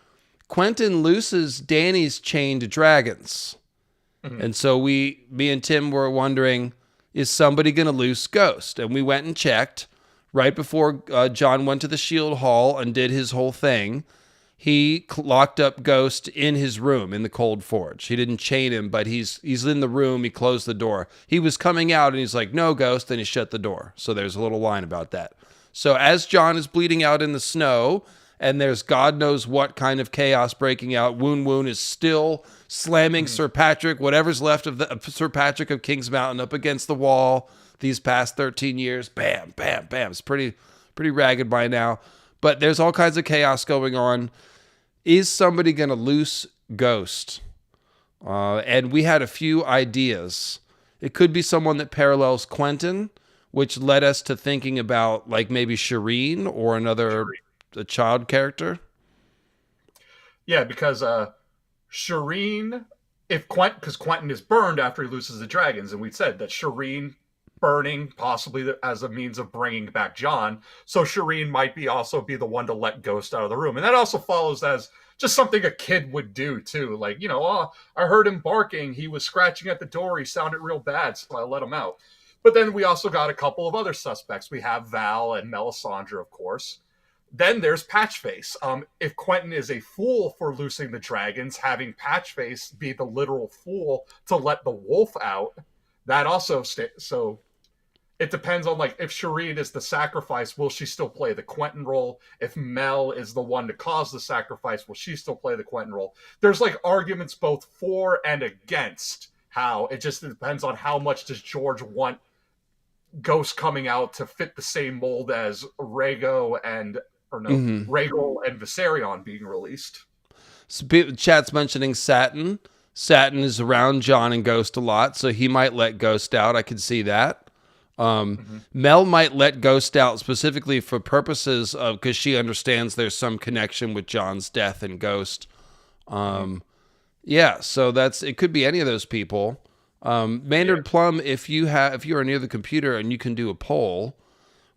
looses Dany's chained dragons. Mm-hmm. And so me and Tim were wondering, is somebody going to loose Ghost? And we went and checked right before Jon went to the Shield Hall and did his whole thing. He locked up Ghost in his room in the Cold Forge. He didn't chain him, but he's in the room. He closed the door. He was coming out and he's like, no, Ghost. Then he shut the door. So there's a little line about that. So as Jon is bleeding out in the snow and there's God knows what kind of chaos breaking out, Woon is still slamming Sir Patrick, whatever's left of the Sir Patrick of King's Mountain, up against the wall these past 13 years. Bam, bam, bam. It's pretty ragged by now. But there's all kinds of chaos going on. Is somebody going to loose Ghost? And we had a few ideas. It could be someone that parallels Quentyn, which led us to thinking about maybe Shireen or a child character. Yeah, because Shireen, because Quentyn is burned after he loses the dragons, and we said that Shireen burning possibly as a means of bringing back Jon. So Shireen might also be the one to let Ghost out of the room. And that also follows as just something a kid would do too. I heard him barking. He was scratching at the door. He sounded real bad, so I let him out. But then we also got a couple of other suspects. We have Val and Melisandre, of course. Then there's Patchface. If Quentyn is a fool for loosing the dragons, having Patchface be the literal fool to let the wolf out, that also so it depends on if Shireen is the sacrifice, will she still play the Quentyn role? If Mel is the one to cause the sacrifice, will she still play the Quentyn role? There's arguments both for and against how. It just depends on how much does George want Ghost coming out to fit the same mold as Hmm. Rhaegal and Viserion being released. So chat's mentioning Satin. Satin is around Jon and Ghost a lot, so he might let Ghost out. I could see that. Mm-hmm. Mel might let Ghost out specifically for purposes of because she understands there's some connection with Jon's death and Ghost. Mm-hmm. Yeah, so it could be any of those people. Yeah. Maynard Plum, if you are near the computer and you can do a poll,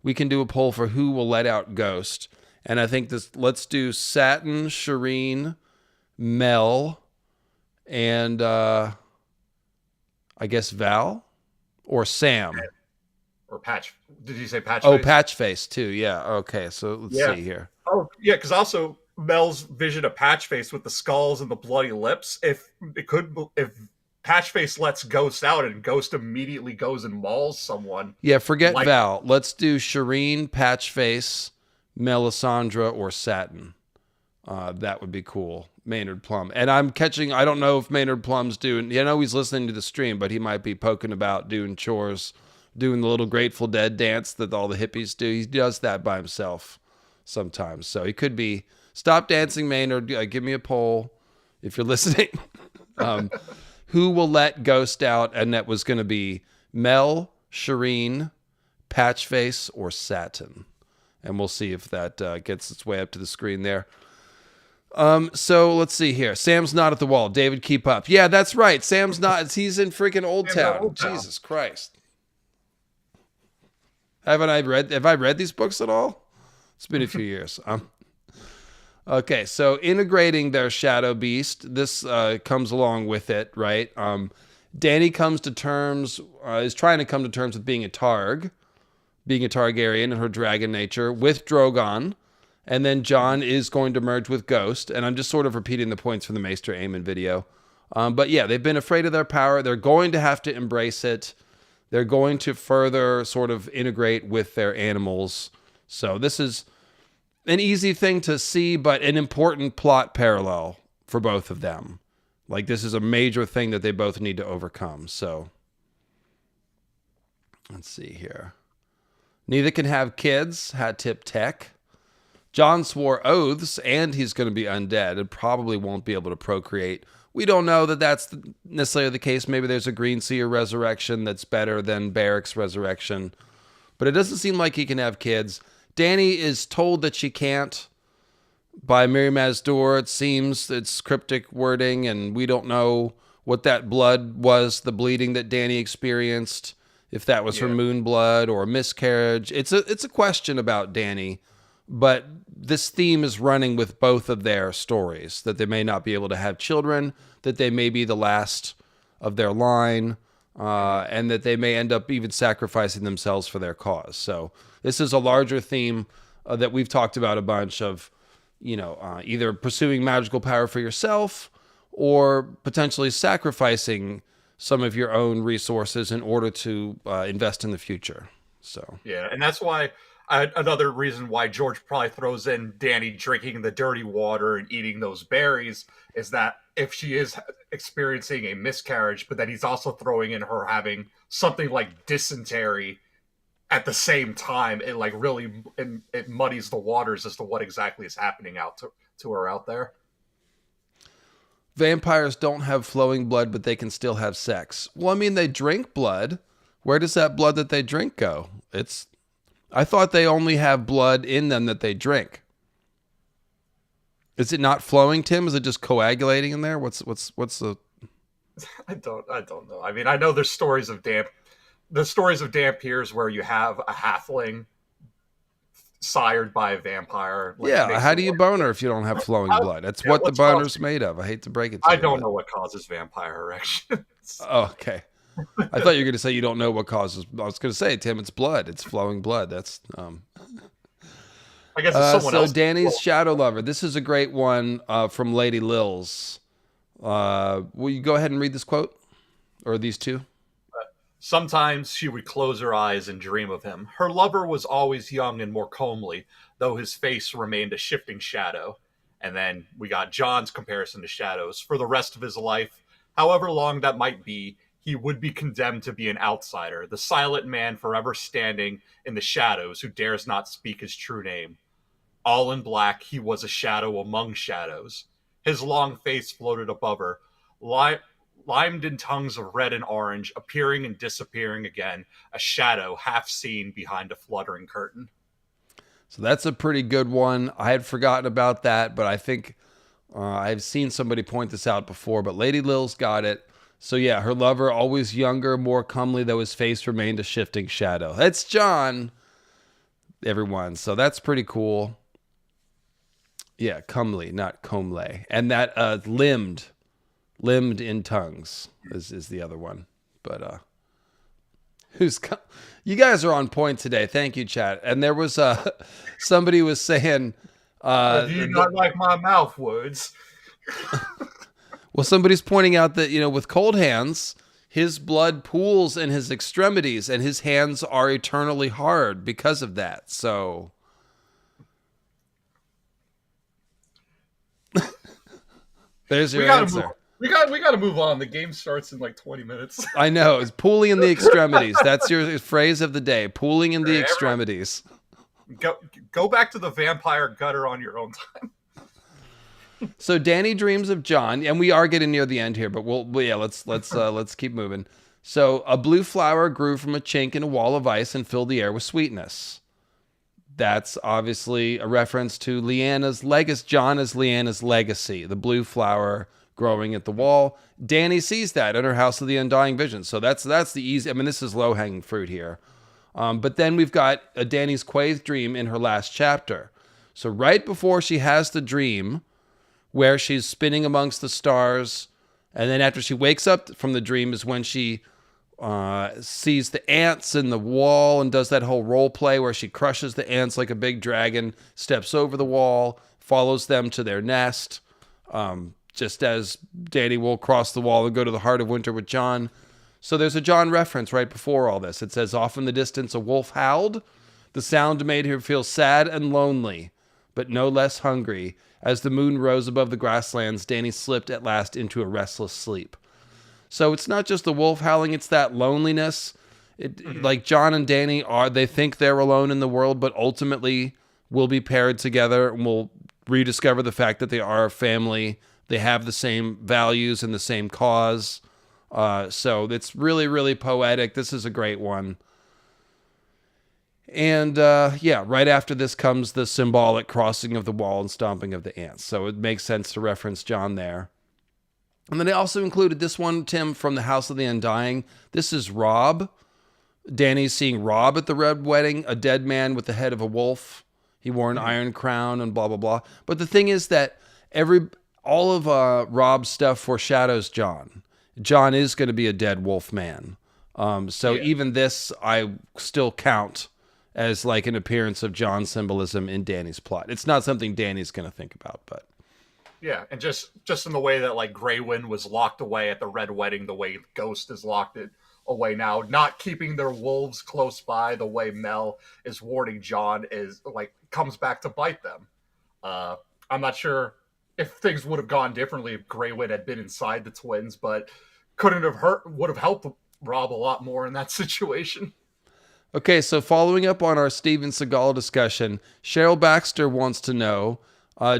we can do a poll for who will let out Ghost. And I think let's do Satin, Shireen, Mel, and I guess Val or Sam. Or Patch. Did you say Patch Oh, Face? Patchface too. Yeah. Okay. So let's Yeah. see here. Oh, yeah, because also Mel's vision of Patchface with the skulls and the bloody lips. If Patchface lets Ghost out and Ghost immediately goes and mauls someone, Yeah. Forget like Val. Let's do Shireen, Patchface, Melisandre, or Satin. That would be cool. Maynard Plum. And I don't know if Maynard Plum's doing, I know he's listening to the stream, but he might be poking about doing chores, doing the little Grateful Dead dance that all the hippies do. He does that by himself sometimes. So he could be, stop dancing, Maynard. Give me a poll if you're listening. Who will let Ghost out? And that was going to be Mel, Shireen, Patchface, or Satin. And we'll see if that gets its way up to the screen there. So let's see here. Sam's not at the wall. David, keep up. Yeah, that's right. Sam's not. He's in freaking Old Town. Jesus Christ. Have I read these books at all? It's been a few years. Okay, so integrating their Shadow Beast. This comes along with it, right? Dany is trying to come to terms with being a Targaryen and her dragon nature with Drogon. And then Jon is going to merge with Ghost. And I'm just sort of repeating the points from the Maester Aemon video. But yeah, they've been afraid of their power. They're going to have to embrace it. They're going to further sort of integrate with their animals. So this is an easy thing to see, but an important plot parallel for both of them. Like, this is a major thing that they both need to overcome. So let's see here. Neither can have kids. Hat tip tech. Jon swore oaths, and he's going to be undead and probably won't be able to procreate. We don't know that that's necessarily the case. Maybe there's a Green Seer resurrection that's better than Barrack's resurrection. But it doesn't seem like he can have kids. Dany is told that she can't by Miri Mazdur. It seems it's cryptic wording, and we don't know what that blood was, the bleeding that Dany experienced, if that was her moon blood or a miscarriage. It's a question about Dany. But this theme is running with both of their stories, that they may not be able to have children, that they may be the last of their line, and that they may end up even sacrificing themselves for their cause. So this is a larger theme that we've talked about a bunch of, either pursuing magical power for yourself or potentially sacrificing some of your own resources in order to invest in the future. So yeah, and that's why another reason why George probably throws in Dany drinking the dirty water and eating those berries is that if she is experiencing a miscarriage, but then he's also throwing in her having something like dysentery at the same time, it like really it muddies the waters as to what exactly is happening to her out there. Vampires don't have flowing blood, but they can still have sex. Well, I mean, they drink blood. Where does that blood that they drink go? I thought they only have blood in them that they drink. Is it not flowing, Tim? Is it just coagulating in there? What's the? I don't know. I mean, I know there's stories of Dampiers where you have a halfling sired by a vampire. Like, yeah, how do you boner if you don't have flowing blood? That's what the boner's made of. I hate to break it to you. I don't know what causes vampire erections. Oh, okay. I thought you were going to say you don't know what causes. I was going to say, Tim, it's blood. It's flowing blood. That's. I guess it's someone else. So Dany's Shadow Lover. This is a great one from Lady Lils. Will you go ahead and read this quote, or these two? Sometimes she would close her eyes and dream of him. Her lover was always young and more comely, though his face remained a shifting shadow. And then we got Jon's comparison to shadows. For the rest of his life, however long that might be, he would be condemned to be an outsider, the silent man forever standing in the shadows who dares not speak his true name. All in black, he was a shadow among shadows. His long face floated above her, limed in tongues of red and orange, appearing and disappearing again, a shadow half seen behind a fluttering curtain. So that's a pretty good one. I had forgotten about that, but I think I've seen somebody point this out before, but Lady Lil's got it. So yeah, her lover, always younger, more comely, though his face remained a shifting shadow. That's Jon, everyone. So that's pretty cool. Yeah, comely, not comely. And that limbed in tongues is the other one. But you guys are on point today. Thank you, chat. And there was somebody was saying, do you not like my mouth words? Well, somebody's pointing out that, with cold hands, his blood pools in his extremities and his hands are eternally hard because of that. So there's your answer. We got to move on. The game starts in like 20 minutes. I know. It's pooling in the extremities. That's your phrase of the day. Pooling in the extremities. Go back to the vampire gutter on your own time. So Dany dreams of Jon, and we are getting near the end here, but let's keep moving. So a blue flower grew from a chink in a wall of ice and filled the air with sweetness. That's obviously a reference to Lyanna's legacy. Jon is Lyanna's legacy, the blue flower growing at the wall. Dany sees that in her House of the Undying Vision. So that's the easy. I mean, this is low-hanging fruit here. But then we've got a Dany's Quaithe dream in her last chapter. So right before she has the dream, where she's spinning amongst the stars, and then after she wakes up from the dream is when she sees the ants in the wall and does that whole role play where she crushes the ants like a big dragon, steps over the wall, follows them to their nest, just as Dany will cross the wall and go to the heart of winter with Jon. So there's a Jon reference right before all this. It says, off in the distance a wolf howled. The sound made her feel sad and lonely, but no less hungry. As the moon rose above the grasslands, Dany slipped at last into a restless sleep. So it's not just the wolf howling, it's that loneliness. Like Jon and Dany they think they're alone in the world, but ultimately will be paired together and will rediscover the fact that they are a family. They have the same values and the same cause. So it's really, really poetic. This is a great one. And right after this comes the symbolic crossing of the wall and stomping of the ants. So it makes sense to reference Jon there. And then they also included this one, Tim, from the House of the Undying. This is Robb. Dany's seeing Robb at the Red Wedding, a dead man with the head of a wolf. He wore an iron crown and blah, blah, blah. But the thing is that all of Robb's stuff foreshadows Jon. Jon is going to be a dead wolf man. Even this, I still count as like an appearance of Jon symbolism in Dany's plot. It's not something Dany's going to think about, but... Yeah, and just in the way that like Grey Wind was locked away at the Red Wedding, the way Ghost is locked it away now, not keeping their wolves close by, the way Mel is warning Jon is like comes back to bite them. I'm not sure if things would have gone differently if Grey Wind had been inside the twins, but would have helped Robb a lot more in that situation. Okay, so following up on our Steven Seagal discussion, Cheryl Baxter wants to know,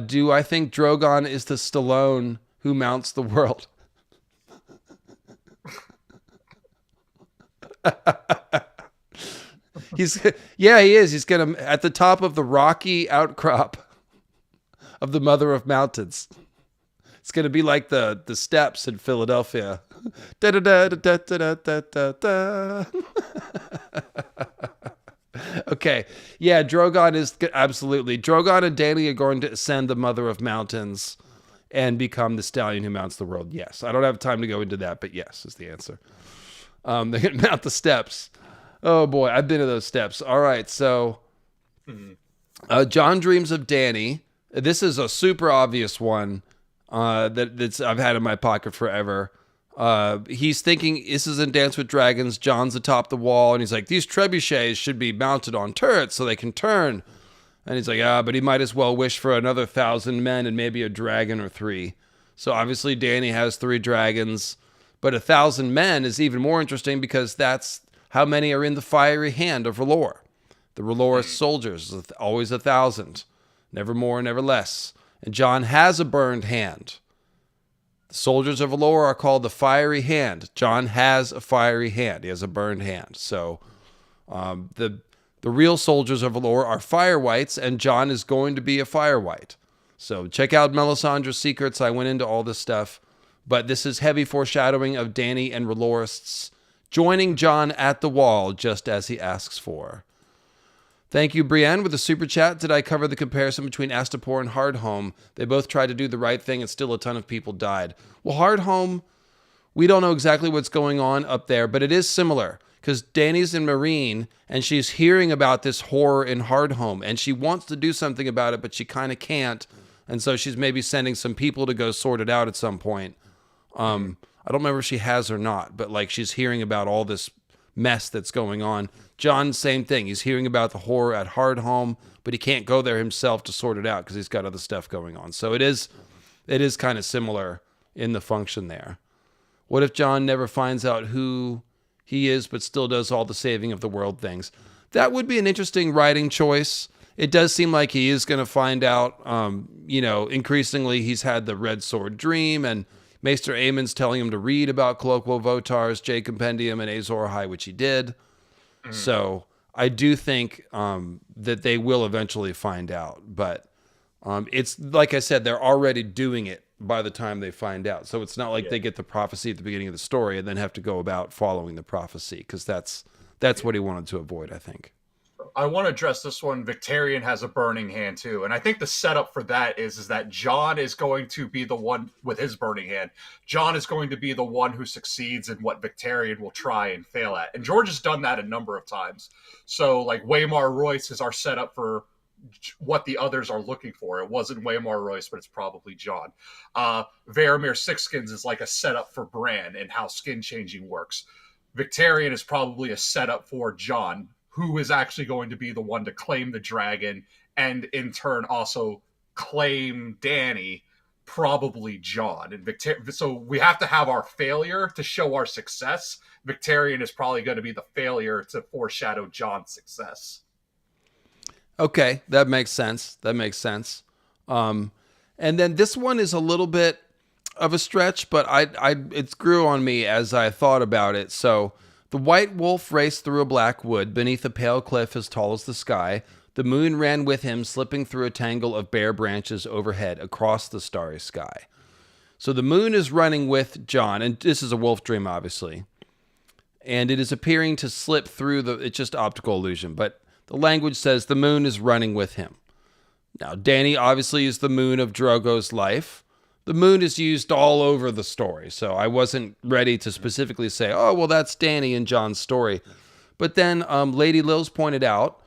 do I think Drogon is the Stallone who mounts the world? He is. He's gonna at the top of the rocky outcrop of the Mother of Mountains. It's gonna be like the steps in Philadelphia. Da da da da da da da da. Okay, yeah, Drogon is absolutely. Drogon and Dany are going to ascend the Mother of Mountains and become the stallion who mounts the world. Yes, I don't have time to go into that, but yes is the answer. They're going to mount the steps. Oh boy, I've been to those steps. All right, so Jon dreams of Dany. This is a super obvious one that's I've had in my pocket forever. He's thinking this is in Dance with Dragons. Jon's atop the wall, and he's like, these trebuchets should be mounted on turrets so they can turn. And he's like, but he might as well wish for another 1,000 men and maybe a dragon or 3. So obviously Dany has 3 dragons. But 1,000 men is even more interesting because that's how many are in the fiery hand of R'hllor. The R'hllor soldiers is always 1,000, never more, never less. And Jon has a burned hand. The soldiers of R'hllor are called the fiery hand. Jon has a fiery hand. He has a burned hand. So the real soldiers of R'hllor are fire whites, and Jon is going to be a fire white. So check out Melisandre's Secrets. I went into all this stuff. But this is heavy foreshadowing of Dany and R'hllorists joining Jon at the wall, just as he asks for. Thank you, Brienne, with the super chat. Did I cover the comparison between Astapor and Hardhome? They both tried to do the right thing, and still a ton of people died. Well, Hardhome, we don't know exactly what's going on up there, but it is similar, because Dany's in Meereen, and she's hearing about this horror in Hardhome, and she wants to do something about it, but she kind of can't, and so she's maybe sending some people to go sort it out at some point. I don't remember if she has or not, but like she's hearing about all this mess that's going on. Jon, same thing. He's hearing about the horror at Hardhome, but he can't go there himself to sort it out because he's got other stuff going on. So it is kind of similar in the function there. What if Jon never finds out who he is, but still does all the saving of the world things? That would be an interesting writing choice. It does seem like he is going to find out, increasingly he's had the Red Sword dream, and Maester Aemon's telling him to read about Colloquial Votar's J Compendium and Azor Ahai, which he did. So I do think that they will eventually find out. But it's like I said, they're already doing it by the time they find out. So it's not like they get the prophecy at the beginning of the story and then have to go about following the prophecy, because that's what he wanted to avoid, I think. I want to address this one. Victarion has a burning hand too, and I think the setup for that is that Jon is going to be the one with his burning hand. Jon is going to be the one who succeeds in what Victarion will try and fail at, and George has done that a number of times. So, like, Waymar Royce is our setup for what the others are looking for. It wasn't Waymar Royce, but it's probably Jon. Varamir Sixskins is like a setup for Bran and how skin changing works. Victarion is probably a setup for Jon, who is actually going to be the one to claim the dragon and in turn also claim Dany, probably Jon. And so we have to have our failure to show our success. Victarion is probably going to be the failure to foreshadow Jon's success. Okay, that makes sense. And then this one is a little bit of a stretch, but it grew on me as I thought about it. So the white wolf raced through a black wood beneath a pale cliff as tall as the sky. The moon ran with him, slipping through a tangle of bare branches overhead across the starry sky. So the moon is running with Jon, and this is a wolf dream, obviously. And it is appearing to slip through it's just optical illusion, but the language says the moon is running with him. Now, Dany obviously is the moon of Drogo's life. The moon is used all over the story, so I wasn't ready to specifically say, oh, well, that's Dany in Jon's story. But then Lady Lils pointed out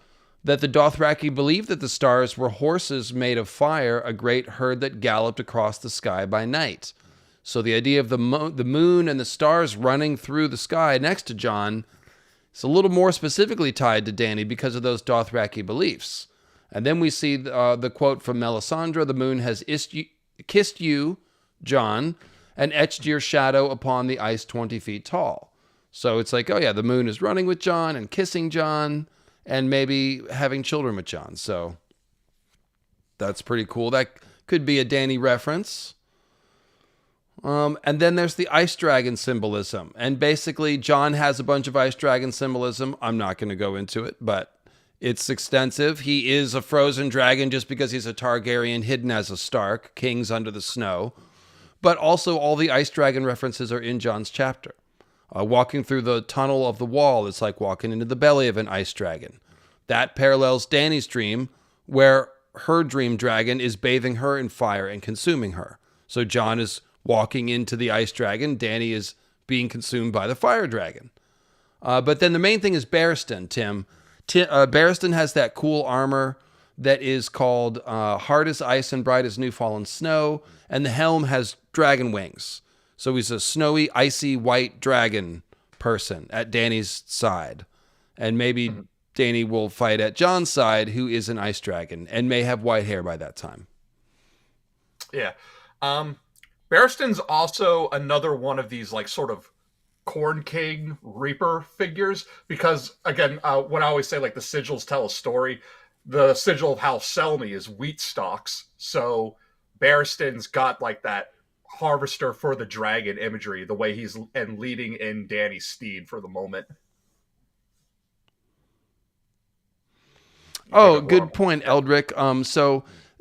that the Dothraki believed that the stars were horses made of fire, a great herd that galloped across the sky by night. So the idea of the moon and the stars running through the sky next to Jon is a little more specifically tied to Dany because of those Dothraki beliefs. And then we see the quote from Melisandre, the moon has kissed you, Jon, and etched your shadow upon the ice 20 feet tall. So it's like, oh yeah, the moon is running with Jon and kissing Jon and maybe having children with Jon. So that's pretty cool. That could be a Dany reference. And then there's the ice dragon symbolism. And basically, Jon has a bunch of ice dragon symbolism. I'm not going to go into it, but it's extensive. He is a frozen dragon just because he's a Targaryen hidden as a Stark, kings under the snow. But also all the ice dragon references are in Jon's chapter. Walking through the tunnel of the wall is like walking into the belly of an ice dragon. That parallels Dany's dream, where her dream dragon is bathing her in fire and consuming her. So Jon is walking into the ice dragon. Dany is being consumed by the fire dragon. But then the main thing is Barristan, Tim. Barristan has that cool armor that is called hard as ice and bright as new fallen snow, and the helm has dragon wings. So he's a snowy, icy, white dragon person at Dany's side. And maybe Dany will fight at Jon's side, who is an ice dragon, and may have white hair by that time. Yeah. Barristan's also another one of these like sort of Corn King Reaper figures because again, what I always say, like the sigils tell a story. The sigil of House Selmy is wheat stalks, so Barristan's got like that harvester for the dragon imagery, the way he's and leading in Dany's steed for the moment. You pick Oh, up where good I'm point, at. Eldrick.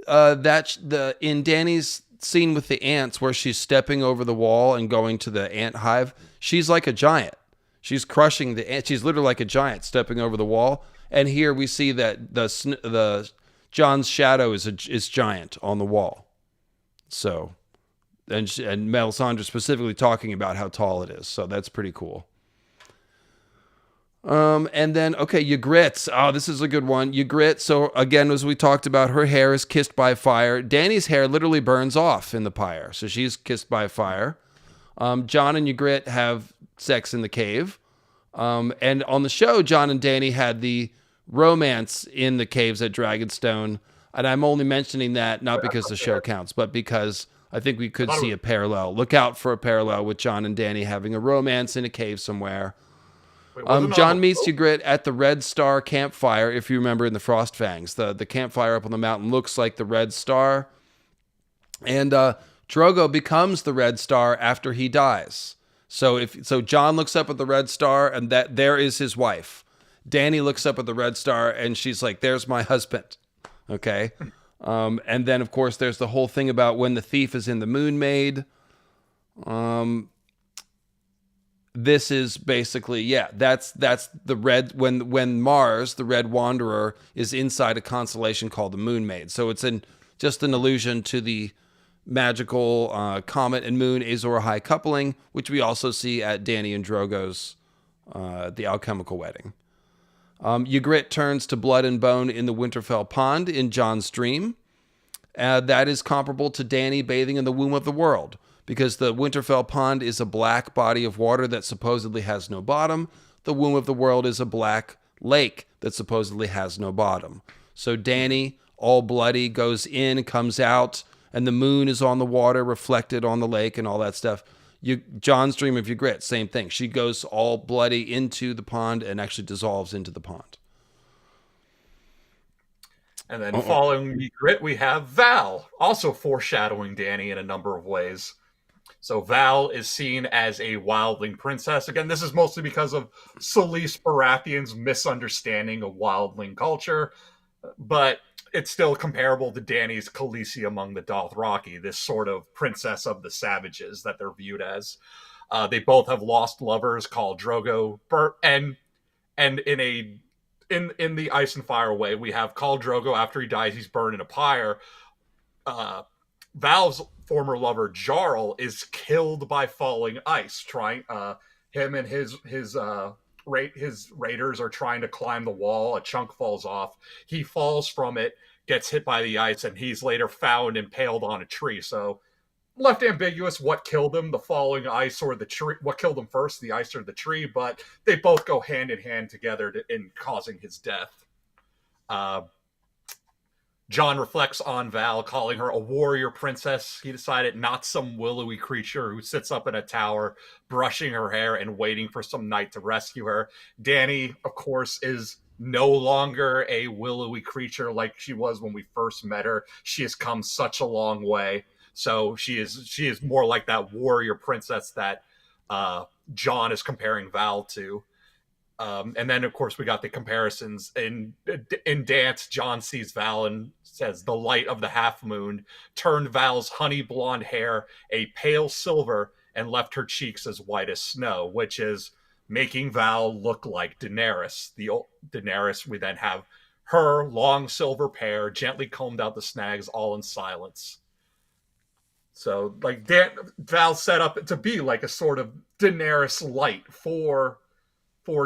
That the in Danny's scene with the ants where she's stepping over the wall and going to the ant hive, she's like a giant. She's crushing the ant. She's literally like a giant stepping over the wall. And here we see that the John's shadow is giant on the wall. So and Melisandre specifically talking about how tall it is. So that's pretty cool. And then, okay, Ygritte. Oh, this is a good one. Ygritte. So again, as we talked about, her hair is kissed by fire. Dany's hair literally burns off in the pyre. So she's kissed by fire. Jon and Ygritte have sex in the cave. And on the show, Jon and Dany had the romance in the caves at Dragonstone. And I'm only mentioning that not because the show counts, but because I think we could see a parallel. Look out for a parallel with Jon and Dany having a romance in a cave somewhere. Wait, wasn't it on Jon the meets boat? Ygritte at the Red Star campfire. If you remember in the Frostfangs, the campfire up on the mountain looks like the Red Star, and Drogo becomes the Red Star after he dies. So Jon looks up at the Red Star, and that there is his wife. Dany looks up at the Red Star, and she's like, "There's my husband." Okay, and then of course there's the whole thing about when the thief is in the Moon Maid. This is basically, yeah, that's the red when Mars, the Red Wanderer, is inside a constellation called the Moon Maid. So it's just an allusion to the magical comet and moon Azor Ahai coupling, which we also see at Dany and Drogo's the alchemical wedding. Ygritte turns to blood and bone in the Winterfell pond in Jon's dream. That is comparable to Dany bathing in the womb of the world, because the Winterfell pond is a black body of water that supposedly has no bottom. The womb of the world is a black lake that supposedly has no bottom. So Dany, all bloody, goes in, comes out, and the moon is on the water, reflected on the lake, and all that stuff. Jon's dream of Ygritte, same thing. She goes all bloody into the pond and actually dissolves into the pond. And then following Ygritte, we have Val, also foreshadowing Dany in a number of ways. So Val is seen as a wildling princess. Again, this is mostly because of Selyse Baratheon's misunderstanding of wildling culture, but it's still comparable to Dany's Khaleesi among the Dothraki, this sort of princess of the savages that they're viewed as. They both have lost lovers called Drogo, and in the Ice and Fire way, we have Khal Drogo. After he dies, he's burned in a pyre. Uh, Val's former lover Jarl is killed by falling ice. Trying him and his raiders are trying to climb the wall. A chunk falls off. He falls from it, gets hit by the ice, and he's later found impaled on a tree. So left ambiguous what killed him, the falling ice or the tree. What killed him first, the ice or the tree? But they both go hand in hand together in causing his death. Uh, Jon reflects on Val, calling her a warrior princess. He decided not some willowy creature who sits up in a tower, brushing her hair and waiting for some knight to rescue her. Dany, of course, is no longer a willowy creature like she was when we first met her. She has come such a long way. So she is more like that warrior princess that Jon is comparing Val to. And then, of course, we got the comparisons in Dance. Jon sees Val and says, "The light of the half moon turned Val's honey blonde hair a pale silver and left her cheeks as white as snow," which is making Val look like Daenerys. The old Daenerys. We then have her long silver hair, gently combed out the snags, all in silence. So, like, Val set up to be like a sort of Daenerys light for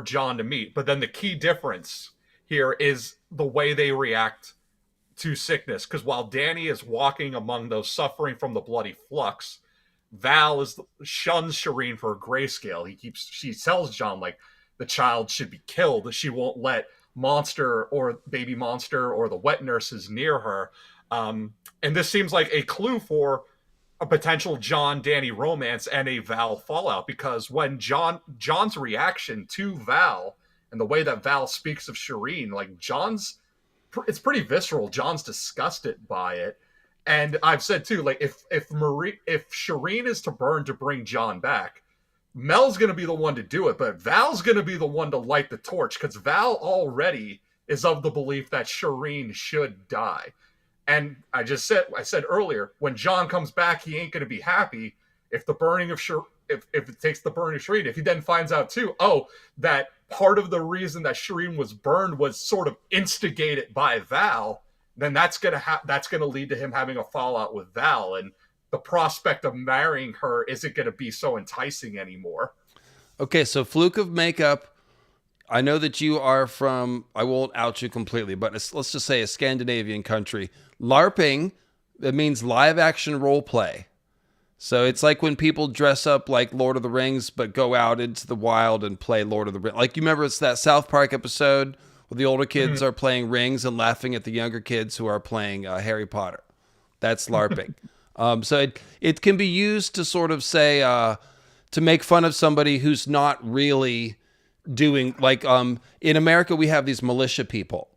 Jon to meet. But then the key difference here is the way they react to sickness. Because while Dany is walking among those suffering from the bloody flux, Val shuns Shireen for grayscale. She tells Jon like the child should be killed. She won't let Monster or Baby Monster or the wet nurses near her. And this seems like a clue for a potential Jon Dany romance and a Val fallout, because when Jon's reaction to Val and the way that Val speaks of Shireen, like it's pretty visceral. Jon's disgusted by it. And I've said too, like if Shireen is to burn to bring Jon back, Mel's going to be the one to do it, but Val's going to be the one to light the torch, because Val already is of the belief that Shireen should die. And I said earlier, when Jon comes back, he ain't going to be happy if the burning of if it takes the burning of Shireen. If he then finds out too, that part of the reason that Shireen was burned was sort of instigated by Val, then that's going to lead to him having a fallout with Val, and the prospect of marrying her isn't going to be so enticing anymore. Okay, so fluke of makeup. I know that you are from, I won't out you completely, but let's just say a Scandinavian country. LARPing, it means live action role play. So it's like when people dress up like Lord of the Rings, but go out into the wild and play Lord of the Rings. Like, you remember it's that South Park episode where the older kids are playing Rings and laughing at the younger kids who are playing Harry Potter. That's LARPing. So it can be used to sort of say, to make fun of somebody who's not really doing, like, in America, we have these militia people.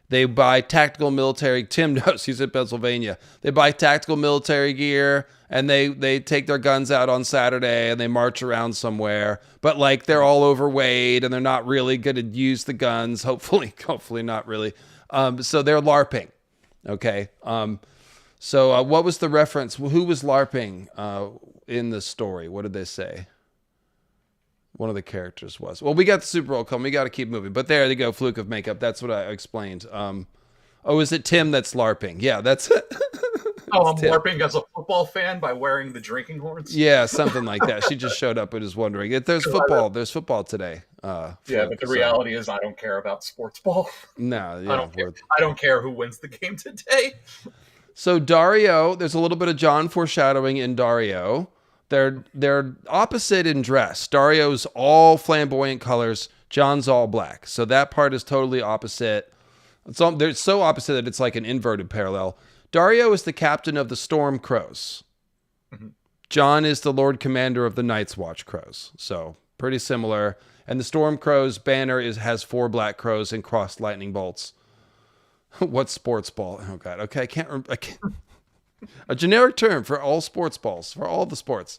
They buy tactical military, Tim knows, he's in Pennsylvania. They buy tactical military gear, and they take their guns out on Saturday and they march around somewhere. But like, they're all overweight and they're not really going to use the guns. Hopefully not really. So they're LARPing. Okay. So what was the reference? Who was LARPing in the story? What did they say? One of the characters was. Well, we got the Super Bowl coming. We got to keep moving. But there they go, fluke of makeup. That's what I explained. Is it Tim that's LARPing? Yeah, that's it. I'm LARPing as a football fan by wearing the drinking horns? Yeah, something like that. She just showed up and was wondering. There's football. There's football today. But the reality is I don't care about sports ball. No, yeah, I don't care who wins the game today. So Dario, there's a little bit of Jon foreshadowing in Dario. They're opposite in dress. Dario's all flamboyant colors. Jon's all black. So that part is totally opposite. They're so opposite that it's like an inverted parallel. Dario is the captain of the Storm Crows. Mm-hmm. Jon is the Lord Commander of the Night's Watch Crows. So pretty similar. And the Storm Crows banner has 4 black crows and crossed lightning bolts. What sports ball? Oh God. Okay, I can't remember. A generic term for all sports balls, for all the sports.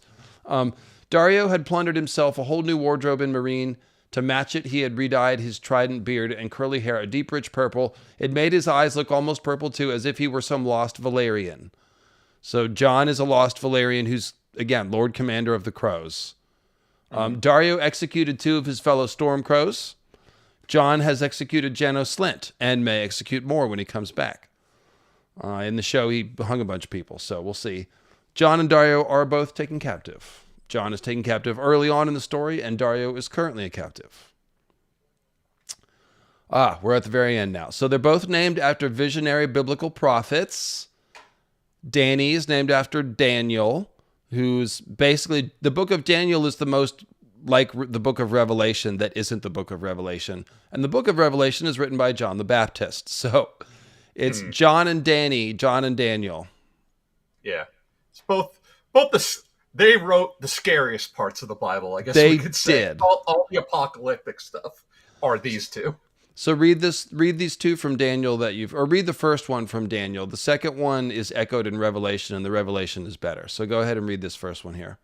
Dario had plundered himself a whole new wardrobe in Marine. To match it, he had redyed his trident beard and curly hair a deep, rich purple. It made his eyes look almost purple, too, as if he were some lost Valyrian. So Jon is a lost Valyrian who's, again, Lord Commander of the Crows. Dario executed 2 of his fellow Storm Crows. Jon has executed Janos Slynt and may execute more when he comes back. In the show, he hung a bunch of people, so we'll see. Jon and Dario are both taken captive. Jon is taken captive early on in the story, and Dario is currently a captive. We're at the very end now. So they're both named after visionary biblical prophets. Dany is named after Daniel, who's basically, the book of Daniel is the most like the book of Revelation that isn't the book of Revelation. And the book of Revelation is written by John the Baptist. So it's Jon and Dany, Jon and Daniel. Yeah. It's both they wrote the scariest parts of the Bible, I guess we could say. Did. All the apocalyptic stuff are these 2. So read these 2 from Daniel or read the first one from Daniel. The second one is echoed in Revelation, and the Revelation is better. So go ahead and read this first one here.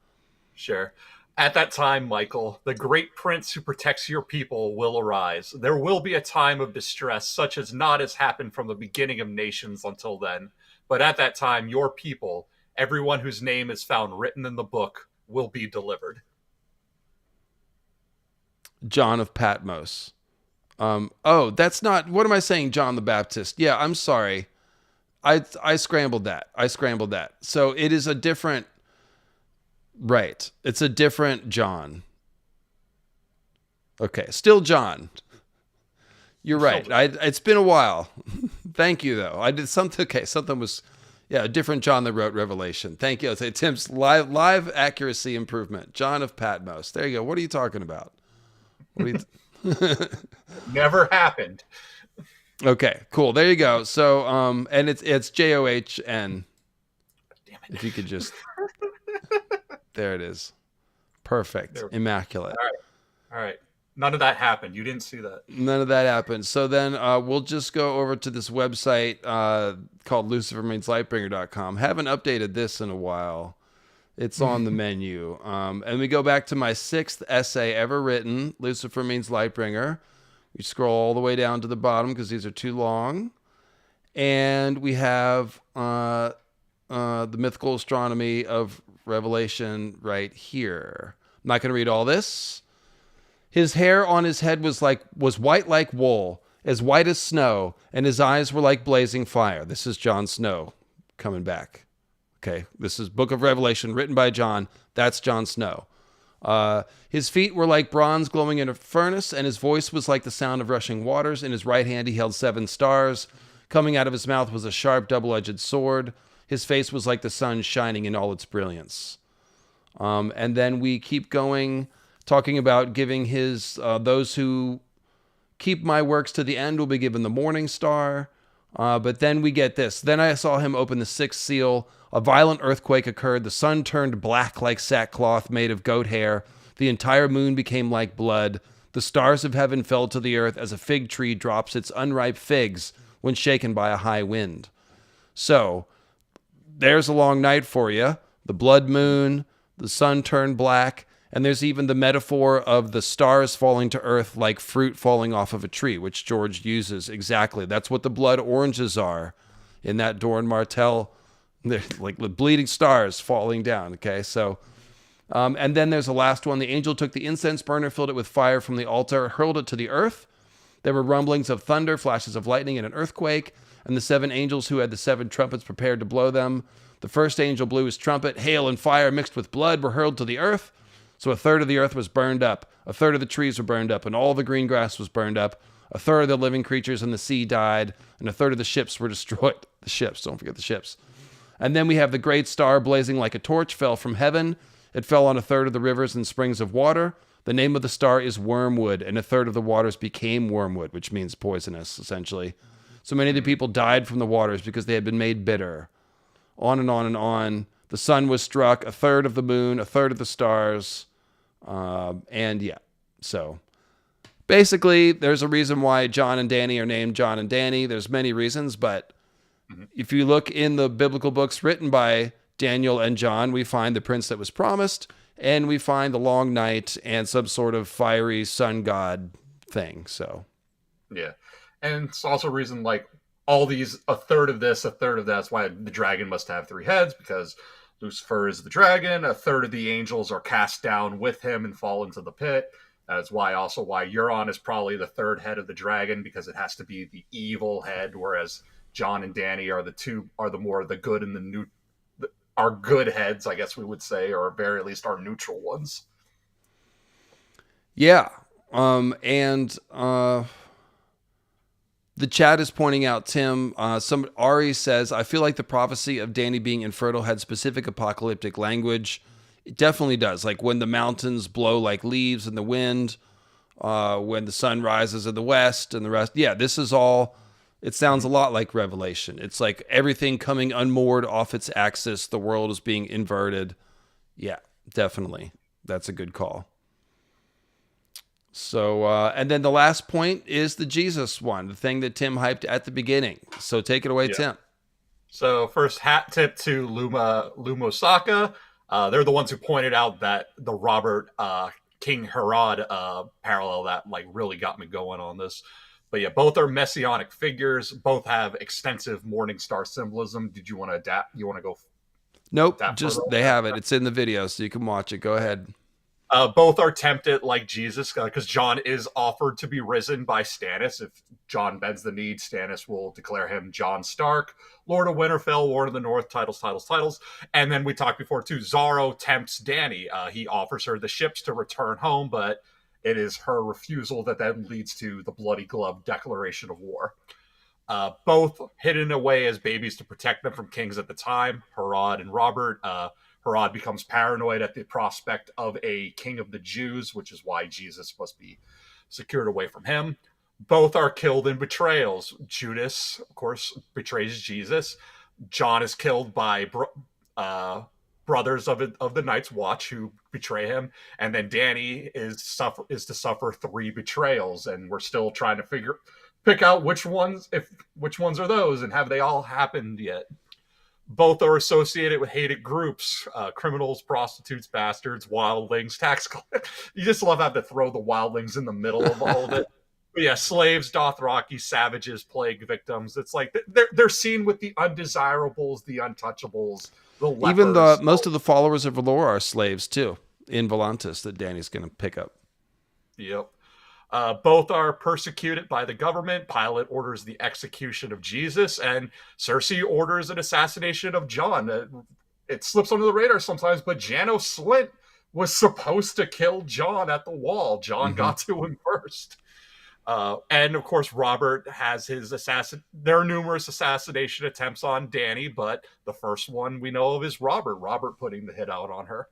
Sure. At that time, Michael, the great prince who protects your people will arise. There will be a time of distress, such as not has happened from the beginning of nations until then. But at that time, your people, everyone whose name is found written in the book, will be delivered. John of Patmos. That's not, what am I saying? John the Baptist. Yeah, I'm sorry. I scrambled that. So it is a different, right. It's a different John. Okay. Still John. You're right. It's been a while. Thank you though. I did something. Okay. Something was, a different John that wrote Revelation. Thank you. I'll say Tim's live accuracy improvement. John of Patmos. There you go. What are you talking about? What are you Never happened. Okay, cool. There you go. So, and it's JOHN. Damn it. If you could just There it is. Perfect. There. Immaculate. All right. All right. None of that happened. You didn't see that. None of that happened. So then we'll just go over to this website called lucifermeanslightbringer.com. Haven't updated this in a while. It's on the menu. And we go back to my 6th essay ever written, Lucifer Means Lightbringer. We scroll all the way down to the bottom because these are too long. And we have the mythical astronomy of Revelation right here. I'm not going to read all this. His hair on his head was white like wool, as white as snow, and his eyes were like blazing fire. This is Jon Snow coming back. Okay, this is Book of Revelation written by Jon. That's Jon Snow. His feet were like bronze glowing in a furnace, and his voice was like the sound of rushing waters. In his right hand he held 7 stars. Coming out of his mouth was a sharp double-edged sword. His face was like the sun shining in all its brilliance. And then we keep going, talking about giving his, those who keep my works to the end will be given the morning star. But then we get this. Then I saw him open the 6th seal. A violent earthquake occurred. The sun turned black like sackcloth made of goat hair. The entire moon became like blood. The stars of heaven fell to the earth as a fig tree drops its unripe figs when shaken by a high wind. So, there's a long night for you. The blood moon, the sun turned black, and there's even the metaphor of the stars falling to earth like fruit falling off of a tree, which George uses exactly. That's what the blood oranges are in that Doran Martell. They're like the bleeding stars falling down, okay? So, and then there's the last one. The angel took the incense burner, filled it with fire from the altar, hurled it to the earth. There were rumblings of thunder, flashes of lightning, and an earthquake. And the 7 angels who had the 7 trumpets prepared to blow them. The first angel blew his trumpet. Hail and fire mixed with blood were hurled to the earth. So a third of the earth was burned up. A third of the trees were burned up, and all the green grass was burned up. A third of the living creatures in the sea died, and a third of the ships were destroyed. The ships, don't forget the ships. And then we have the great star blazing like a torch fell from heaven. It fell on a third of the rivers and springs of water. The name of the star is Wormwood, and a third of the waters became wormwood, which means poisonous, essentially. So many of the people died from the waters because they had been made bitter. On and on and on. The sun was struck, a third of the moon, a third of the stars. And yeah, so basically there's a reason why Jon and Dany are named Jon and Dany. There's many reasons, but if you look in the biblical books written by Daniel and Jon, we find the prince that was promised, and we find the long night and some sort of fiery sun god thing. So yeah. And it's also a reason, like, all these, a third of this, a third of that's why the dragon must have 3 heads, because Lucifer is the dragon. A third of the angels are cast down with him and fall into the pit. That's why also why Euron is probably the 3rd head of the dragon, because it has to be the evil head, whereas Jon and Dany are the more the good and are good heads, I guess we would say, or at very least are neutral ones. Yeah. And the chat is pointing out, Tim, Ari says, I feel like the prophecy of Dany being infertile had specific apocalyptic language. It definitely does. Like when the mountains blow like leaves in the wind, when the sun rises in the west and the rest. Yeah, this is all, it sounds a lot like Revelation. It's like everything coming unmoored off its axis. The world is being inverted. Yeah, definitely. That's a good call. So, and then the last point is the Jesus one, the thing that Tim hyped at the beginning. So take it away, Tim. So first hat tip to Lumosaka. They're the ones who pointed out that the Robert King Herod parallel that like really got me going on this. But yeah, both are messianic figures. Both have extensive morning star symbolism. Did you want to adapt? You want to go? Nope, just they have it. It's in the video, so you can watch it. Go ahead. Both are tempted like Jesus, because Jon is offered to be risen by Stannis. If Jon bends the knee, Stannis will declare him Jon Stark, Lord of Winterfell, Lord of the North, titles. And then we talked before, too, Zaro tempts Dany. He offers her the ships to return home, but it is her refusal that then leads to the Bloody Glove declaration of war. Both hidden away as babies to protect them from kings at the time, Herod and Robert. Herod becomes paranoid at the prospect of a king of the Jews, which is why Jesus must be secured away from him. Both are killed in betrayals. Judas, of course, betrays Jesus. Jon is killed by brothers of the Night's Watch who betray him, and then Dany is to suffer 3 betrayals, and we're still trying to pick out which ones are those, and have they all happened yet. Both are associated with hated groups, criminals, prostitutes, bastards, wildlings, tax collectors. You just love having to throw the wildlings in the middle of all of it. But yeah, slaves, Dothraki, savages, plague victims. It's like they're seen with the undesirables, the untouchables, the lepers. Even most of the followers of Valor are slaves too in Volantis that Dany's going to pick up. Yep. Both are persecuted by the government. Pilate orders the execution of Jesus, and Cersei orders an assassination of Jon. It slips under the radar sometimes, but Janos Slynt was supposed to kill Jon at the Wall. Jon got to him first. And of course, Robert has his There are numerous assassination attempts on Dany, but the first one we know of is Robert. Robert putting the hit out on her.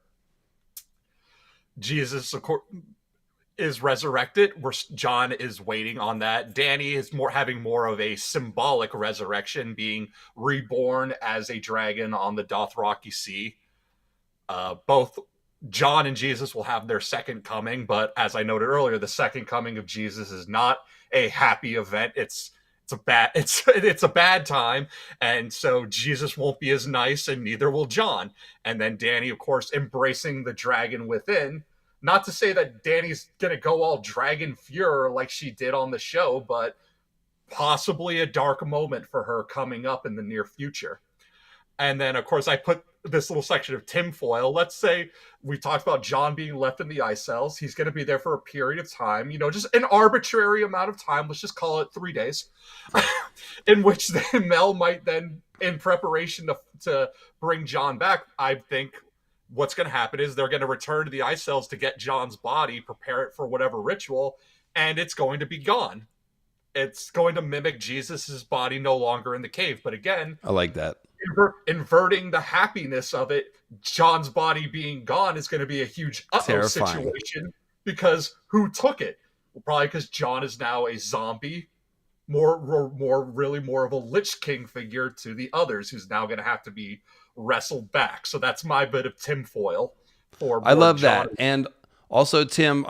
Jesus, of course, is resurrected. Jon is waiting on that. Dany is having more of a symbolic resurrection, being reborn as a dragon on the Dothraki Sea. Both Jon and Jesus will have their second coming, but as I noted earlier, the second coming of Jesus is not a happy event. It's a bad time, and so Jesus won't be as nice, and neither will Jon. And then Dany, of course, embracing the dragon within. Not to say that Dany's gonna go all dragon fure like she did on the show, but possibly a dark moment for her coming up in the near future. And then, of course, I put this little section of tinfoil. Let's say we talked about Jon being left in the ice cells. He's going to be there for a period of time, just an arbitrary amount of time. Let's just call it 3 days, in which Mel might then, in preparation to bring Jon back, I think what's going to happen is they're going to return to the ice cells to get Jon's body, prepare it for whatever ritual, and it's going to be gone. It's going to mimic Jesus's body no longer in the cave. But again, I like that. Inverting the happiness of it, Jon's body being gone is going to be a huge situation, because who took it? Well, probably because Jon is now a zombie, more of a Lich King figure to the others, who's now going to have to be wrestled back. So that's my bit of tinfoil for. I love that, and also Tim,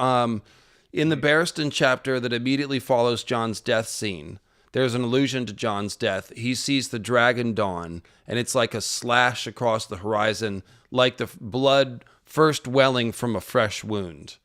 in the Barristan chapter that immediately follows Jon's death scene, there's an allusion to Jon's death. He sees the dragon dawn, and it's like a slash across the horizon, like the blood first welling from a fresh wound.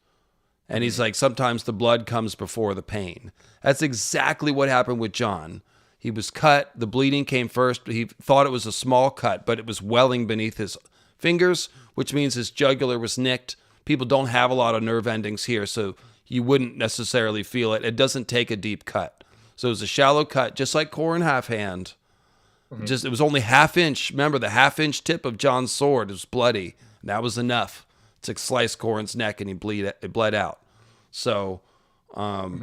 And he's like, sometimes the blood comes before the pain. That's exactly what happened with Jon. He was cut. The bleeding came first. He thought it was a small cut, but it was welling beneath his fingers, which means his jugular was nicked. People don't have a lot of nerve endings here, so you wouldn't necessarily feel it. It doesn't take a deep cut. So it was a shallow cut, just like Qhorin Halfhand. It was only half-inch. Remember, the half-inch tip of Jon's sword was bloody. And that was enough to slice Qhorin's neck, and it bled out. So, I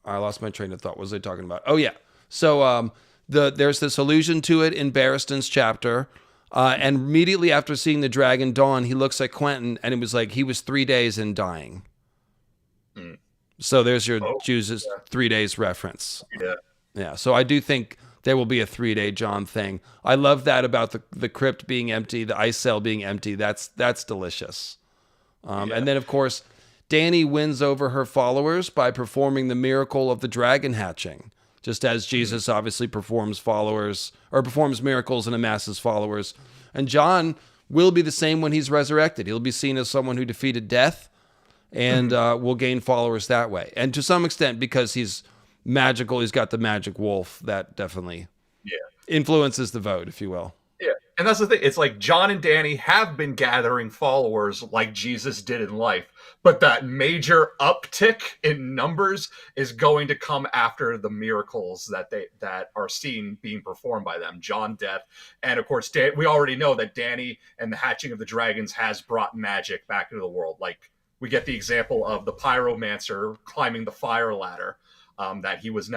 lost my train of thought. What was I talking about? Oh, yeah. So there's this allusion to it in Barristan's chapter. And immediately after seeing the dragon dawn, he looks at Quentin, and it was like he was 3 days in dying. So there's your Jesus 3 days reference. Yeah. So I do think there will be a 3-day Jon thing. I love that about the crypt being empty, the ice cell being empty. That's delicious. And then, of course, Dany wins over her followers by performing the miracle of the dragon hatching, just as Jesus obviously performs miracles and amasses followers. And Jon will be the same when he's resurrected. He'll be seen as someone who defeated death, and will gain followers that way. And to some extent, because he's magical, he's got the magic wolf that definitely influences the vote, if you will. Yeah, and that's the thing. It's like Jon and Dany have been gathering followers like Jesus did in life, but that major uptick in numbers is going to come after the miracles that are seen being performed by them. Jon death, and of course, we already know that Dany and the hatching of the dragons has brought magic back into the world. Like, we get the example of the pyromancer climbing the fire ladder, that he wasn't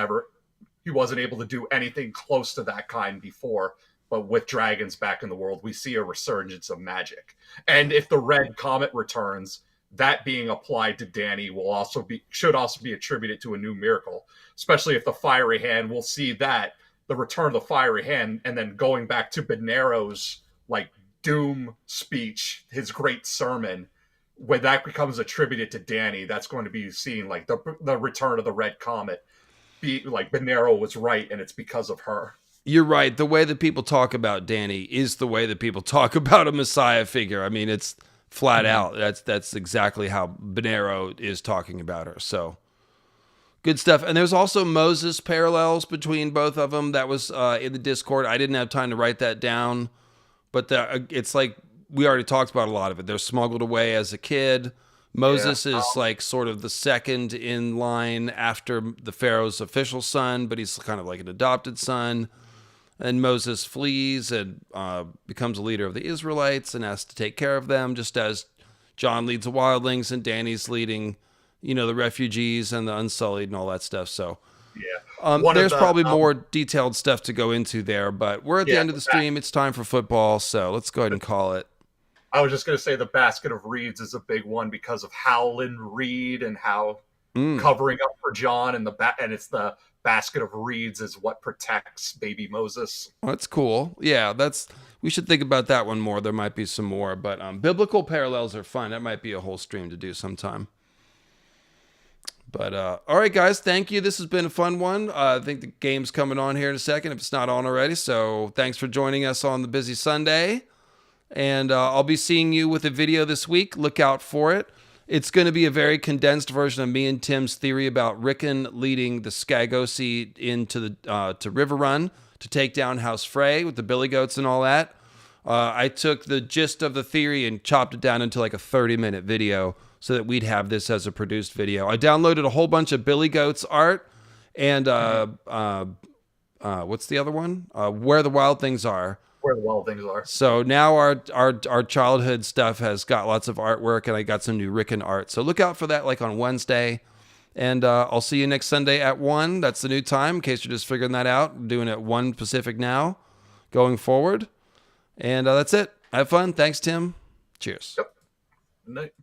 able to do anything close to that kind before, but with dragons back in the world, we see a resurgence of magic. And if the red comet returns, that being applied to Dany should also be attributed to a new miracle, especially if the fiery hand, we'll see that the return of the fiery hand, and then going back to Benero's like doom speech, his great sermon, when that becomes attributed to Dany, that's going to be seen like the return of the Red Comet. Be like Benero was right, and it's because of her. You're right. The way that people talk about Dany is the way that people talk about a Messiah figure. I mean, it's flat out. That's exactly how Benero is talking about her. So good stuff. And there's also Moses parallels between both of them. That was in the Discord. I didn't have time to write that down, but it's like we already talked about a lot of it. They're smuggled away as a kid. Moses is like sort of the second in line after the Pharaoh's official son, but he's kind of like an adopted son. And Moses flees and becomes a leader of the Israelites and has to take care of them, just as Jon leads the wildlings and Dany's leading, the refugees and the unsullied and all that stuff. So there's probably more detailed stuff to go into there, but we're at the end of the stream. It's time for football, so let's go ahead and call it. I was just going to say the basket of reeds is a big one because of Howland Reed and how covering up for Jon, and it's the basket of reeds is what protects baby Moses. Well, that's cool. Yeah, we should think about that one more. There might be some more, but biblical parallels are fun. That might be a whole stream to do sometime. But all right, guys, thank you. This has been a fun one. I think the game's coming on here in a second if it's not on already. So thanks for joining us on the busy Sunday. And I'll be seeing you with a video this week. Look out for it. It's going to be a very condensed version of me and Tim's theory about Rickon leading the Skagosi into to River Run to take down House Frey with the billy goats and all that. I took the gist of the theory and chopped it down into like a 30-minute video so that we'd have this as a produced video. I downloaded a whole bunch of billy goats art and what's the other one? Where the Wild Things Are. Where the Wild Things Are. So now our childhood stuff has got lots of artwork, and I got some new Rickon art. So look out for that like on Wednesday. And I'll see you next Sunday at 1. That's the new time, in case you're just figuring that out. I'm doing it at 1 Pacific now, going forward. And that's it. Have fun. Thanks, Tim. Cheers. Yep. Good night.